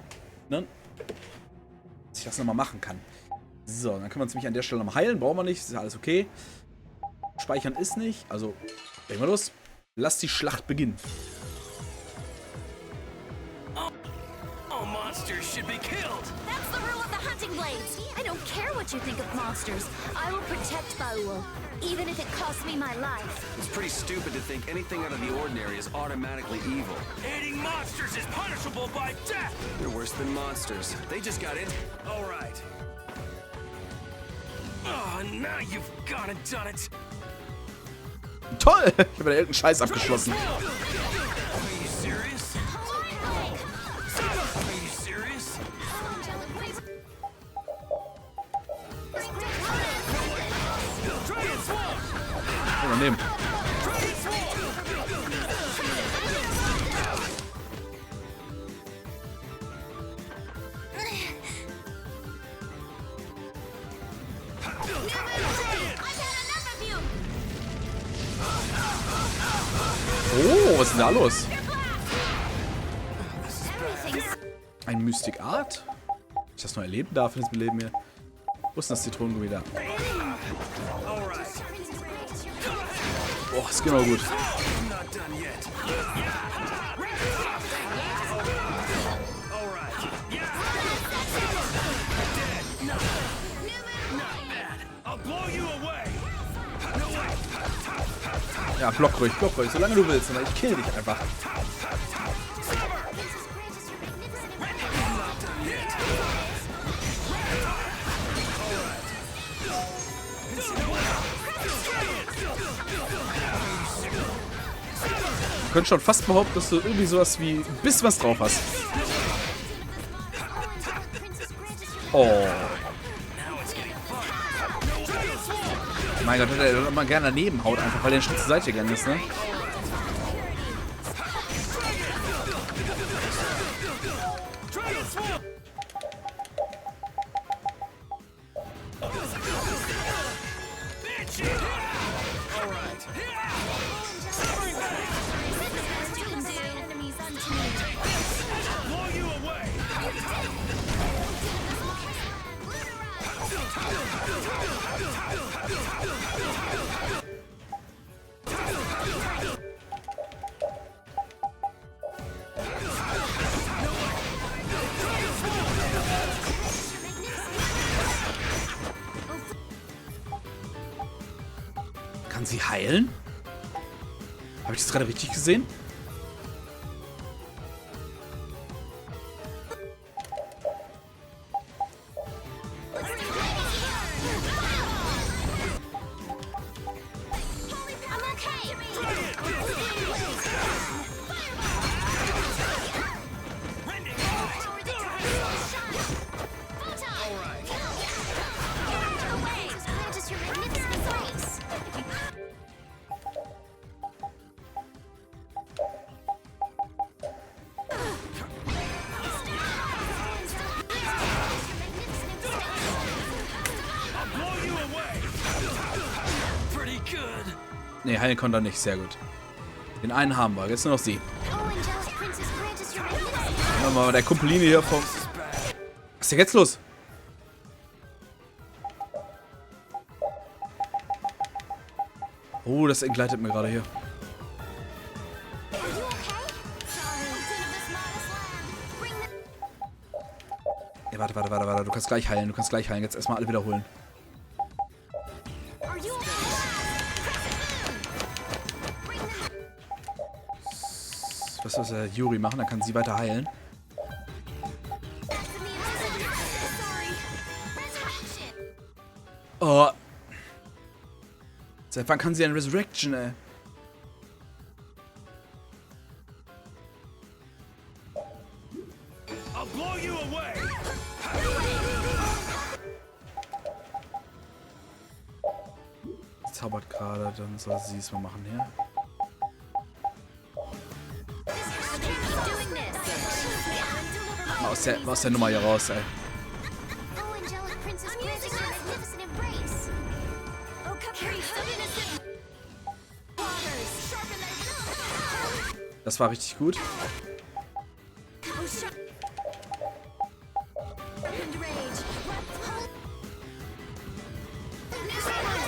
A: Dass ich das nochmal machen kann. So, dann können wir uns nämlich an der Stelle nochmal heilen. Brauchen wir nicht, ist ja alles okay. Speichern ist nicht. Also, legen wir los. Lass die Schlacht beginnen.
G: All monsters should be killed.
B: That's the rule of the hunting blades. I don't care what you think of monsters. I will protect Phaeroh, even if it costs me my life.
D: It's pretty stupid to think anything out of the ordinary is automatically evil.
G: Aiding monsters is punishable by death.
D: They're worse than monsters. They just got in.
G: All right. Oh, now you've gone and done it.
A: Toll! Ich habe da irgendeinen Scheiß abgeschlossen.
G: Are you serious? Are you serious?
A: Oh, daneben. Oh, was ist denn da los? Ein Mystic Art? Ich das noch erleben darf in diesem Leben hier. Wo ist denn das Zitronengummi da? Boah, ist genau gut. Ja, block ruhig, solange du willst, aber ich kill dich einfach. Ich könnte schon fast behaupten, dass du irgendwie sowas wie ein bisschen was drauf hast. Oh. Mein Gott, hätte er mal gerne daneben haut, einfach weil der einen Schritt zur Seite gegangen ist, ne? heilen? Habe ich das gerade richtig gesehen? Ne, heilen konnte er nicht. Sehr gut. Den einen haben wir. Jetzt nur noch sie. Warte mal, der Kumpeline hier vom... Was ist denn jetzt los? Oh, das entgleitet mir gerade hier. Ja, warte. Du kannst gleich heilen. Jetzt erstmal alle wiederholen. Was muss der Yuri machen? Dann kann sie weiter heilen. Oh. Seit wann kann sie ein Resurrection, ey? Zaubert gerade, dann soll sie es mal machen hier. Mal aus der Nummer hier raus, ey. Das war richtig gut.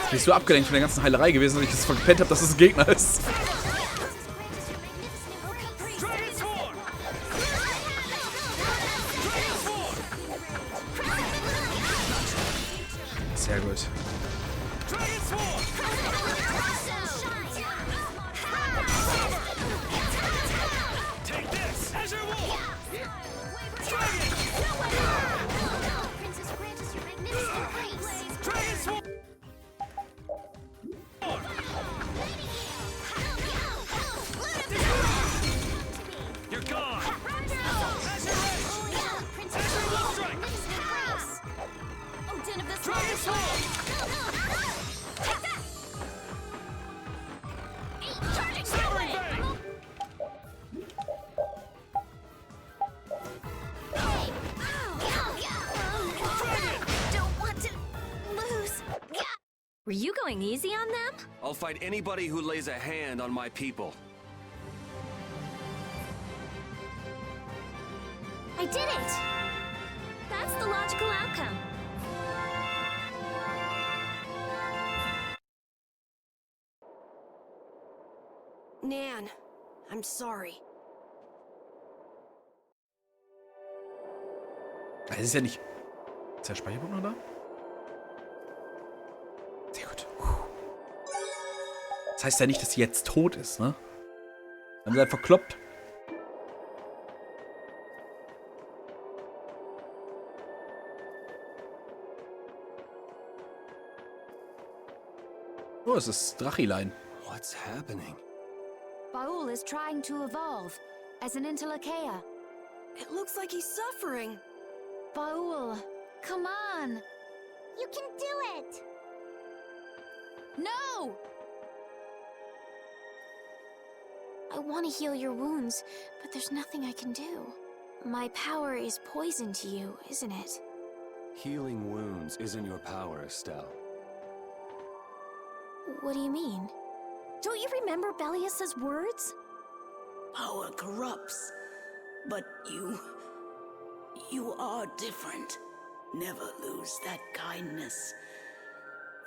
A: Jetzt bin ich so abgelenkt von der ganzen Heilerei gewesen, dass ich es verpennt habe, dass es ein Gegner ist. Sehr gut.
B: Were you going easy on them?
D: I'll fight anybody who lays a hand on my people.
B: I did it! That's the logical outcome.
H: Nan, I'm sorry.
A: Das ist ja nicht... Ist der Speicherpunkt noch da? Sehr gut. Das heißt ja nicht, dass sie jetzt tot ist, ne? Dann ist er verkloppt. Oh, es ist Drachilein.
D: What's happening?
O: Baul is trying to evolve as an Intellicaea.
H: It looks like he's suffering.
O: Baul, come on.
I: You can do it!
O: No! I want to heal your wounds, but there's nothing I can do. My power is poison to you, isn't it?
D: Healing wounds isn't your power, Estelle.
O: What do you mean?
B: Don't you remember Bellius's words?
P: Power corrupts, but you are different. Never lose that kindness,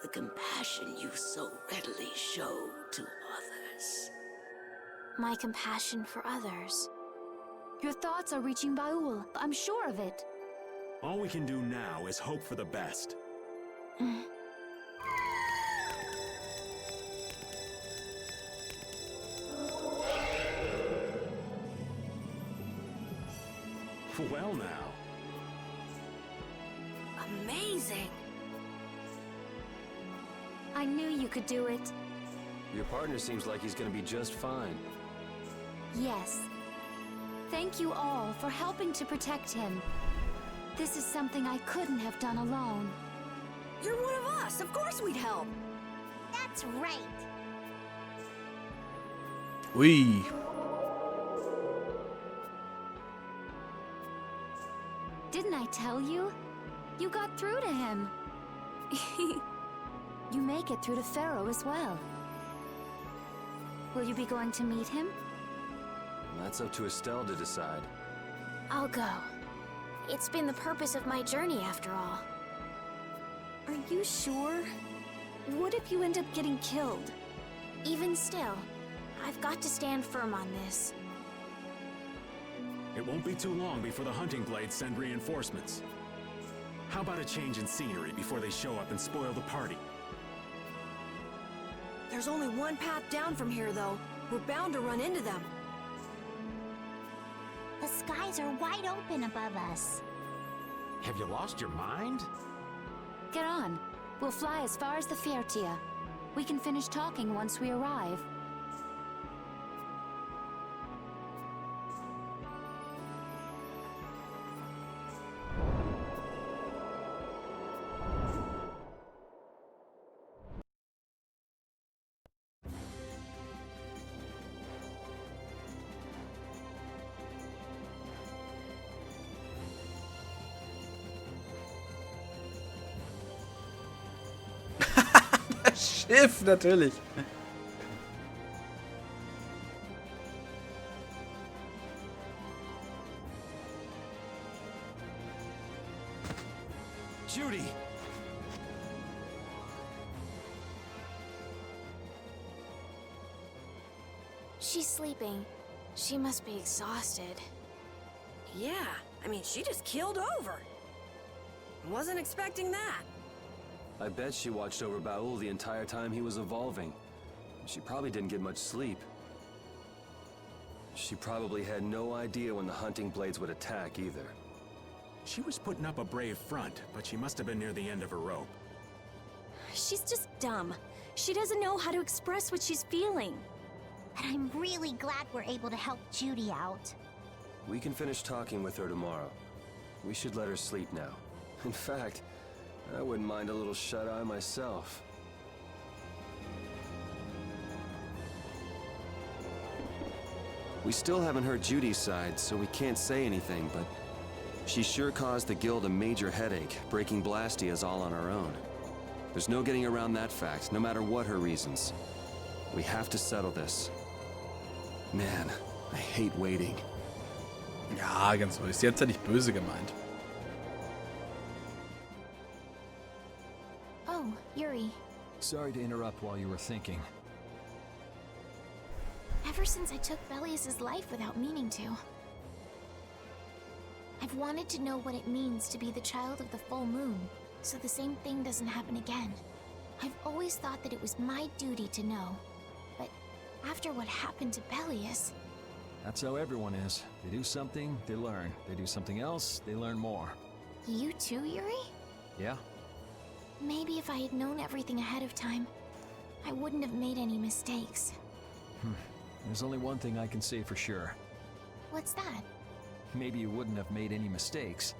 P: the compassion you so readily show to others.
O: My compassion for others. Your thoughts are reaching Baul. I'm sure of it.
C: All we can do now is hope for the best. Well now.
H: Amazing.
O: I knew you could do it.
D: Your partner seems like he's gonna be just fine.
O: Yes. Thank you all for helping to protect him. This is something I couldn't have done alone.
H: You're one of us. Of course we'd help.
I: That's right.
A: Ui.
O: Didn't I tell you? You got through to him. You make it through to Phaeroh as well. Will you be going to meet him?
D: That's up to Estelle to decide.
J: I'll go. It's been the purpose of my journey after all.
O: Are you sure? What if you end up getting killed?
J: Even still, I've got to stand firm on this.
C: It won't be too long before the hunting blades send reinforcements. How about a change in scenery before they show up and spoil the party?
H: There's only one path down from here, though. We're bound to run into them.
I: The skies are wide open above us.
C: Have you lost your mind?
O: Get on. We'll fly as far as the Vesperia. We can finish talking once we arrive.
A: Schiff, natürlich.
C: Judy!
J: She's sleeping. She must be exhausted.
H: Yeah, I mean, she just keeled over. Wasn't expecting that.
D: I bet she watched over Baul the entire time he was evolving. She probably didn't get much sleep. She probably had no idea when the hunting blades would attack either.
C: She was putting up a brave front, but she must have been near the end of her rope.
O: She's just dumb. She doesn't know how to express what she's feeling.
I: And I'm really glad we're able to help Judy out.
D: We can finish talking with her tomorrow. We should let her sleep now. In fact, I wouldn't mind a little shut-eye myself. We still haven't heard Judy's side, so we can't say anything, but she sure caused the guild a major headache, breaking Blastias all on her own. There's no getting around that fact, no matter what her reasons. We have to settle this. Man, I hate waiting.
A: Ja, ganz ruhig. Sie hat's ja nicht böse gemeint.
J: Oh, Yuri.
F: Sorry to interrupt while you were thinking.
J: Ever since I took Belius's life without meaning to, I've wanted to know what it means to be the child of the full moon, so the same thing doesn't happen again. I've always thought that it was my duty to know, but after what happened to Belius...
F: That's how everyone is. They do something, they learn. They do something else, they learn more.
J: You too, Yuri?
F: Yeah?
J: Maybe if I had known everything ahead of time, I wouldn't have made any mistakes.
F: There's only one thing I can say for sure.
J: What's that?
F: Maybe you wouldn't have made any mistakes,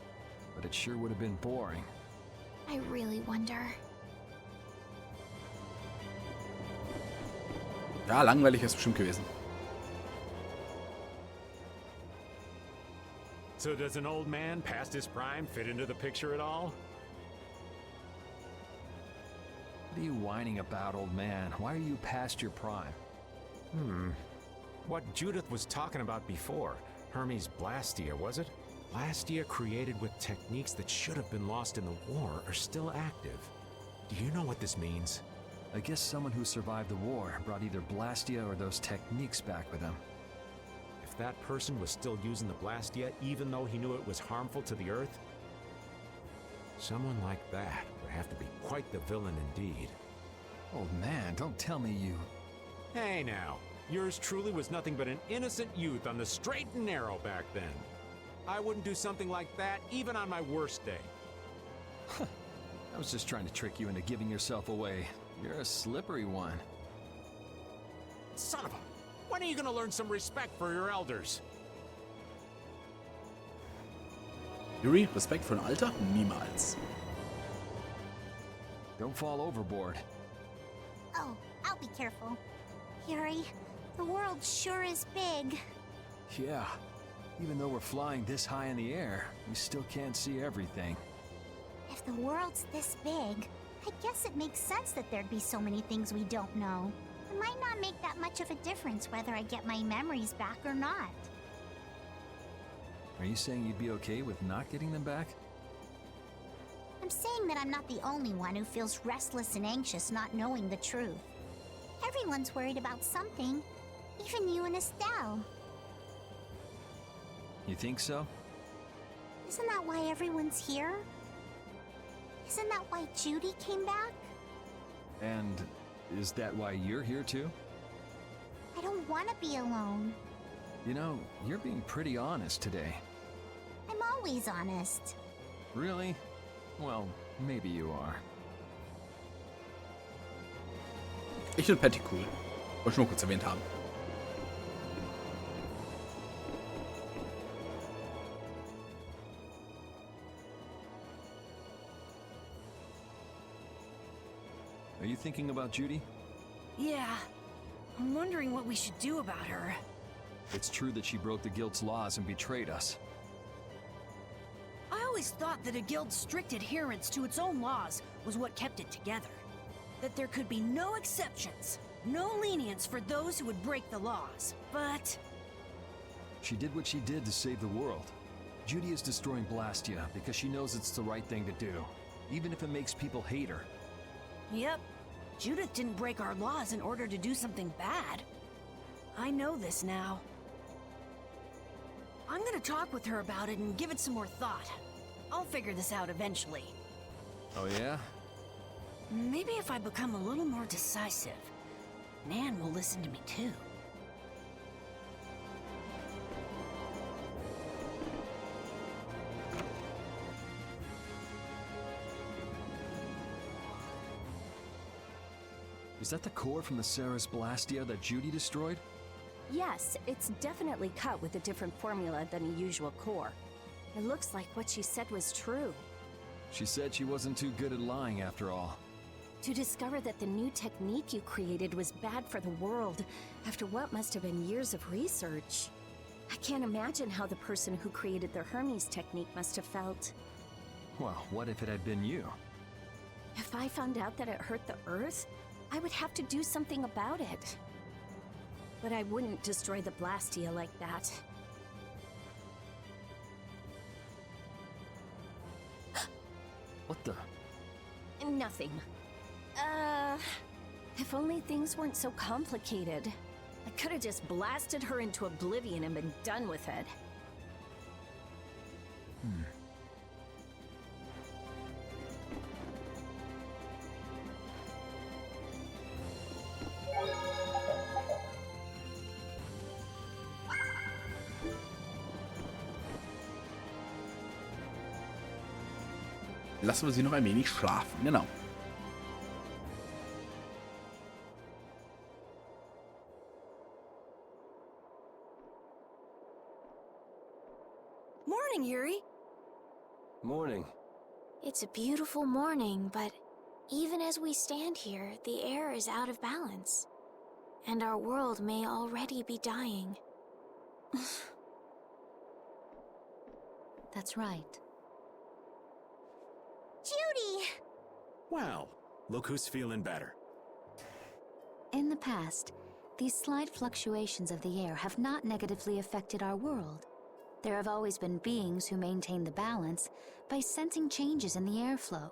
F: but it sure would have been boring.
J: I really wonder.
A: Ja, langweilig ist bestimmt gewesen.
C: So does an old man past his prime fit into the picture at all?
F: What are you whining about, old man? Why are you past your prime?
C: What Judith was talking about before. Hermes Blastia, was it? Blastia created with techniques that should have been lost in the war are still active. Do you know what this means?
F: I guess someone who survived the war brought either Blastia or those techniques back with them.
C: If that person was still using the Blastia even though he knew it was harmful to the Earth, someone like that would have to be quite the villain indeed.
F: Old man, don't tell me you...
C: Hey now, yours truly was nothing but an innocent youth on the straight and narrow back then. I wouldn't do something like that even on my worst day.
F: I was just trying to trick you into giving yourself away. You're a slippery one.
C: Son of a... When are you gonna learn some respect for your elders?
A: Yuri, Respekt für ein Alter? Niemals.
F: Don't fall overboard.
I: Oh, I'll be careful. Yuri, the world sure is big.
F: Yeah. Even though we're flying this high in the air, we still can't see everything.
I: If the world's this big, I guess it makes sense that there'd be so many things we don't know. It might not make that much of a difference whether I get my memories back or not.
F: Are you saying you'd be okay with not getting them back?
I: I'm saying that I'm not the only one who feels restless and anxious not knowing the truth. Everyone's worried about something, even you and Estelle.
F: You think so?
I: Isn't that why everyone's here? Isn't that why Judy came back?
F: And is that why you're here too?
I: I don't want to be alone.
F: You know, you're being pretty honest today.
I: I'm always honest.
F: Really? Well, maybe you are.
A: Ich finde Patty cool. Wollte ich nur kurz erwähnt haben.
F: Are you thinking about Judy?
H: Yeah. I'm wondering what we should do about her.
F: It's true that she broke the guild's laws and betrayed us.
H: I always thought that a guild's strict adherence to its own laws was what kept it together. That there could be no exceptions, no lenience for those who would break the laws. But
F: She did what she did to save the world. Judy is destroying Blastia because she knows it's the right thing to do, even if it makes people hate her.
H: yep, Judith didn't break our laws in order to do something bad. I know this now. I'm gonna talk with her about it and give it some more thought. I'll figure this out eventually.
F: Oh yeah?
H: Maybe if I become a little more decisive, Nan will listen to me too.
F: Is that the core from the Ceres Blastia that Judy destroyed?
B: Yes, it's definitely cut with a different formula than the usual core. It looks like what she said was true.
F: She said she wasn't too good at lying after all.
B: To discover that the new technique you created was bad for the world, after what must have been years of research. I can't imagine how the person who created the Hermes technique must have felt.
F: Well, what if it had been you?
B: If I found out that it hurt the Earth, I would have to do something about it. But I wouldn't destroy the Blastia like that.
F: What the?
B: Nothing. If only things weren't so complicated. I could have just blasted her into oblivion and been done with it.
A: Lassen wir sie noch ein wenig schlafen. Genau.
H: Morning, Yuri.
D: Morning.
J: It's a beautiful morning, but even as we stand here, the air is out of balance. And our world may already be dying.
O: That's right.
I: Judy!
C: Well, look who's feeling better.
O: In the past, these slight fluctuations of the air have not negatively affected our world. There have always been beings who maintain the balance by sensing changes in the airflow.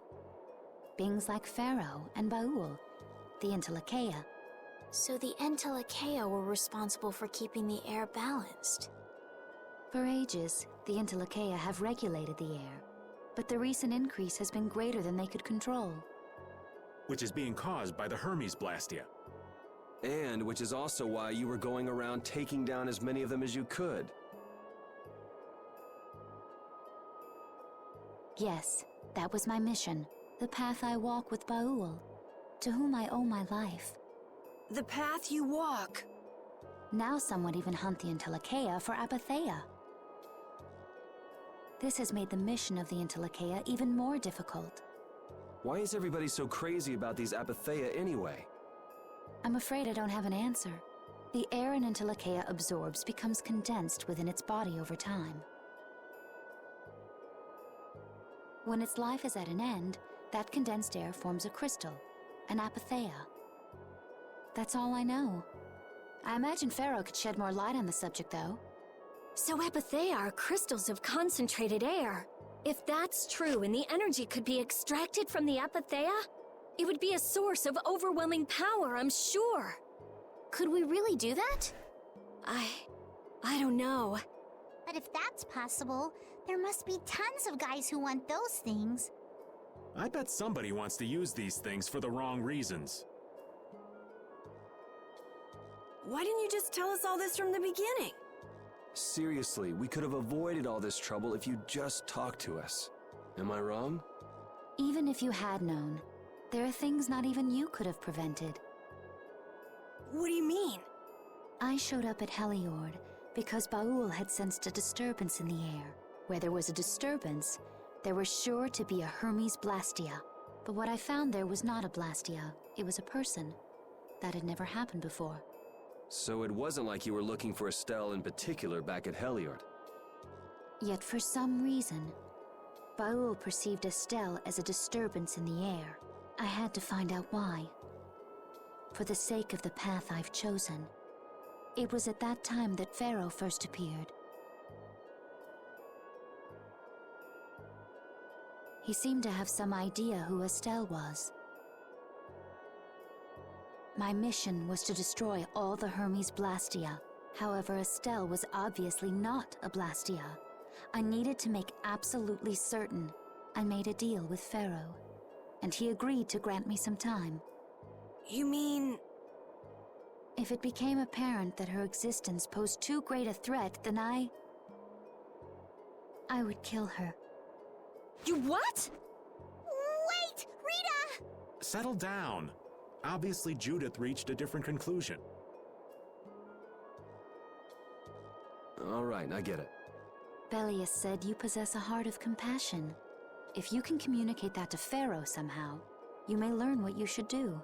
O: Beings like Phaeroh and Baul, the Intellicheia.
J: So the Intellicheia were responsible for keeping the air balanced.
O: For ages, the Intellicheia have regulated the air, but the recent increase has been greater than they could control.
C: Which is being caused by the Hermes Blastia.
D: And which is also why you were going around taking down as many of them as you could.
O: Yes, that was my mission. The path I walk with Baul, to whom I owe my life.
H: The path you walk.
O: Now some would even hunt the Intellicheia for Apatheia. This has made the mission of the Intellicheia even more difficult.
D: Why is everybody so crazy about these Apatheia anyway?
O: I'm afraid I don't have an answer. The air an Intellicheia absorbs becomes condensed within its body over time. When its life is at an end, that condensed air forms a crystal, an Apatheia. That's all I know. I imagine Phaeroh could shed more light on the subject, though.
B: So Apatheia are crystals of concentrated air. If that's true and the energy could be extracted from the Apatheia, it would be a source of overwhelming power, I'm sure.
J: Could we really do that?
B: I don't know.
I: But if that's possible, there must be tons of guys who want those things.
C: I bet somebody wants to use these things for the wrong reasons.
H: Why didn't you just tell us all this from the beginning?
D: Seriously, we could have avoided all this trouble if you just talked to us. Am I wrong?
O: Even if you had known, there are things not even you could have prevented.
H: What do you mean?
O: I showed up at Heliord because Baul had sensed a disturbance in the air. Where there was a disturbance, there was sure to be a Hermes Blastia. But what I found there was not a Blastia, it was a person. That had never happened before.
D: So it wasn't like you were looking for Estelle in particular back at Heliord.
O: Yet for some reason, Baul perceived Estelle as a disturbance in the air. I had to find out why. For the sake of the path I've chosen. It was at that time that Phaeroh first appeared. He seemed to have some idea who Estelle was. My mission was to destroy all the Hermes Blastia. However, Estelle was obviously not a Blastia. I needed to make absolutely certain. I made a deal with Phaeroh, and he agreed to grant me some time.
H: You mean...
O: If it became apparent that her existence posed too great a threat, then I would kill her.
B: You what?
I: Wait! Rita!
C: Settle down. Obviously, Judith reached a different conclusion.
D: All right, I get it.
O: Bellius said you possess a heart of compassion. If you can communicate that to Phaeroh somehow, you may learn what you should do.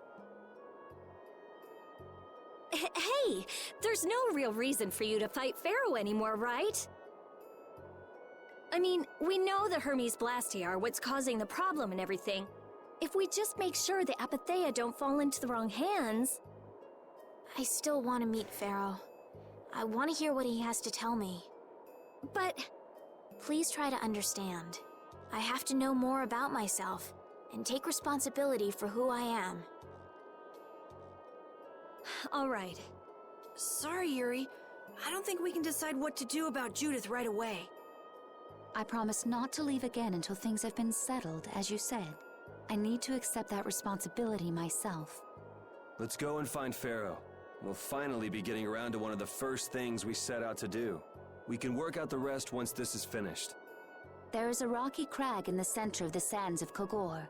B: Hey, there's no real reason for you to fight Phaeroh anymore, right? I mean, we know the Hermes Blastia are what's causing the problem and everything. If we just make sure the Apatheia don't fall into the wrong hands...
J: I still want to meet Phaeroh. I want to hear what he has to tell me.
B: But...
J: Please try to understand. I have to know more about myself, and take responsibility for who I am.
B: All right.
H: Sorry, Yuri. I don't think we can decide what to do about Judith right away.
O: I promise not to leave again until things have been settled, as you said. I need to accept that responsibility myself.
D: Let's go and find Phaeroh. We'll finally be getting around to one of the first things we set out to do. We can work out the rest once this is finished.
O: There is a rocky crag in the center of the sands of Kogor.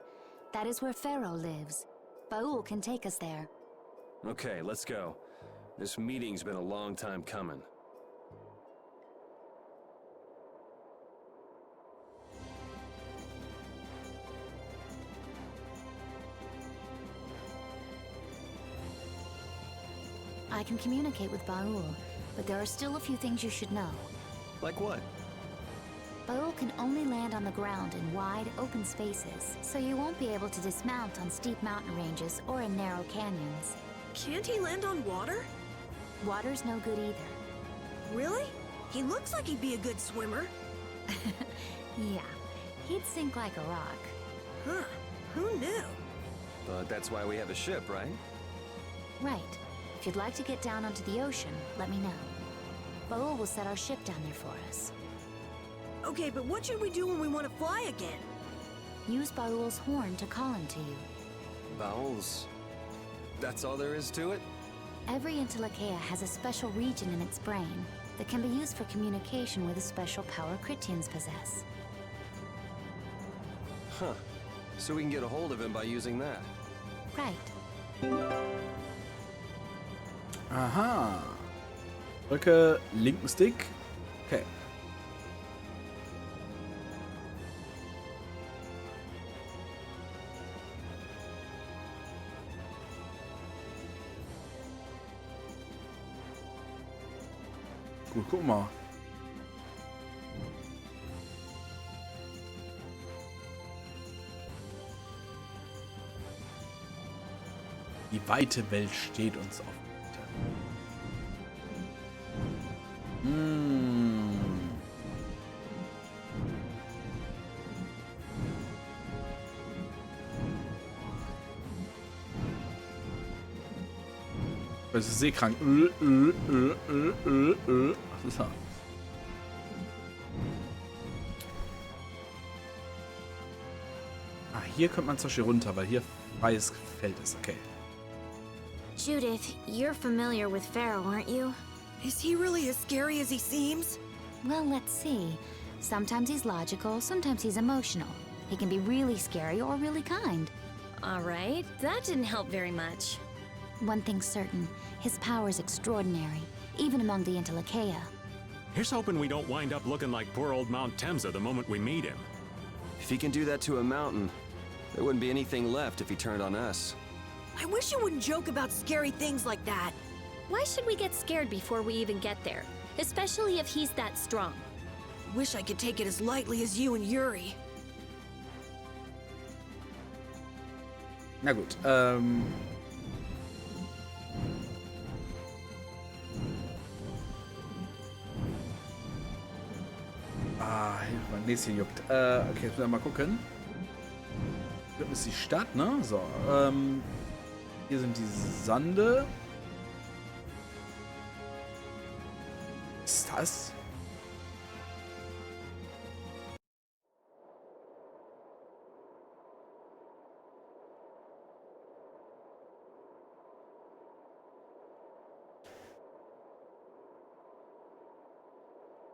O: That is where Phaeroh lives. Baul can take us there.
D: Okay, let's go. This meeting's been a long time coming.
O: I can communicate with Baul, but there are still a few things you should know.
D: Like what?
O: Baul can only land on the ground in wide, open spaces, so you won't be able to dismount on steep mountain ranges or in narrow canyons.
H: Can't he land on water?
O: Water's no good either.
H: Really? He looks like he'd be a good swimmer.
O: Yeah, he'd sink like a rock.
H: Huh, who knew?
D: But that's why we have a ship, right?
O: Right. If you'd like to get down onto the ocean, let me know. Baul will set our ship down there for us.
H: Okay, but what should we do when we want to fly again?
O: Use Baul's horn to call him to you.
D: Baul's? That's all there is to it?
O: Every Intellicheia has a special region in its brain that can be used for communication with a special power Critians possess.
D: Huh. So we can get a hold of him by using that.
O: Right.
A: Aha. Drücke linken Stick. Okay. Gut, guck mal. Die weite Welt steht uns offen. Das ist seekrank. So. Ah, hier kommt man zum Beispiel runter, weil hier freies Feld ist. Okay.
J: Judith, you're familiar with Phaeroh, aren't you?
H: Is he really as scary as he seems?
O: Well, let's see. Sometimes he's logical, sometimes he's emotional. He can be really scary or really kind.
B: All right, that didn't help very much.
O: One thing's certain, his power is extraordinary, even among the Intellicheia.
C: Here's hoping we don't wind up looking like poor old Mount Temza the moment we meet him.
D: If he can do that to a mountain, there wouldn't be anything left if he turned on us.
H: I wish you wouldn't joke about scary things like that.
B: Why should we get scared before we even get there? Especially if he's that strong.
H: Wish I could take it as lightly as you and Yuri.
A: Na gut, mein Näschen juckt. Okay, jetzt müssen wir mal gucken. Hier ist die Stadt, ne? So, hier sind die Sande. Was ist das?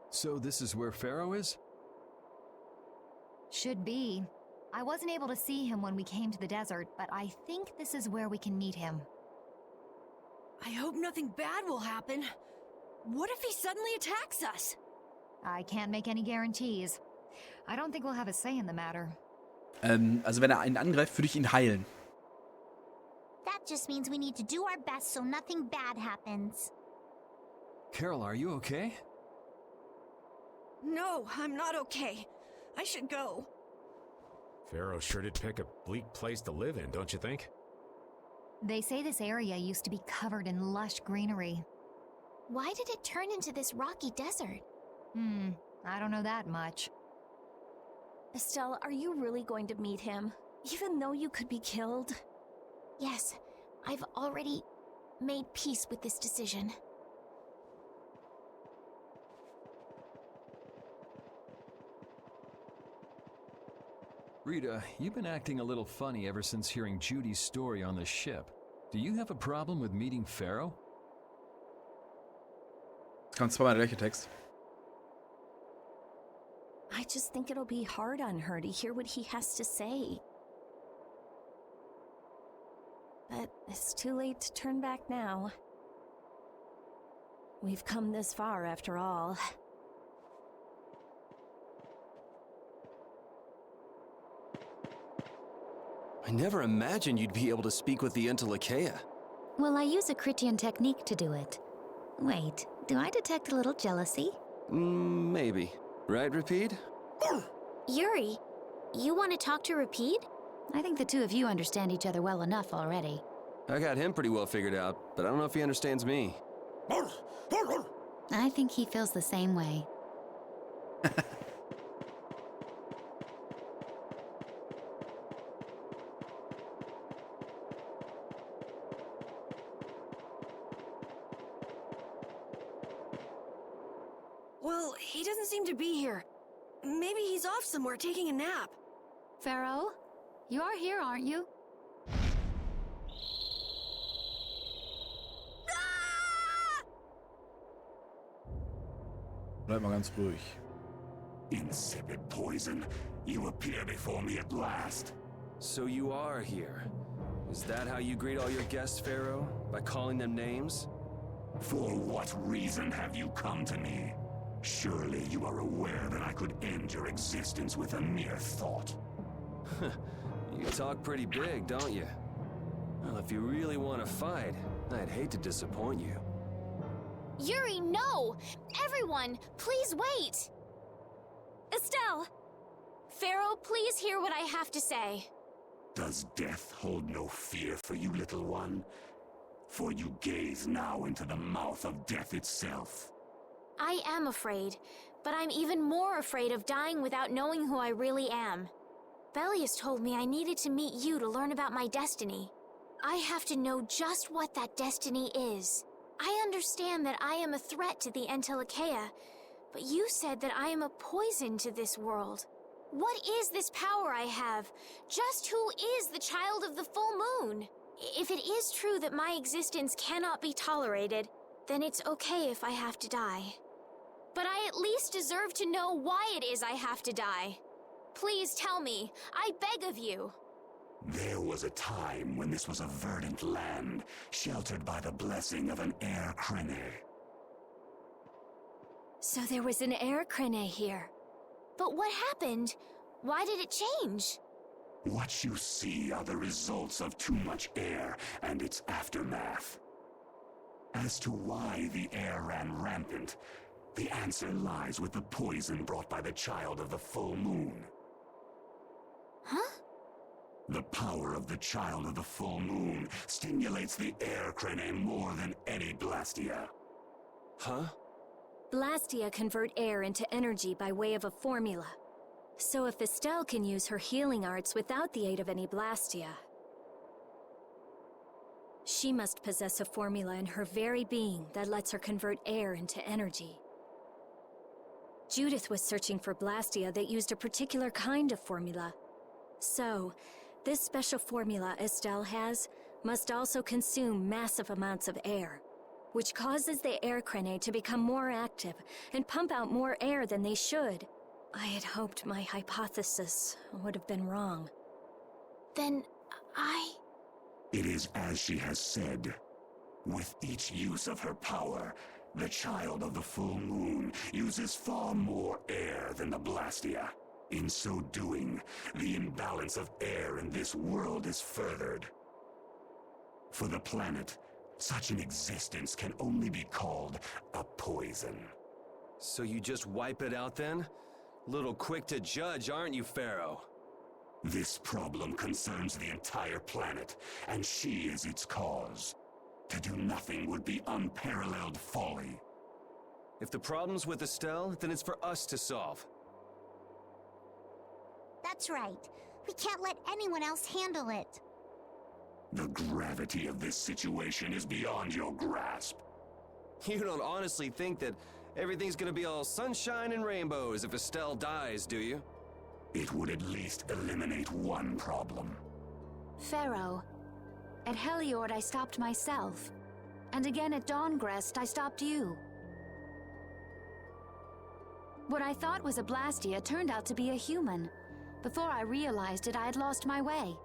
F: So this is where Phaeroh is?
Q: Should be. I wasn't able to see him when we came to the desert, but I think this is where we can meet him.
H: I hope nothing bad will happen. What if he suddenly attacks us?
Q: I can't make any guarantees. I don't think we'll have a say in the matter.
A: Also wenn er einen angreift, würde ich ihn heilen.
I: That just means we need to do our best so nothing bad happens.
F: Carol, are you okay?
H: No, I'm not okay. I should go.
C: Phaeroh sure did pick a bleak place to live in, don't you think?
Q: They say this area used to be covered in lush greenery.
J: Why did it turn into this rocky desert?
Q: I don't know that much.
B: Estelle, are you really going to meet him? Even though you could be killed?
J: Yes, I've already made peace with this decision.
F: Rita, you've been acting a little funny ever since hearing Judy's story on the ship. Do you have a problem with meeting Phaeroh?
A: Es kommt zweimal der gleiche Text.
B: I just think it'll be hard on her to hear what he has to say. But it's too late to turn back now. We've come this far after all.
D: I never imagined you'd be able to speak with the Intellicheia.
O: Well, I use a Critian technique to do it. Wait, do I detect a little jealousy?
D: Maybe. Right, Rapide?
J: Yuri, you want to talk to Rapide?
O: I think the two of you understand each other well enough already.
D: I got him pretty well figured out, but I don't know if he understands me.
O: I think he feels the same way.
H: Well, he doesn't seem to be here. Maybe he's off somewhere taking a nap.
Q: Phaeroh, you are here, aren't you?
A: Bleib mal ganz ruhig.
R: Insipid poison, you appear before me at last.
D: So you are here. Is that how you greet all your guests, Phaeroh? By calling them names?
R: For what reason have you come to me? Surely you are aware that I could end your existence with a mere thought.
D: You talk pretty big, don't you? Well, if you really want to fight, I'd hate to disappoint you.
J: Yuri, no! Everyone, please wait!
B: Estelle! Phaeroh, please hear what I have to say.
R: Does death hold no fear for you, little one? For you gaze now into the mouth of death itself.
J: I am afraid, but I'm even more afraid of dying without knowing who I really am. Bellius told me I needed to meet you to learn about my destiny. I have to know just what that destiny is. I understand that I am a threat to the Entelikeia, but you said that I am a poison to this world. What is this power I have? Just who is the child of the full moon? If it is true that my existence cannot be tolerated, then it's okay if I have to die. But I at least deserve to know why it is I have to die. Please tell me, I beg of you.
R: There was a time when this was a verdant land, sheltered by the blessing of an air crene.
B: So there was an air crene here.
J: But what happened? Why did it change?
R: What you see are the results of too much air and its aftermath. As to why the air ran rampant, the answer lies with the poison brought by the child of the full moon.
J: Huh?
R: The power of the child of the full moon stimulates the air crene more than any blastia.
D: Huh?
B: Blastia convert air into energy by way of a formula. So if Estelle can use her healing arts without the aid of any blastia, she must possess a formula in her very being that lets her convert air into energy. Judith was searching for blastia that used a particular kind of formula. So, this special formula Estelle has must also consume massive amounts of air, which causes the air crene to become more active and pump out more air than they should. I had hoped my hypothesis would have been wrong.
J: Then
R: It is as she has said. With each use of her power, the child of the full moon uses far more air than the blastia. In so doing, the imbalance of air in this world is furthered. For the planet, such an existence can only be called a poison.
D: So you just wipe it out then? Little quick to judge, aren't you, Phaeroh?
R: This problem concerns the entire planet, and she is its cause. To do nothing would be unparalleled folly.
D: If the problem's with Estelle, then it's for us to solve.
I: That's right. We can't let anyone else handle it.
R: The gravity of this situation is beyond your grasp.
D: You don't honestly think that everything's gonna be all sunshine and rainbows if Estelle dies, do you?
R: It would at least eliminate one problem.
O: Phaeroh, at Heliord I stopped myself. And again at Dawngrest I stopped you. What I thought was a Blastia turned out to be a human. Before I realized it, I had lost my way.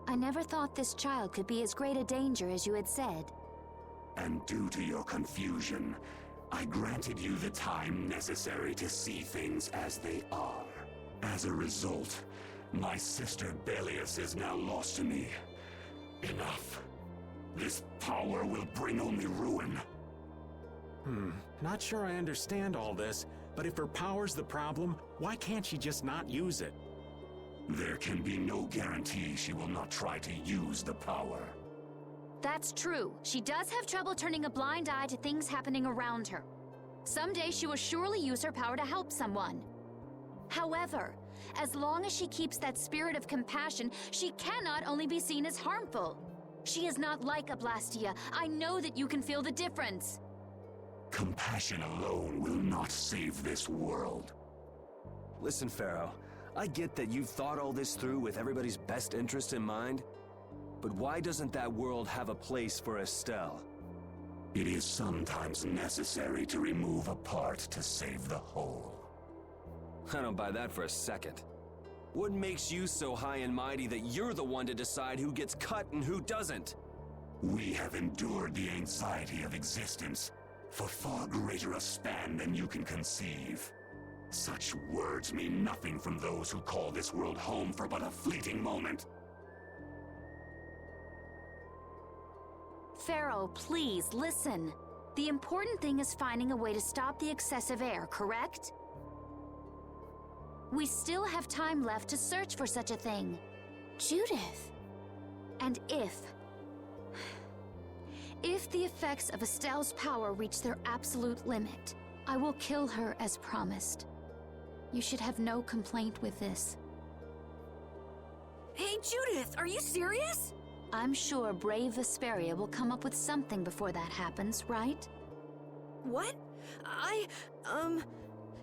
O: I never thought this child could be as great a danger as you had said.
R: And due to your confusion, I granted you the time necessary to see things as they are. As a result, my sister Bellius is now lost to me. Enough. This power will bring only ruin.
C: Not sure I understand all this, but if her power's the problem, why can't she just not use it?
R: There can be no guarantee she will not try to use the power.
O: That's true. She does have trouble turning a blind eye to things happening around her. Someday she will surely use her power to help someone. However, as long as she keeps that spirit of compassion, she cannot only be seen as harmful. She is not like a Blastia. I know that you can feel the difference.
R: Compassion alone will not save this world.
D: Listen, Phaeroh, I get that you've thought all this through with everybody's best interest in mind, but why doesn't that world have a place for Estelle?
R: It is sometimes necessary to remove a part to save the whole.
D: I don't buy that for a second. What makes you so high and mighty that you're the one to decide who gets cut and who doesn't?
R: We have endured the anxiety of existence for far greater a span than you can conceive. Such words mean nothing from those who call this world home for but a fleeting moment.
O: Phaeroh, please, listen. The important thing is finding a way to stop the excessive air, correct? We still have time left to search for such a thing.
J: Judith.
O: And if the effects of Estelle's power reach their absolute limit, I will kill her as promised. You should have no complaint with this.
H: Hey, Judith, are you serious?
O: I'm sure brave Vesperia will come up with something before that happens, right?
H: What?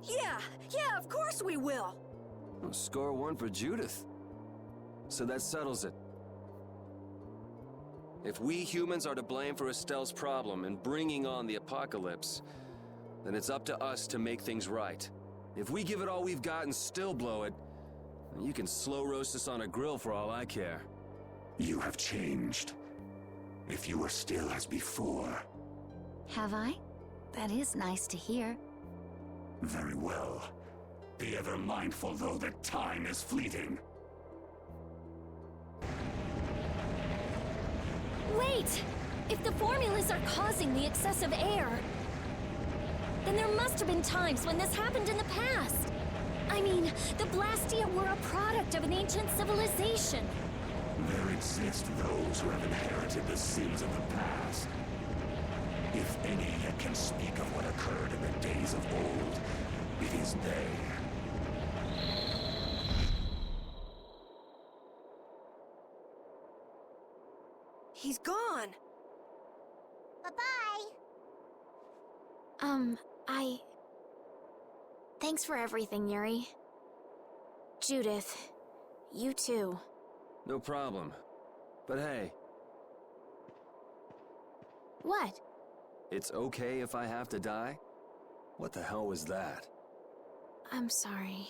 H: Yeah, of course we will.
D: Well, score one for Judith. So that settles it. If we humans are to blame for Estelle's problem and bringing on the apocalypse, then it's up to us to make things right. If we give it all we've got and still blow it, you can slow roast us on a grill for all I care.
R: You have changed. If you were still as before.
O: Have I? That is nice to hear.
R: Very well. Be ever mindful, though, that time is fleeting.
B: Wait! If the formulas are causing the excessive air, then there must have been times when this happened in the past. I mean, the Blastia were a product of an ancient civilization.
R: There exist those who have inherited the sins of the past. If any yet can speak of what occurred in the days of old, it is they.
H: He's gone.
I: Bye-bye.
J: Thanks for everything, Yuri. Judith, you too.
D: No problem. But hey.
J: What?
D: It's okay if I have to die? What the hell was that?
J: I'm sorry.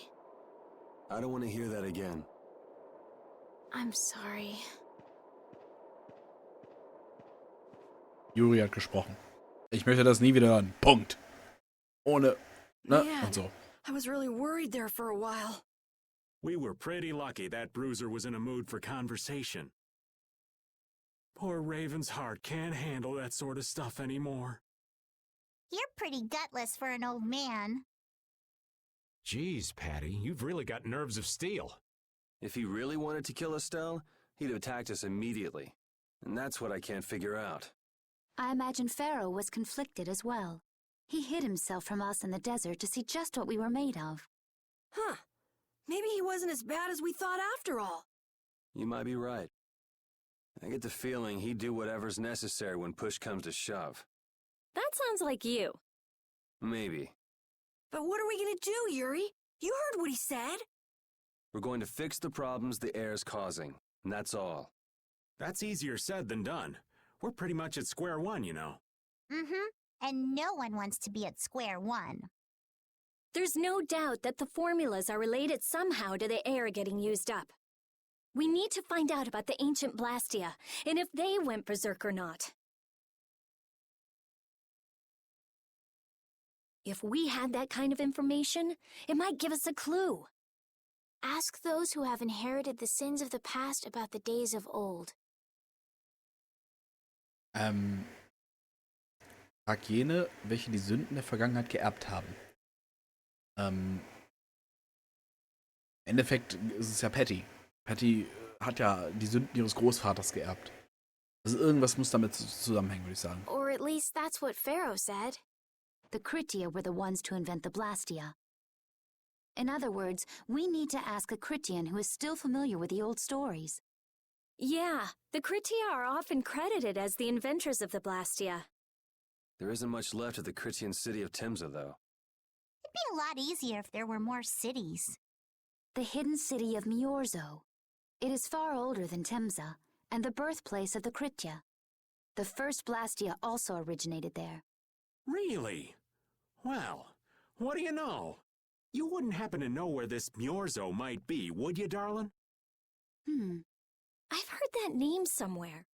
D: I don't want to hear that again.
J: I'm sorry.
A: Yuri hat gesprochen. Ich möchte das nie wieder hören. Punkt. Ohne, ne?
H: Man,
A: Und so.
H: I was really worried there for a while.
C: We were pretty lucky that bruiser was in a mood for conversation. Poor Raven's heart can't handle that sort of stuff anymore.
I: You're pretty gutless for an old man.
C: Geez, Patty, you've really got nerves of steel.
D: If he really wanted to kill Estelle, he'd have attacked us immediately. And that's what I can't figure out.
O: I imagine Phaeroh was conflicted as well. He hid himself from us in the desert to see just what we were made of.
H: Huh. Maybe he wasn't as bad as we thought after all.
D: You might be right. I get the feeling he'd do whatever's necessary when push comes to shove.
B: That sounds like you.
D: Maybe.
H: But what are we gonna do, Yuri? You heard what he said.
D: We're going to fix the problems the air's causing, and that's all.
C: That's easier said than done. We're pretty much at square one, you know.
I: Mm-hmm. And no one wants to be at square one.
B: There's no doubt that the formulas are related somehow to the air getting used up. We need to find out about the ancient Blastia, and if they went berserk or not. If we had that kind of information, it might give us a clue.
J: Ask those who have inherited the sins of the past about the days of old.
A: Frag jene, welche die Sünden der Vergangenheit geerbt haben. Im Endeffekt ist es ja Patty. Patty hat ja die Sünden ihres Großvaters geerbt. Also irgendwas muss damit zusammenhängen, würde ich sagen.
J: Or at least that's what Phaeroh said.
O: The Critia were the ones to invent the Blastia. In other words, we need to ask a Critian who is still familiar with the old stories.
B: Yeah, the Critia are often credited as the inventors of the Blastia.
D: There isn't much left of the Critian city of Timza, though.
I: It'd be a lot easier if there were more cities.
O: The hidden city of Miorzo. It is far older than Timza, and the birthplace of the Critia. The first Blastia also originated there.
C: Really? Well, what do you know? You wouldn't happen to know where this Myorzo might be, would you, darling?
B: I've heard that name somewhere.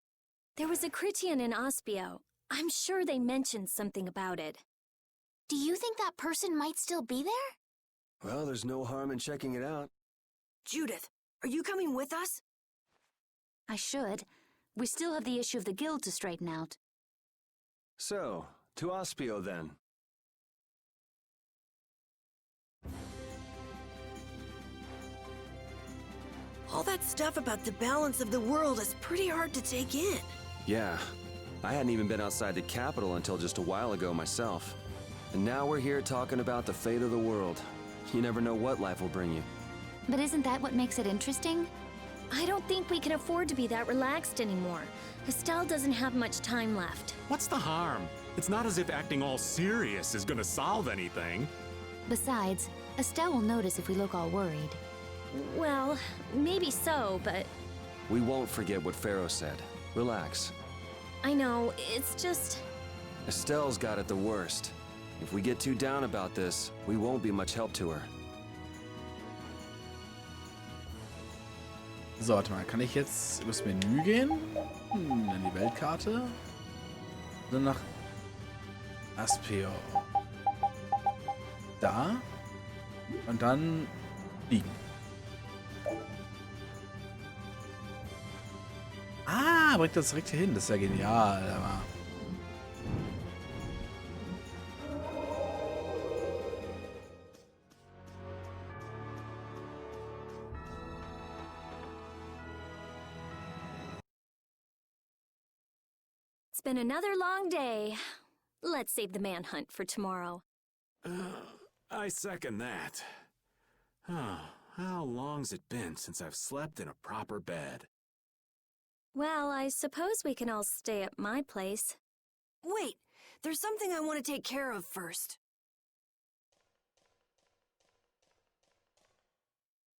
B: There was a Critian in Ospio. I'm sure they mentioned something about it.
J: Do you think that person might still be there?
D: Well, there's no harm in checking it out.
H: Judith, are you coming with us?
O: I should. We still have the issue of the guild to straighten out.
D: So, to Ospio then.
H: All that stuff about the balance of the world is pretty hard to take in.
D: Yeah, I hadn't even been outside the capital until just a while ago myself. And now we're here talking about the fate of the world. You never know what life will bring you.
O: But isn't that what makes it interesting?
B: I don't think we can afford to be that relaxed anymore. Estelle doesn't have much time left.
C: What's the harm? It's not as if acting all serious is gonna solve anything.
O: Besides, Estelle will notice if we look all worried.
B: Well, maybe so, but...
D: We won't forget what Phaeroh said. Relax.
B: I know, it's just...
D: Estelle's got it the worst. If we get too down about this, we won't be much help to her.
A: So, warte mal, kann ich jetzt übers Menü gehen? In die Weltkarte? Dann nach Aspio. Da. Und dann fliegen. Ah, bringt das direkt hier hin. Das ist ja genial. Aber
B: It's been another long day. Let's save the manhunt for tomorrow.
C: I second that. How long's it been since I've slept in a proper bed?
B: Well, I suppose we can all stay at my place.
H: Wait, there's something I want to take care of first.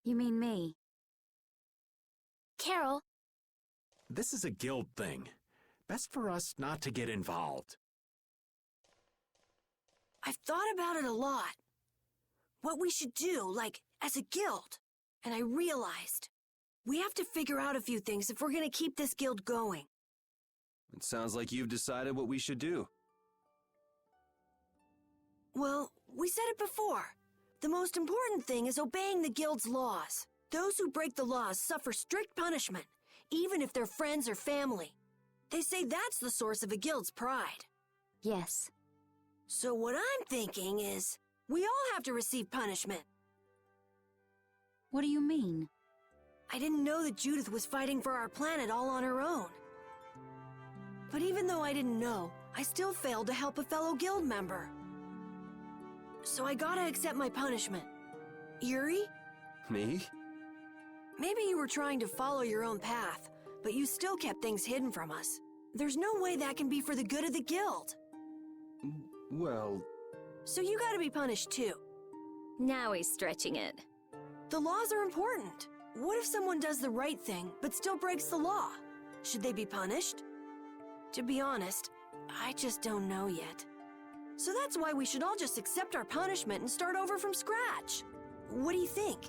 O: You mean me?
J: Carol.
C: This is a guild thing. Best for us not to get involved.
H: I've thought about it a lot. What we should do, like, as a guild. And I realized, we have to figure out a few things if we're gonna keep this guild going.
D: It sounds like you've decided what we should do.
H: Well, we said it before. The most important thing is obeying the guild's laws. Those who break the laws suffer strict punishment, even if they're friends or family. They say that's the source of a guild's pride.
O: Yes.
H: So what I'm thinking is, we all have to receive punishment.
O: What do you mean?
H: I didn't know that Judith was fighting for our planet all on her own. But even though I didn't know, I still failed to help a fellow guild member. So I gotta accept my punishment. Yuri?
D: Me?
H: Maybe you were trying to follow your own path, but you still kept things hidden from us. There's no way that can be for the good of the guild.
D: Well...
H: So you gotta be punished too.
B: Now he's stretching it.
H: The laws are important. What if someone does the right thing, but still breaks the law? Should they be punished? To be honest, I just don't know yet. So that's why we should all just accept our punishment and start over from scratch. What do you think?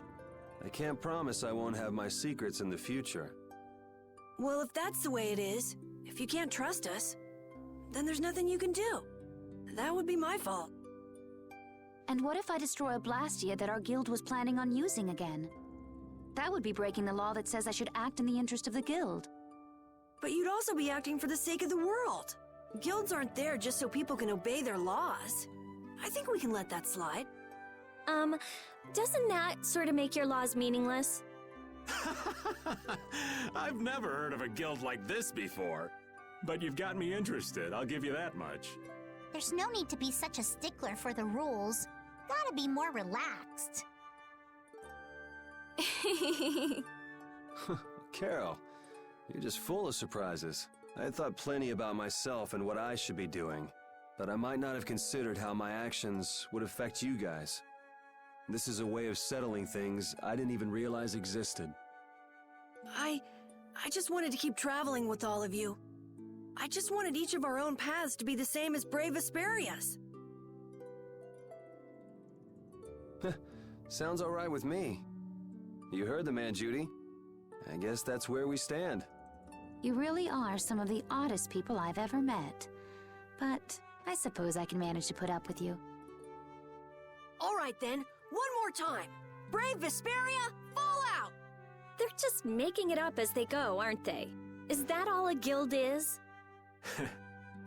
D: I can't promise I won't have my secrets in the future.
H: Well, if that's the way it is, if you can't trust us, then there's nothing you can do. That would be my fault.
O: And what if I destroy a Blastia that our guild was planning on using again? That would be breaking the law that says I should act in the interest of the guild.
H: But you'd also be acting for the sake of the world. Guilds aren't there just so people can obey their laws. I think we can let that slide.
B: Doesn't that sort of make your laws meaningless?
C: I've never heard of a guild like this before. But you've got me interested, I'll give you that much.
I: There's no need to be such a stickler for the rules. Gotta be more relaxed.
D: Carol, you're just full of surprises. I had thought plenty about myself and what I should be doing, but I might not have considered how my actions would affect you guys. This is a way of settling things I didn't even realize existed.
H: I just wanted to keep traveling with all of you. I just wanted each of our own paths to be the same as brave Vesperia's.
D: Sounds all right with me. You heard the man, Judy. I guess that's where we stand.
O: You really are some of the oddest people I've ever met. But I suppose I can manage to put up with you.
H: All right then, one more time. Brave Vesperia, fall out!
B: They're just making it up as they go, aren't they? Is that all a guild is?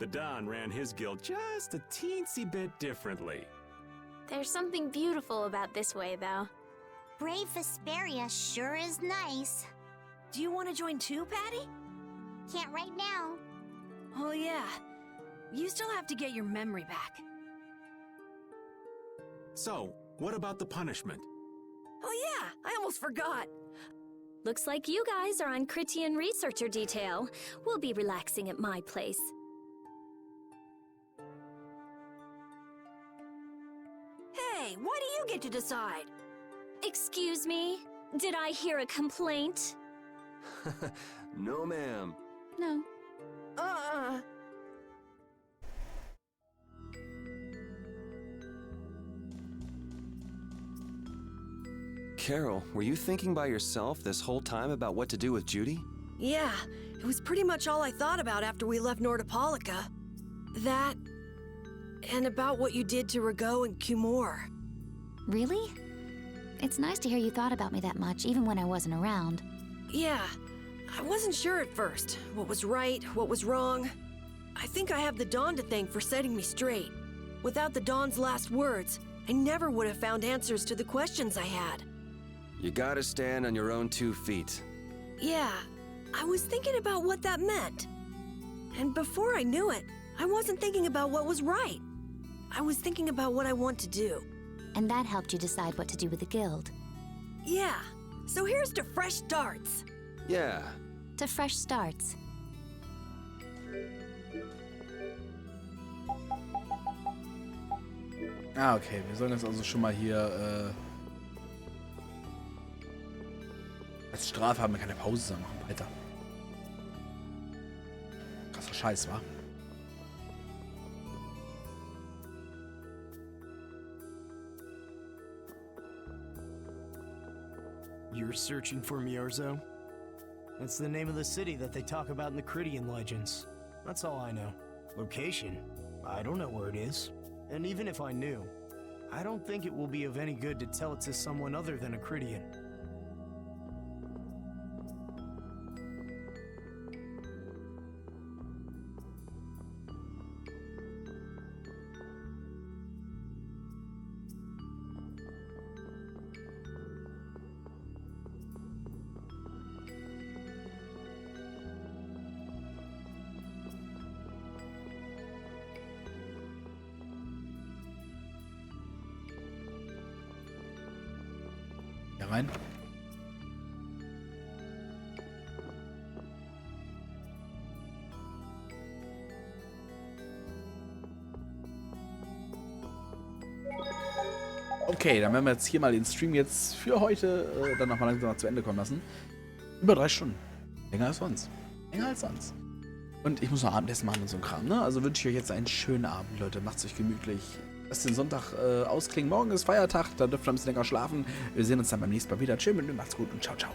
C: The Don ran his guild just a teensy bit differently.
J: There's something beautiful about this way, though.
I: Brave Vesperia sure is nice.
H: Do you want to join too, Patty?
I: Can't right now.
H: Oh yeah. You still have to get your memory back.
C: So, what about the punishment?
H: Oh yeah, I almost forgot.
B: Looks like you guys are on Critian researcher detail. We'll be relaxing at my place.
H: Hey, why do you get to decide?
B: Excuse me? Did I hear a complaint?
D: No, ma'am.
O: No.
D: Carol, were you thinking by yourself this whole time about what to do with Judy?
H: Yeah, it was pretty much all I thought about after we left Nordopolica. That, and about what you did to Rago and Cumore.
O: Really? It's nice to hear you thought about me that much, even when I wasn't around.
H: Yeah, I wasn't sure at first. What was right, what was wrong. I think I have the Dawn to thank for setting me straight. Without the Dawn's last words, I never would have found answers to the questions I had.
D: You gotta stand on your own 2 feet.
H: Yeah, I was thinking about what that meant. And before I knew it, I wasn't thinking about what was right. I was thinking about what I want to do.
O: And that helped you decide what to do with the guild.
H: Yeah, so here's to fresh starts.
D: Yeah.
O: To fresh starts.
A: Ah, okay. Wir sollen jetzt also schon mal hier, als Strafe haben wir keine Pause, sondern machen weiter. Krasser Scheiß, wa?
S: You're searching for Myorzo? That's the name of the city that they talk about in the Critian legends. That's all I know. Location? I don't know where it is. And even if I knew, I don't think it will be of any good to tell it to someone other than a Critian.
A: Hier rein. Okay, dann werden wir jetzt hier mal den Stream jetzt für heute dann nochmal langsam zu Ende kommen lassen. Über 3 Stunden. Länger als sonst. Länger als sonst. Und ich muss noch Abendessen machen und so ein Kram, ne? Also wünsche ich euch jetzt einen schönen Abend, Leute. Macht's euch gemütlich. Lasst den Sonntag ausklingen. Morgen ist Feiertag, da dürft ihr ein bisschen länger schlafen. Wir sehen uns dann beim nächsten Mal wieder. Tschüss, macht's gut und ciao, ciao.